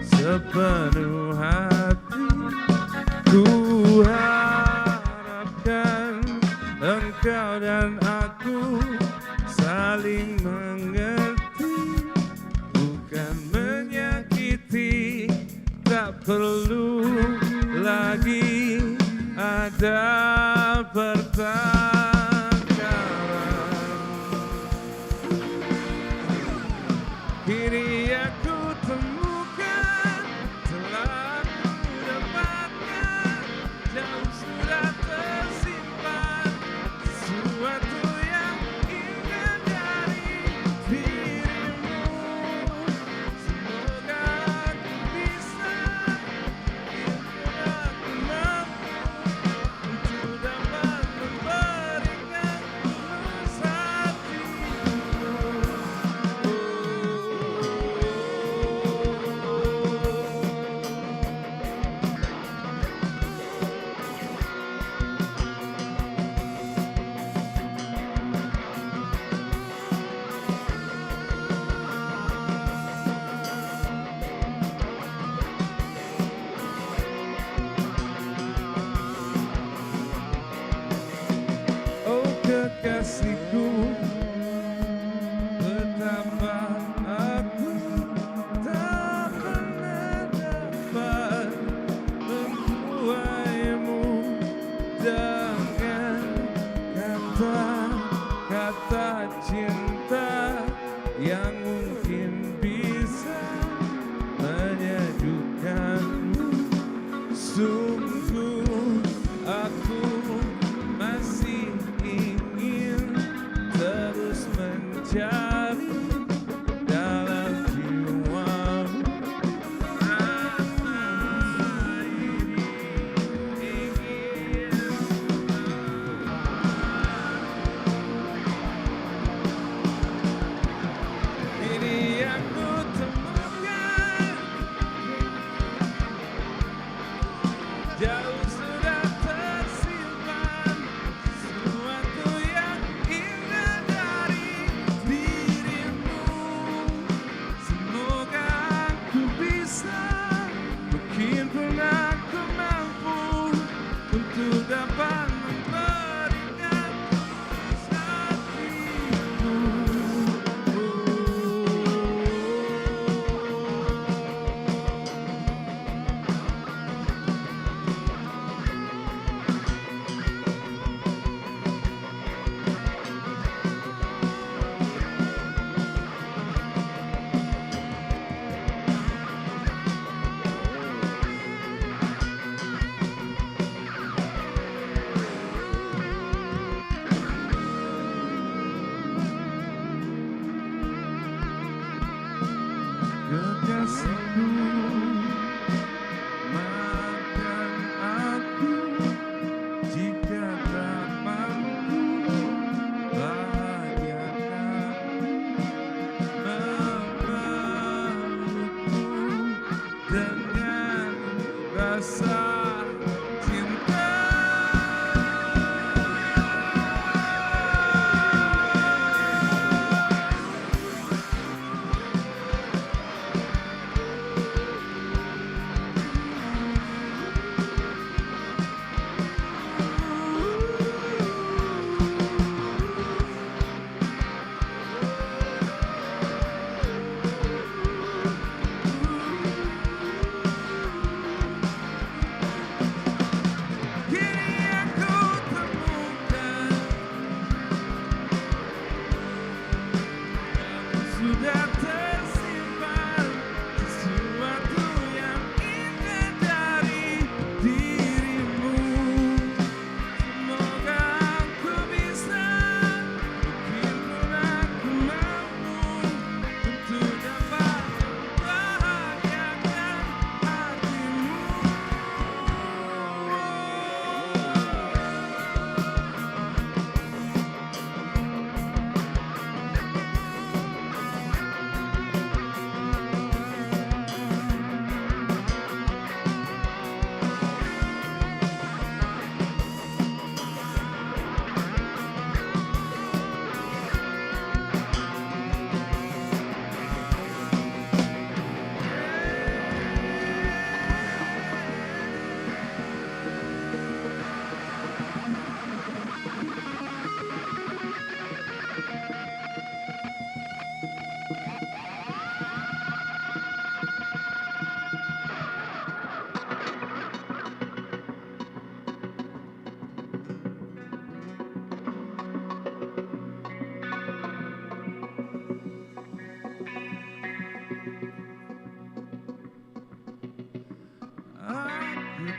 sepenuh hati. Ku harapkan engkau dan aku saling mengerti, bukan menyakiti. Tak perlu lagi ada pertengkaran. Kini aku temukan, telah ku dapatkan, jauh sudah tersimpan sesuatu yang indah dari dirimu. Semoga aku bisa, aku mampu untuk dapat memberikan tulus hatiku. Oh kekasihku, betapa aku tak pernah dapat membuaimu dengan kata-kata cinta yang mungkin bisa menyejukkanmu. Sungguh aku masih ingin terus mencari dalam jiwamu rasa ini ingin. Ini aku temukan, jauh sudah tersimpan sesuatu yang indah dari dirimu. Semoga aku bisa, mungkin pun aku mampu untuk dapat memberikan tulus hatiku. Kekasihku, maafkan aku jika tak mampu bahagiakan, memelukku dengan rasa cinta.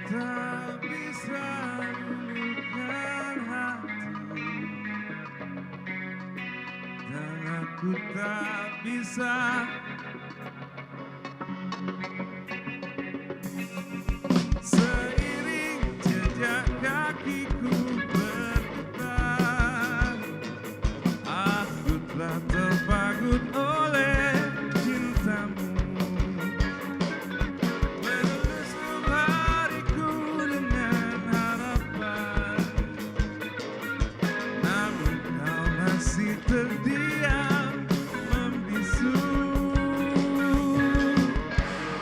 tak bisa luluhkan hati, dan aku tak bisa seiring jejak kakiku berputar, aku telah terpagut oleh cintamu. Menutup hariku dengan harapan, namun kau masih terdiam membisu.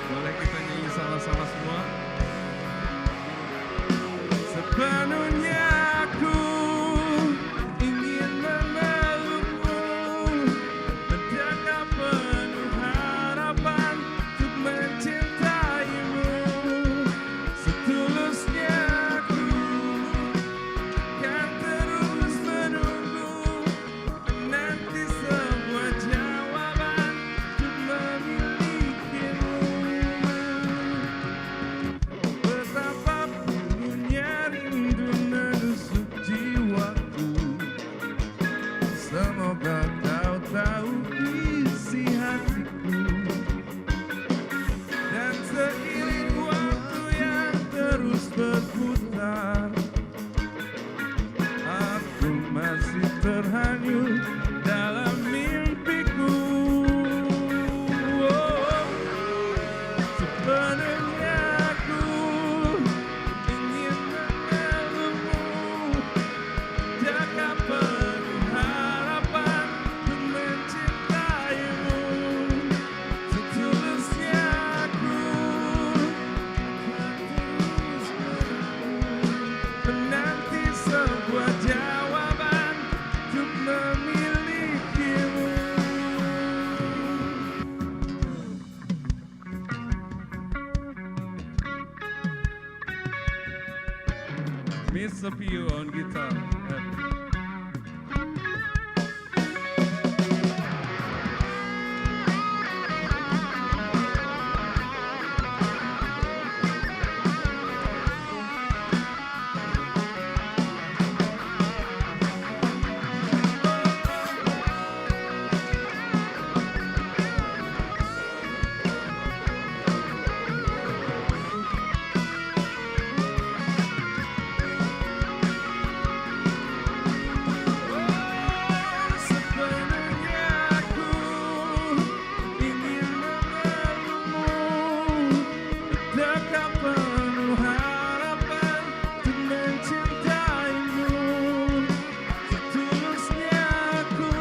Boleh kita nyanyi sama-sama semua? Sepenuhnya aku ingin memelukmu, menjaga penuh harapan untuk mencintaimu. Setulusnya aku akan terus menunggu, menanti sebuah jawaban untuk memilikimu. Betapapun rindu menusuk jiwaku, semoga kau tahu isi hatiku. Dan seiring waktu yang terus berputar, aku masih terhanyut dalam mimpiku. Oh, sepenuhnya aku ingin memelukmu, jaga penuh harapan untuk mencintaimu. Setulusnya aku akan terus menunggu, menanti sebuah jawaban untuk memilikimu. Mr. Pio on guitar. Sepenuhnya aku ingin memelukmu, menjaga penuh harapan untuk mencintaimu. Setulusnya aku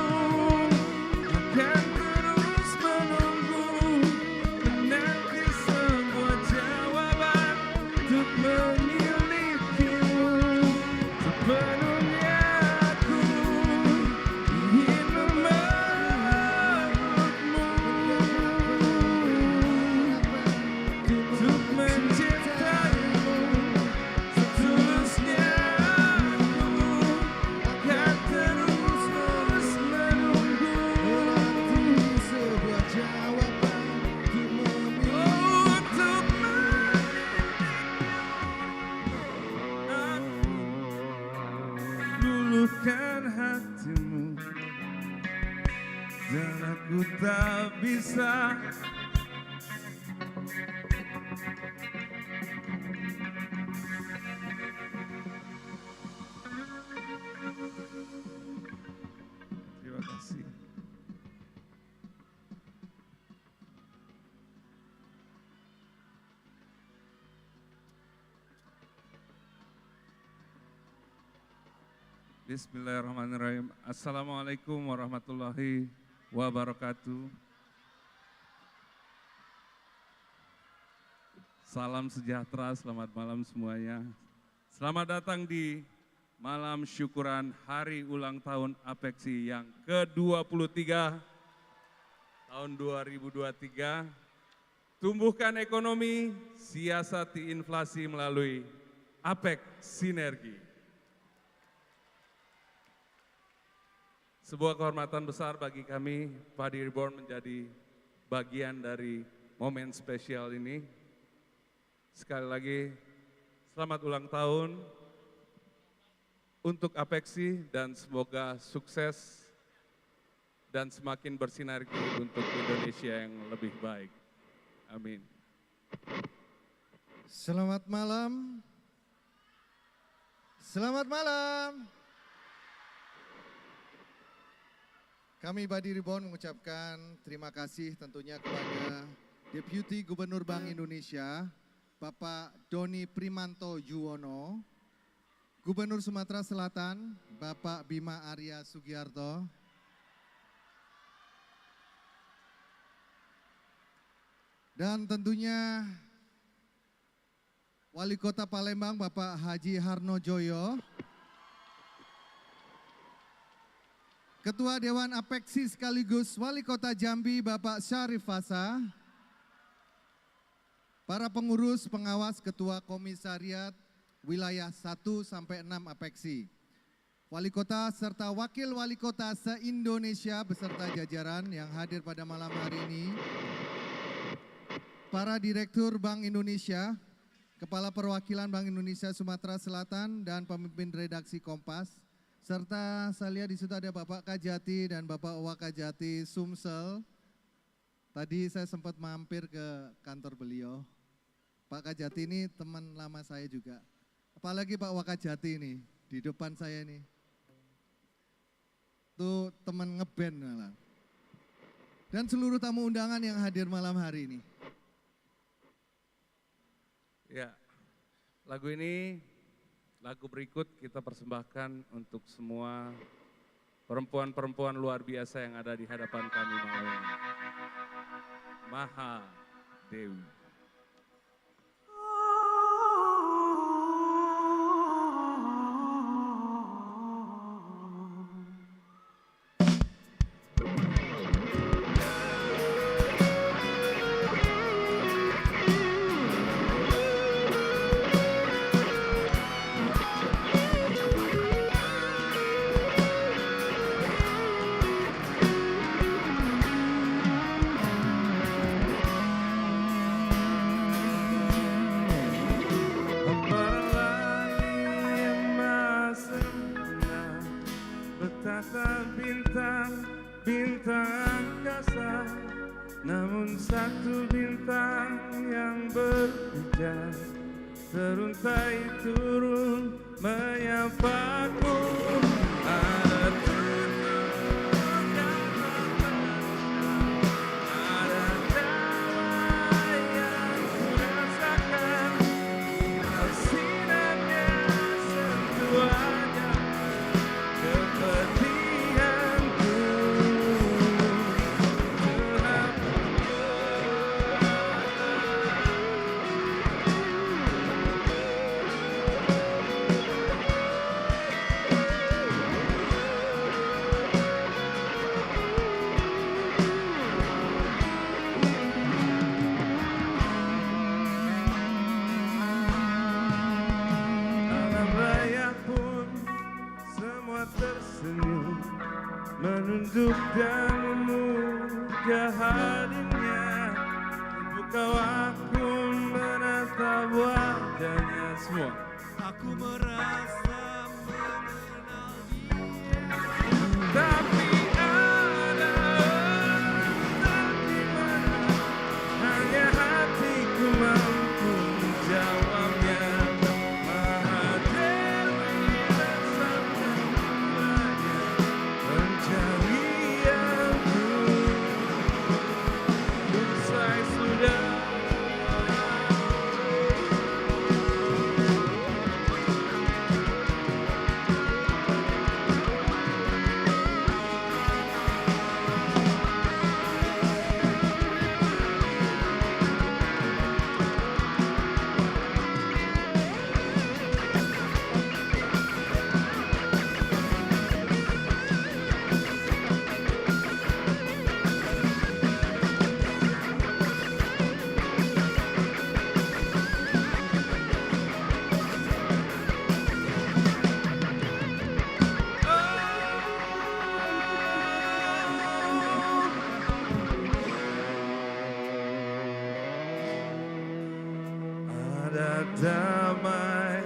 akan terus menunggu, menanti sebuah jawaban untuk memilikimu. Sepenuhnya aku ingin memelukmu, untuk mencintaimu. Setulusnya aku akan terus menunggu, menanti sebuah jawaban untuk luluhkan hatimu, dan aku tak bisa terima kasih. Bismillahirrahmanirrahim. Assalamualaikum warahmatullahi wabarakatuh. Salam sejahtera, selamat malam semuanya. Selamat datang di malam syukuran hari ulang tahun APEKSI yang ke-23 tahun 2023. Tumbuhkan ekonomi, siasati inflasi melalui APEK Sinergi. Sebuah kehormatan besar bagi kami, Pak Dirborn menjadi bagian dari momen spesial ini. Sekali lagi, Selamat ulang tahun untuk Apeksi dan semoga sukses dan semakin bersinergi untuk Indonesia yang lebih baik. Amin. Selamat malam. Selamat malam. Kami Badi Reborn mengucapkan terima kasih tentunya kepada Deputi Gubernur Bank Indonesia, Bapak Doni Primanto Yuwono, Gubernur Sumatera Selatan, Bapak Bima Arya Sugiarto, dan tentunya Wali Kota Palembang, Bapak Haji Harno Joyo, Ketua Dewan Apeksi sekaligus Wali Kota Jambi, Bapak Syarif Fasa, para pengurus pengawas Ketua Komisariat Wilayah 1 sampai 6 Apeksi, Wali Kota serta Wakil Wali Kota se-Indonesia beserta jajaran yang hadir pada malam hari ini, para Direktur Bank Indonesia, Kepala Perwakilan Bank Indonesia Sumatera Selatan dan pemimpin redaksi Kompas, serta saya lihat di situ ada Bapak Kajati dan Bapak Wakajati Sumsel. Tadi saya sempat mampir ke kantor beliau. Pak Kajati ini teman lama saya juga. Apalagi Pak Wakajati ini di depan saya ini. Itu teman ngeband malah. Dan seluruh tamu undangan yang hadir malam hari ini. Ya, lagu ini, lagu berikut kita persembahkan untuk semua perempuan-perempuan luar biasa yang ada di hadapan kami malam ini. Maha Dewi. Bintang angkasa, namun satu bintang yang berujar teruntai turun menyapaku. Ada tutur dan ada tawa yang kurasakan, sinarnya sentuhannya kepedihanku. Tersenyum menunduk dan memuja hadirnya. Buka aku menatap wajahnya semua. Aku merasa mengenal dia, tapi ada entah di mana, hanya hatiku mampu menjawabnya. Ada damai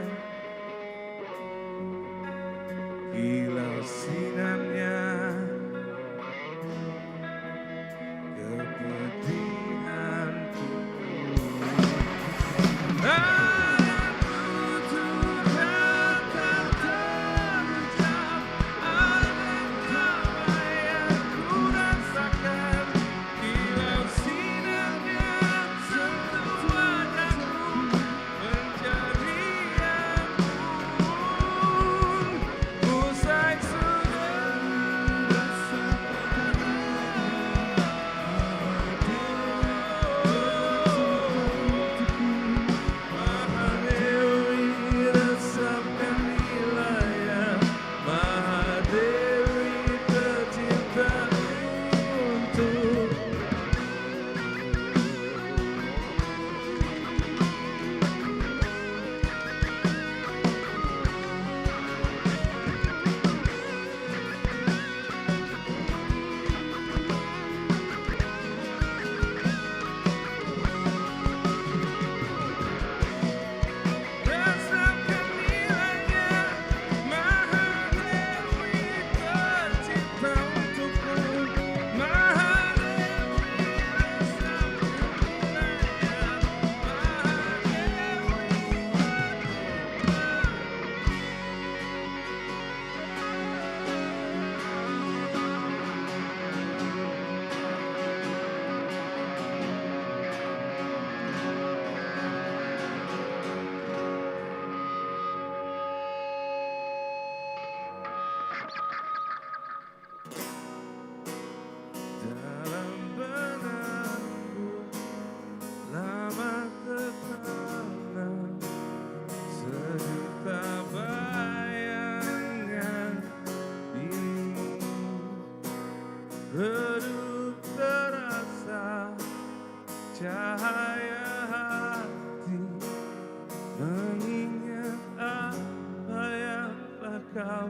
kau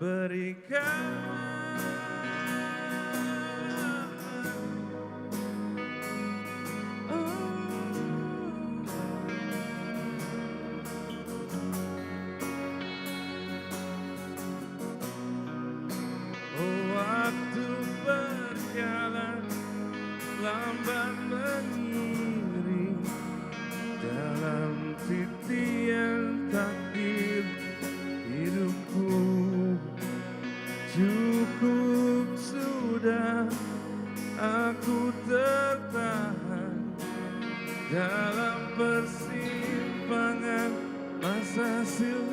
berikan. Waktu berjalan lambat mengiring dalam titian takdir hidupku. Cukup sudah aku tertahan dalam persimpangan masa silamku.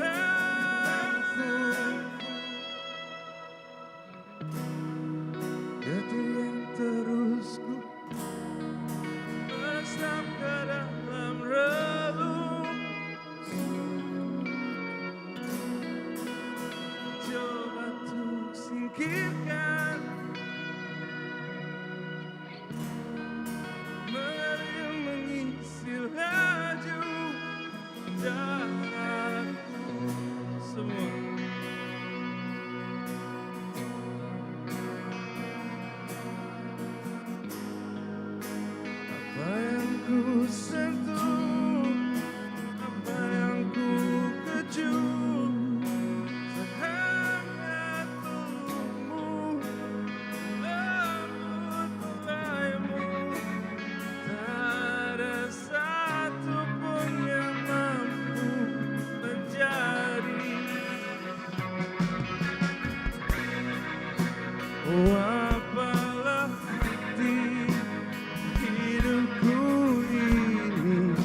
Detik yang terus ku resap ke dalam relung. Coba untuk singkirkan meri mengisi laju darahku semua. Apa yang ku sentuh, apa yang ku keju, sehangat pelukmu, lembut mulaimu. Tak ada satu pun yang mampu menjadi. Oh, apalah arti hidupku ini,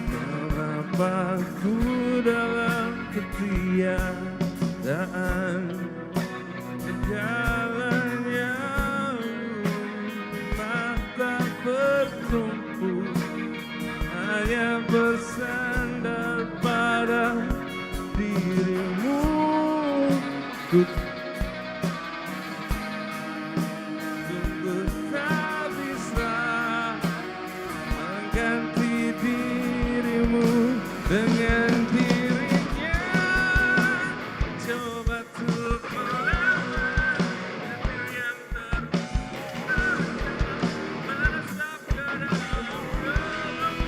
mengapa ku dalam ketiadaan. Segalanya mata bertumpu, hanya bersandar pada dirimu. Sungguh tak bisa mengganti dirimu dengan dirinya. Coba untuk melawan detik yang terus meresap ke dalam relung.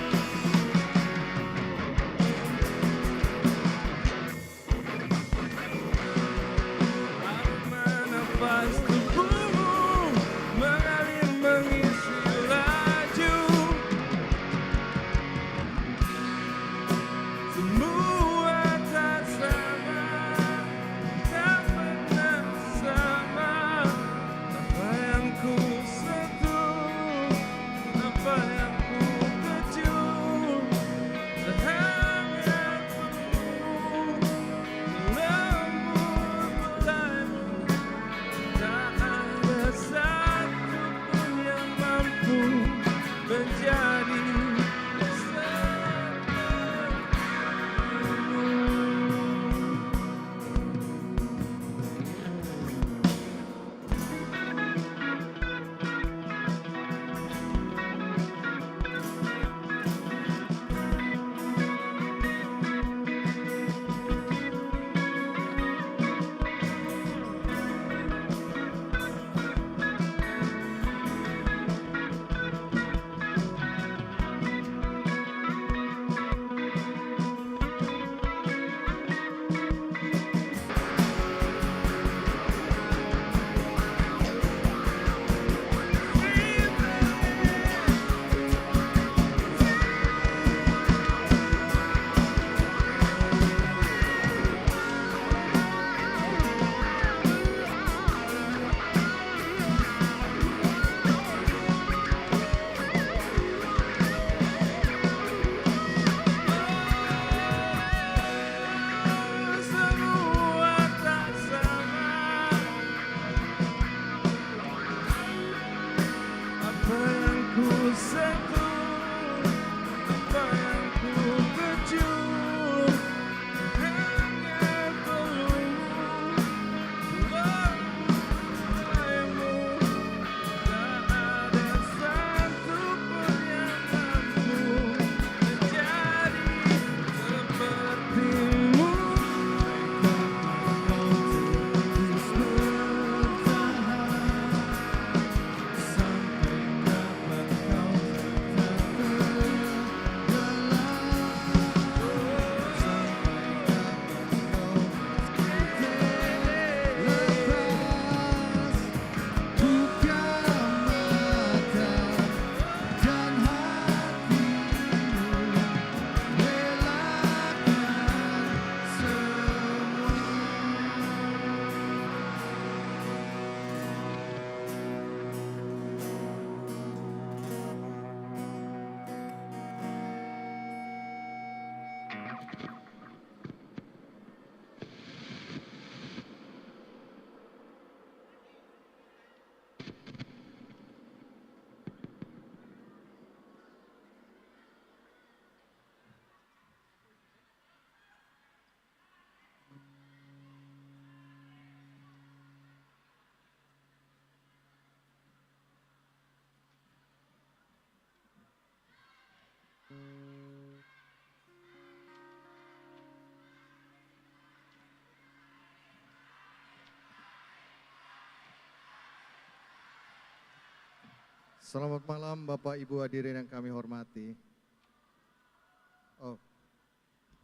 Selamat malam Bapak Ibu hadirin yang kami hormati.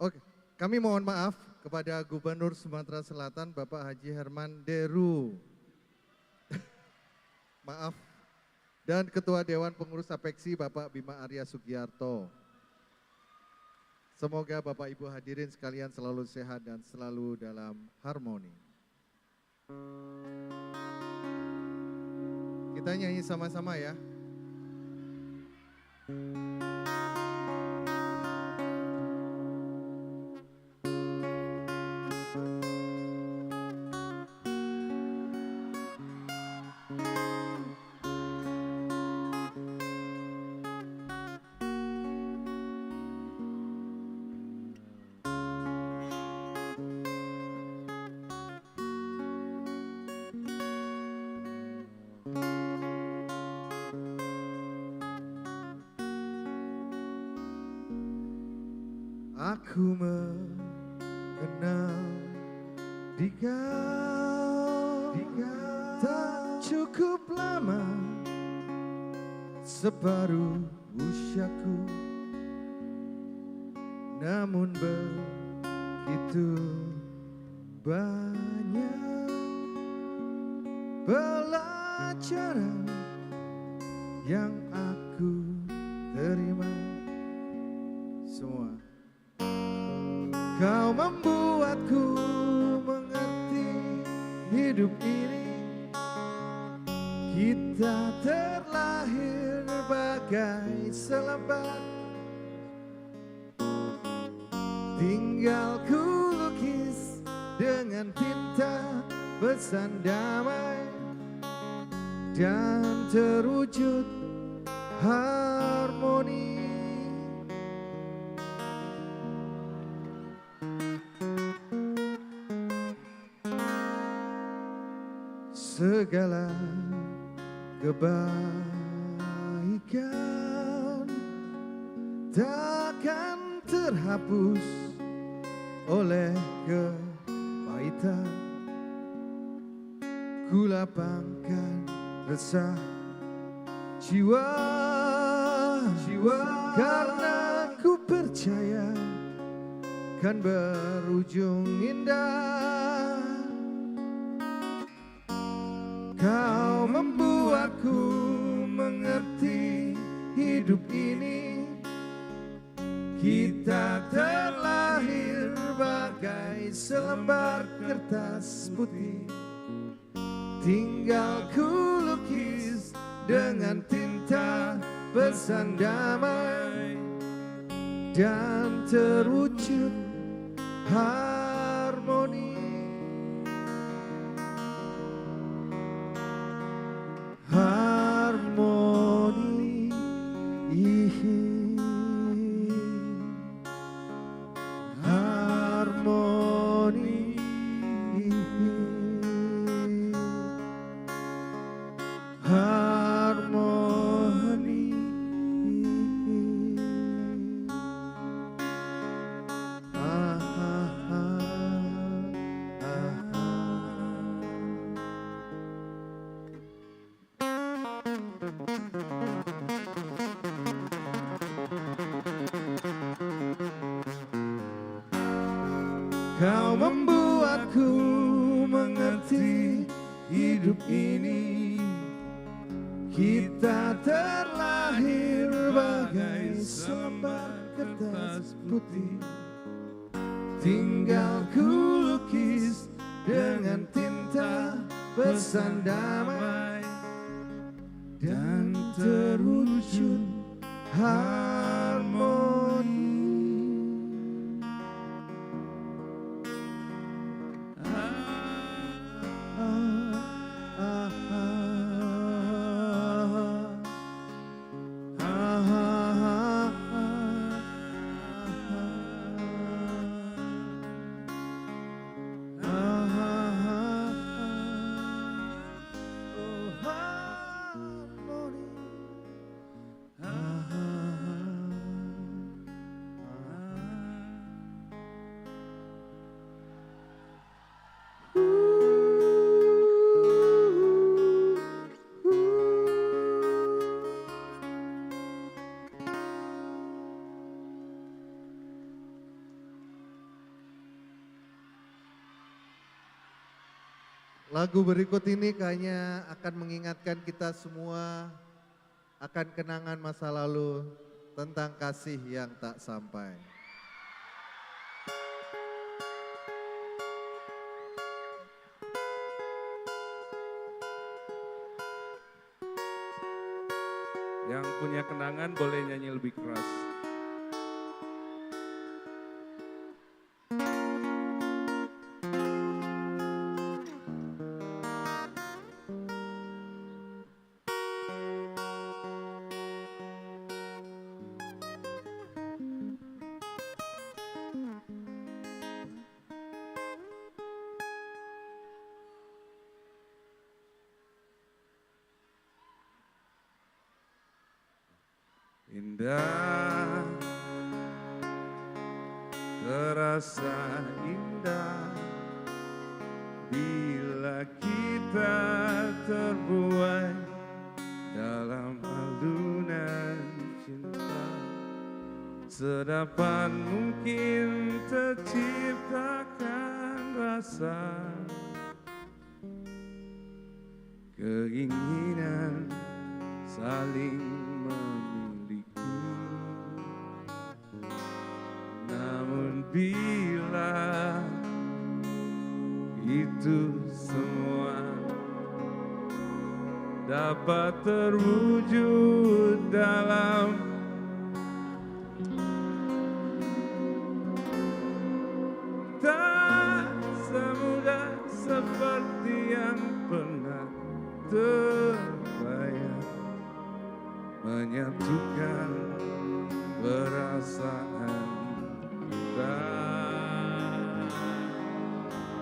Oke, kami mohon maaf kepada Gubernur Sumatera Selatan Bapak Haji Herman Deru. Maaf. Dan Ketua Dewan Pengurus Apeksi Bapak Bima Arya Sugiarto. Semoga Bapak Ibu hadirin sekalian selalu sehat dan selalu dalam harmoni. Kita nyanyi sama-sama ya. Aku mengenal dikau tak cukup lama, separuh usiaku, namun begitu banyak pelajaran yang aku terima. Semua. Kau membuatku mengerti hidup ini. Kita terlahir bagai selembar, tinggal ku lukis dengan tinta pesan damai dan terwujud harmoni. Segala kebaikan takkan terhapus oleh kepahitan. Ku lapangkan resah jiwa karena ku percaya kan berujung indah. Kau membuatku mengerti hidup ini. Kita terlahir bagai selembar kertas putih, tinggal ku lukis dengan tinta pesan damai dan terwujud harmoni. Harmoni, harmoni, harmoni. Kau membuatku mengerti hidup ini. Kita terlahir bagai selembar kertas putih, tinggal ku lukis dengan tinta pesan damai dan terwujud harmoni. Lagu berikut ini kayaknya akan mengingatkan kita semua akan kenangan masa lalu tentang kasih yang tak sampai. Yang punya kenangan boleh nyanyi lebih keras. Indah, terasa indah bila kita terbuai dalam alunan cinta. Sedapat mungkin terciptakan rasa keinginan saling bila itu semua dapat terwujud dalam tak semudah seperti yang pernah terbayang, menyatukan perasaan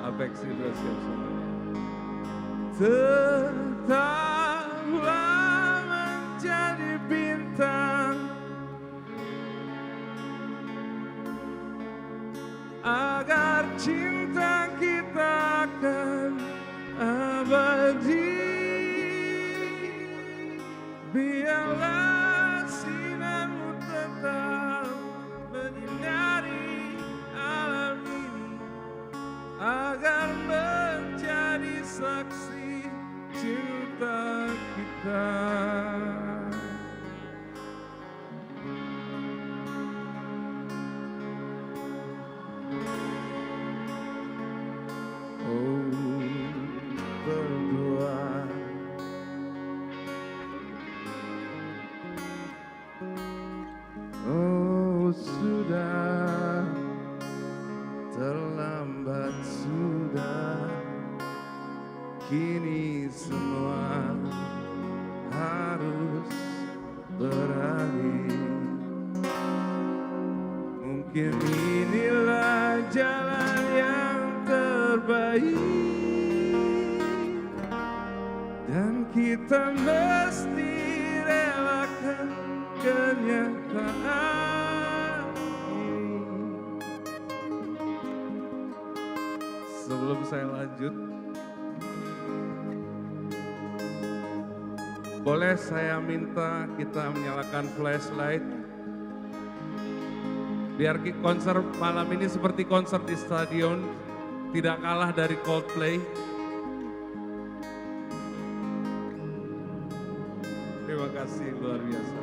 Apeksi sudah siap-siap. Tetaplah menjadi bintang agar cinta kita akan abadi. Biarlah sinarmu tetap menyinari alam ini agar menjadi saksi cinta kita. Oh, berdua oh sudah terlambat sudah, kini semua harus berakhir. Mungkin inilah jalan yang terbaik dan kita mesti relakan kenyataan ini. Sebelum saya lanjut, boleh saya minta kita menyalakan flashlight biar konser malam ini seperti konser di stadion, tidak kalah dari Coldplay. Terima kasih luar biasa.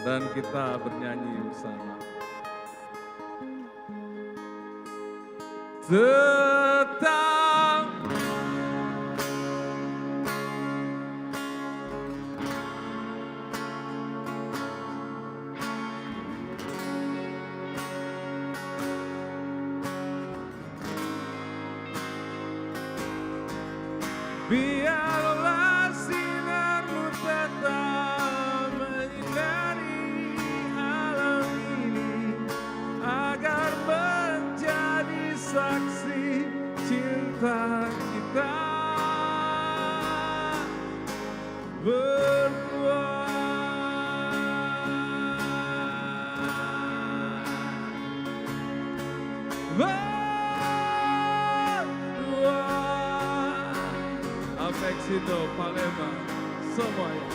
Dan kita bernyanyi bersama. Tetap biarlah sinarmu tetap menyinari alam ini agar menjadi saksi cinta kita berdua. Apeksito, Palembang, semuanya.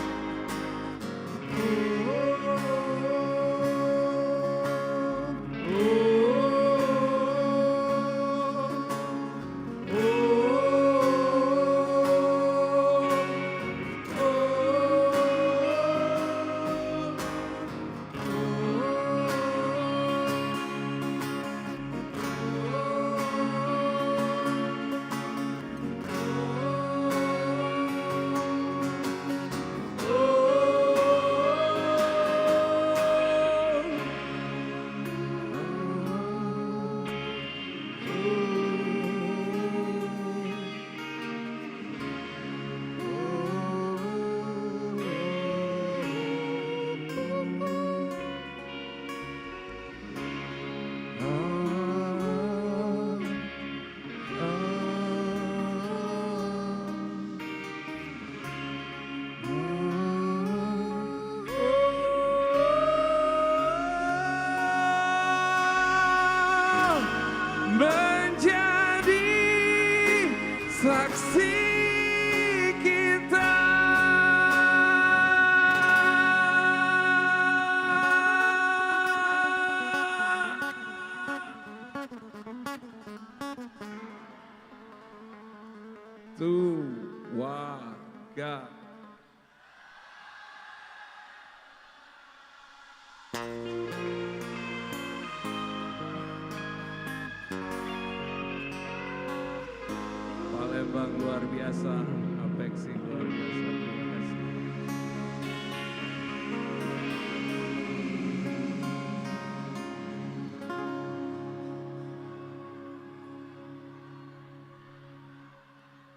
Keluarga. Palembang luar biasa, Apeksi luar biasa. Terima kasih.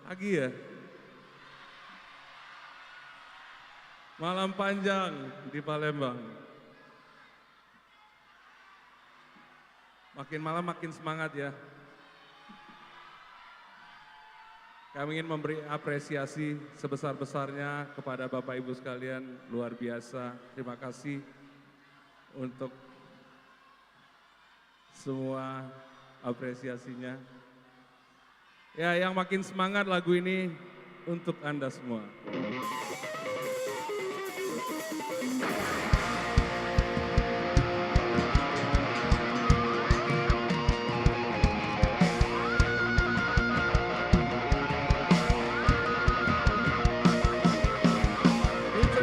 Lagi ya? Malam panjang di Palembang. Makin malam makin semangat ya. Kami ingin memberi apresiasi sebesar-besarnya kepada Bapak Ibu sekalian, luar biasa. Terima kasih untuk semua apresiasinya. Ya, yang makin semangat lagu ini untuk Anda semua.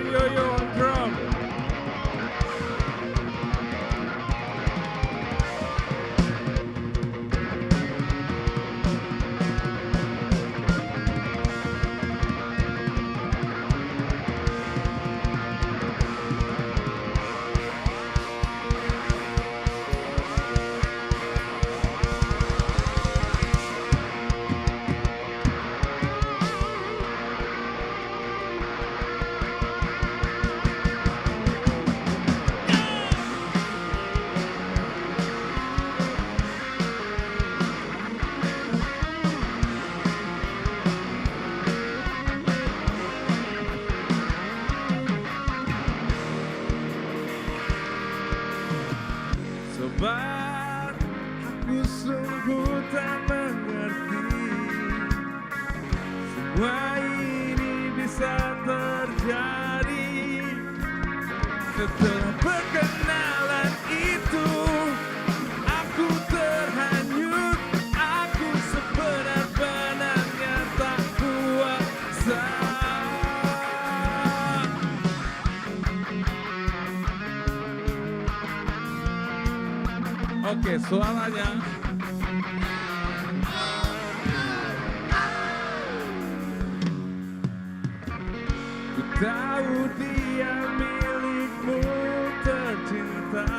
Yo-yo on drum. Sobat, aku sungguh tak mengerti semua ini bisa terjadi. Setelah perkenalan itu, aku terhanyut, aku sebenar-benarnya tak kuasa. Oke, suaranya. Ku tahu dia milikmu tercinta,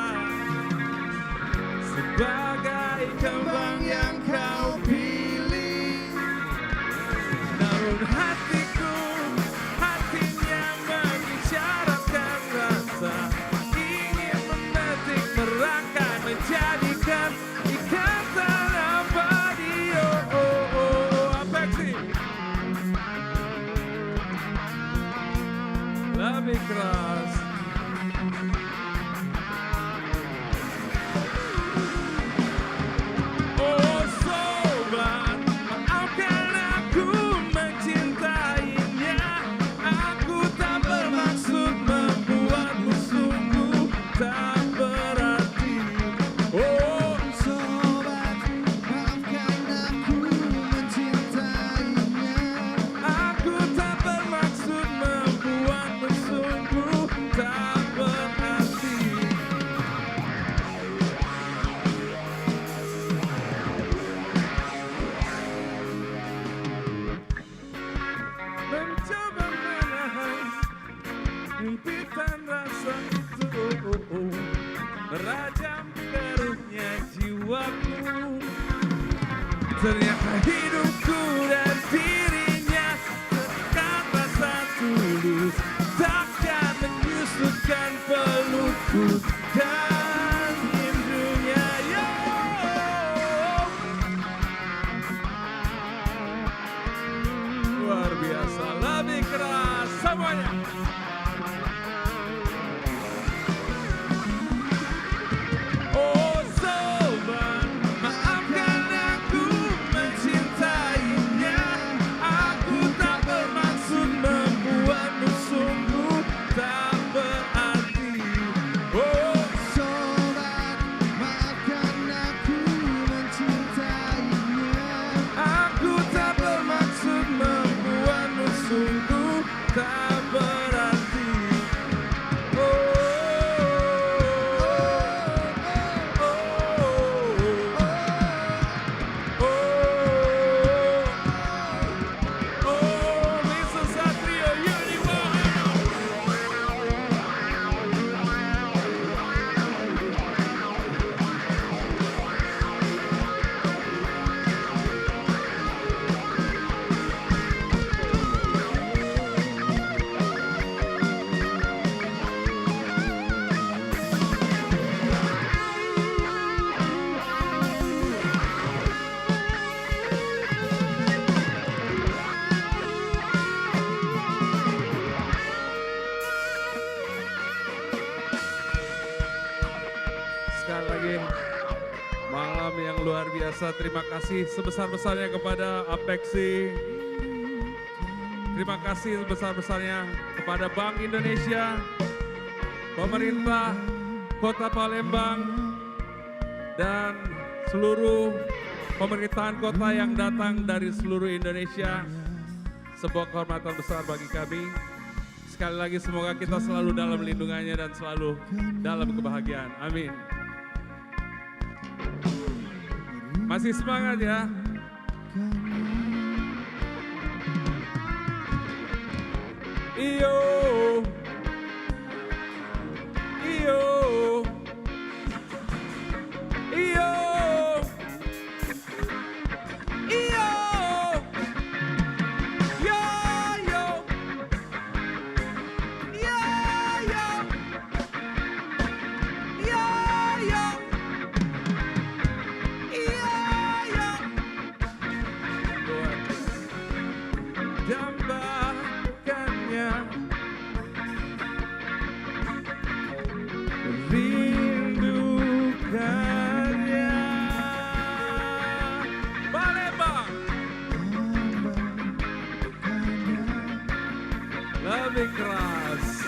sebagai kembang yang kau pilih. Namun hatiku, hatinya mengisyaratkan rasa ingin memetik merangkai, menjadikan ikatan abadi. Apeksi lebih keras. Oh sobat, maafkan aku mencintainya. Aku tak bermaksud membuatmu sungguh tak berarti. Oh sobat, maafkan aku mencintainya. Aku tak bermaksud membuatmu sungguh tak berarti. Mencoba menahan impitan rasa itu, merajam keruhnya jiwaku. Ternyata hidupku dan dirinya tekan rasa tulus, takkan menyusutkan pelukku dan rindunya. Yo, luar biasa, lebih keras semuanya. Oh sobat, maafkan aku mencintainya. sekali lagi malam yang luar biasa. Terima kasih sebesar-besarnya kepada Apexi. Terima kasih sebesar-besarnya kepada Bank Indonesia, pemerintah Kota Palembang, dan seluruh pemerintahan kota yang datang dari seluruh Indonesia. Sebuah kehormatan besar bagi kami. Sekali lagi semoga kita selalu dalam lindungannya dan selalu dalam kebahagiaan. Amin. Masih semangat ya. Iyo. Iyo. Iyo. Iyo. Dambakannya rindukannya Palembang lebih keras.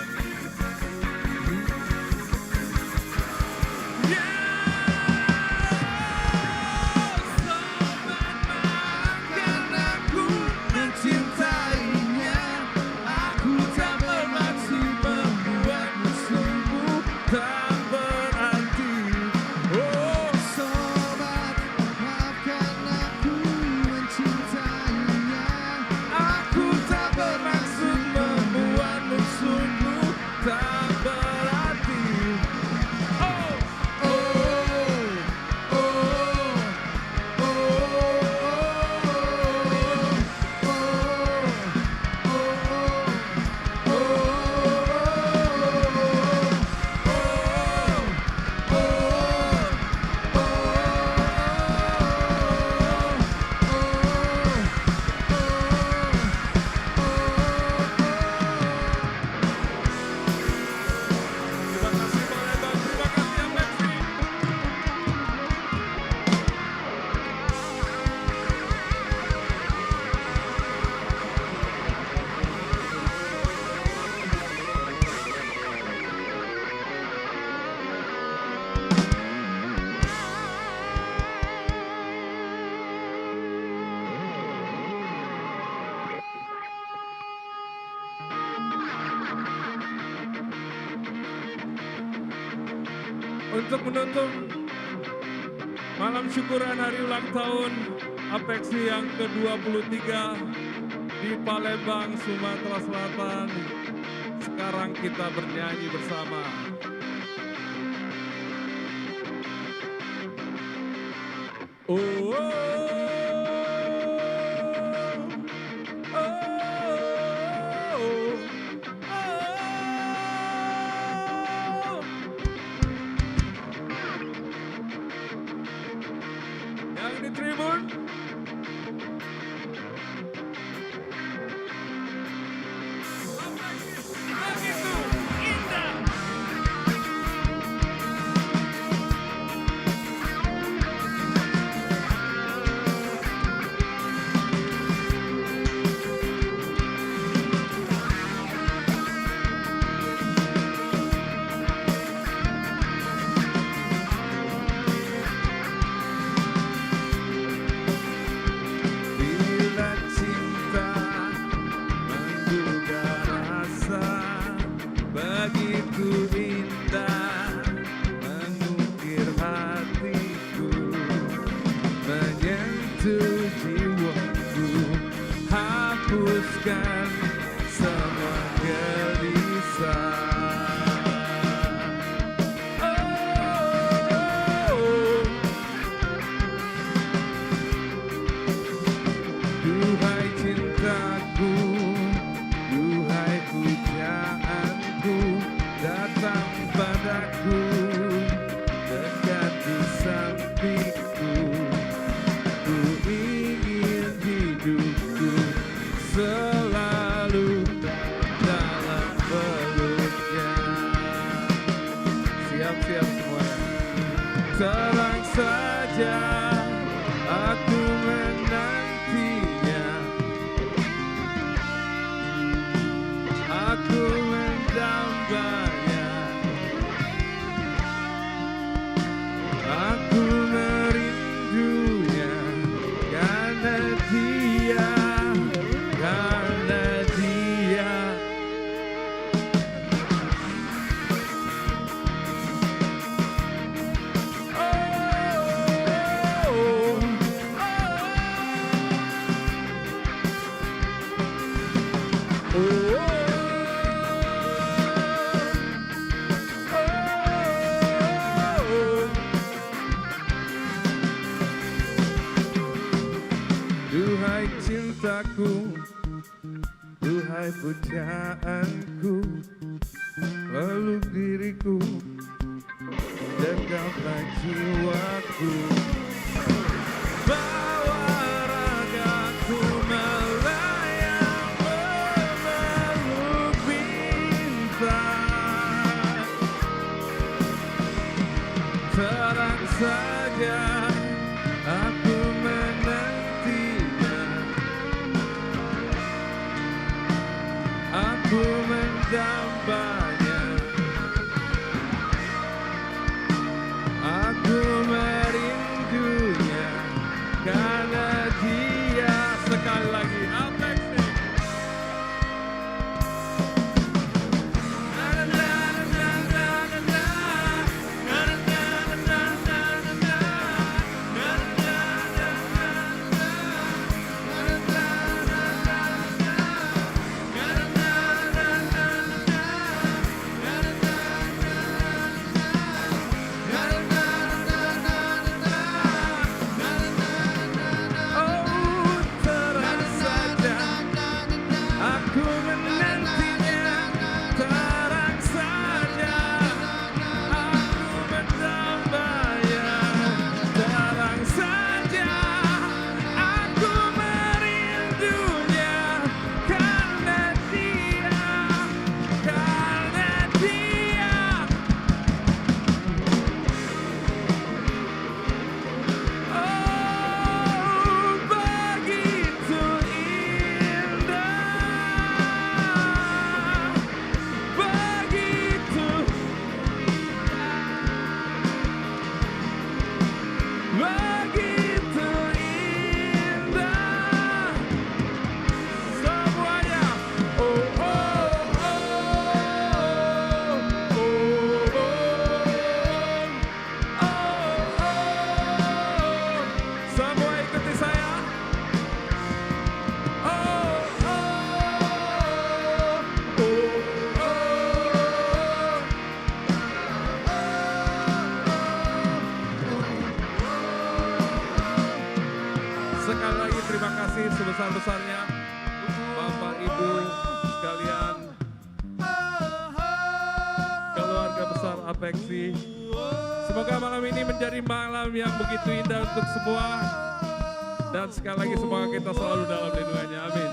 Untuk menutup malam syukuran hari ulang tahun Apexi yang ke-23 di Palembang, Sumatera Selatan. Sekarang kita bernyanyi bersama. Oh, Tribun. Begitu indah. Begitu indah mengukir hatiku, menyentuh jiwaku, hapuskan semua gelisah. Duhai cintaku, duhai pujaanku, datang padaku, dekat di sampingku. Ku ingin hidupku selalu dalam peluknya. Siap-siap semuanya. Terang saja aku menantinya, aku mendambanya, aku merindunya, karena dia, karena dia. Duhai cintaku, duhai pujaanku, peluk diriku, dekaplah jiwaku, bawa ragaku melayang memeluk bintang. Terang saja aku menantinya, aku mendambanya, aku merindunya, karena dia. Sekali lagi Apex. Sekali lagi terima kasih sebesar-besarnya Bapak Ibu sekalian, keluarga besar Apeksi. Semoga malam ini menjadi malam yang begitu indah untuk semua, dan sekali lagi semoga kita selalu dalam lindungannya. Amin.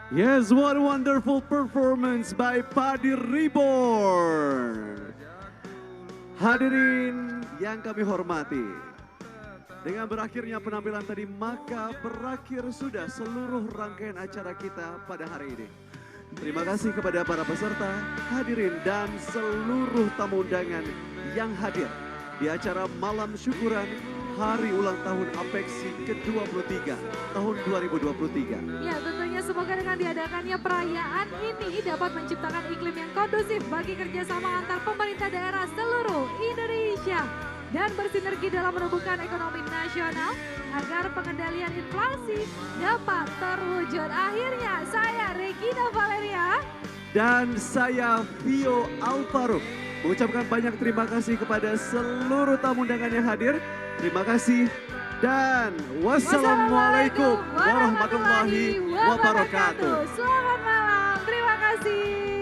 Yes, what a wonderful performance by Padi Reborn. Hadirin yang kami hormati, dengan berakhirnya penampilan tadi, maka berakhir sudah seluruh rangkaian acara kita pada hari ini. Terima kasih kepada para peserta, hadirin, dan seluruh tamu undangan yang hadir di acara Malam Syukuran Hari Ulang Tahun Apeksi ke-23 tahun 2023. Ya, tentunya semoga dengan diadakannya perayaan ini dapat menciptakan iklim yang kondusif bagi kerjasama antar pemerintah daerah seluruh Indonesia dan bersinergi dalam menumbuhkan ekonomi nasional agar pengendalian inflasi dapat terwujud. Akhirnya saya Regina Valeria dan saya Vio Alfaruk mengucapkan banyak terima kasih kepada seluruh tamu undangan yang hadir. Terima kasih dan wassalamualaikum warahmatullahi wabarakatuh. Selamat malam, terima kasih.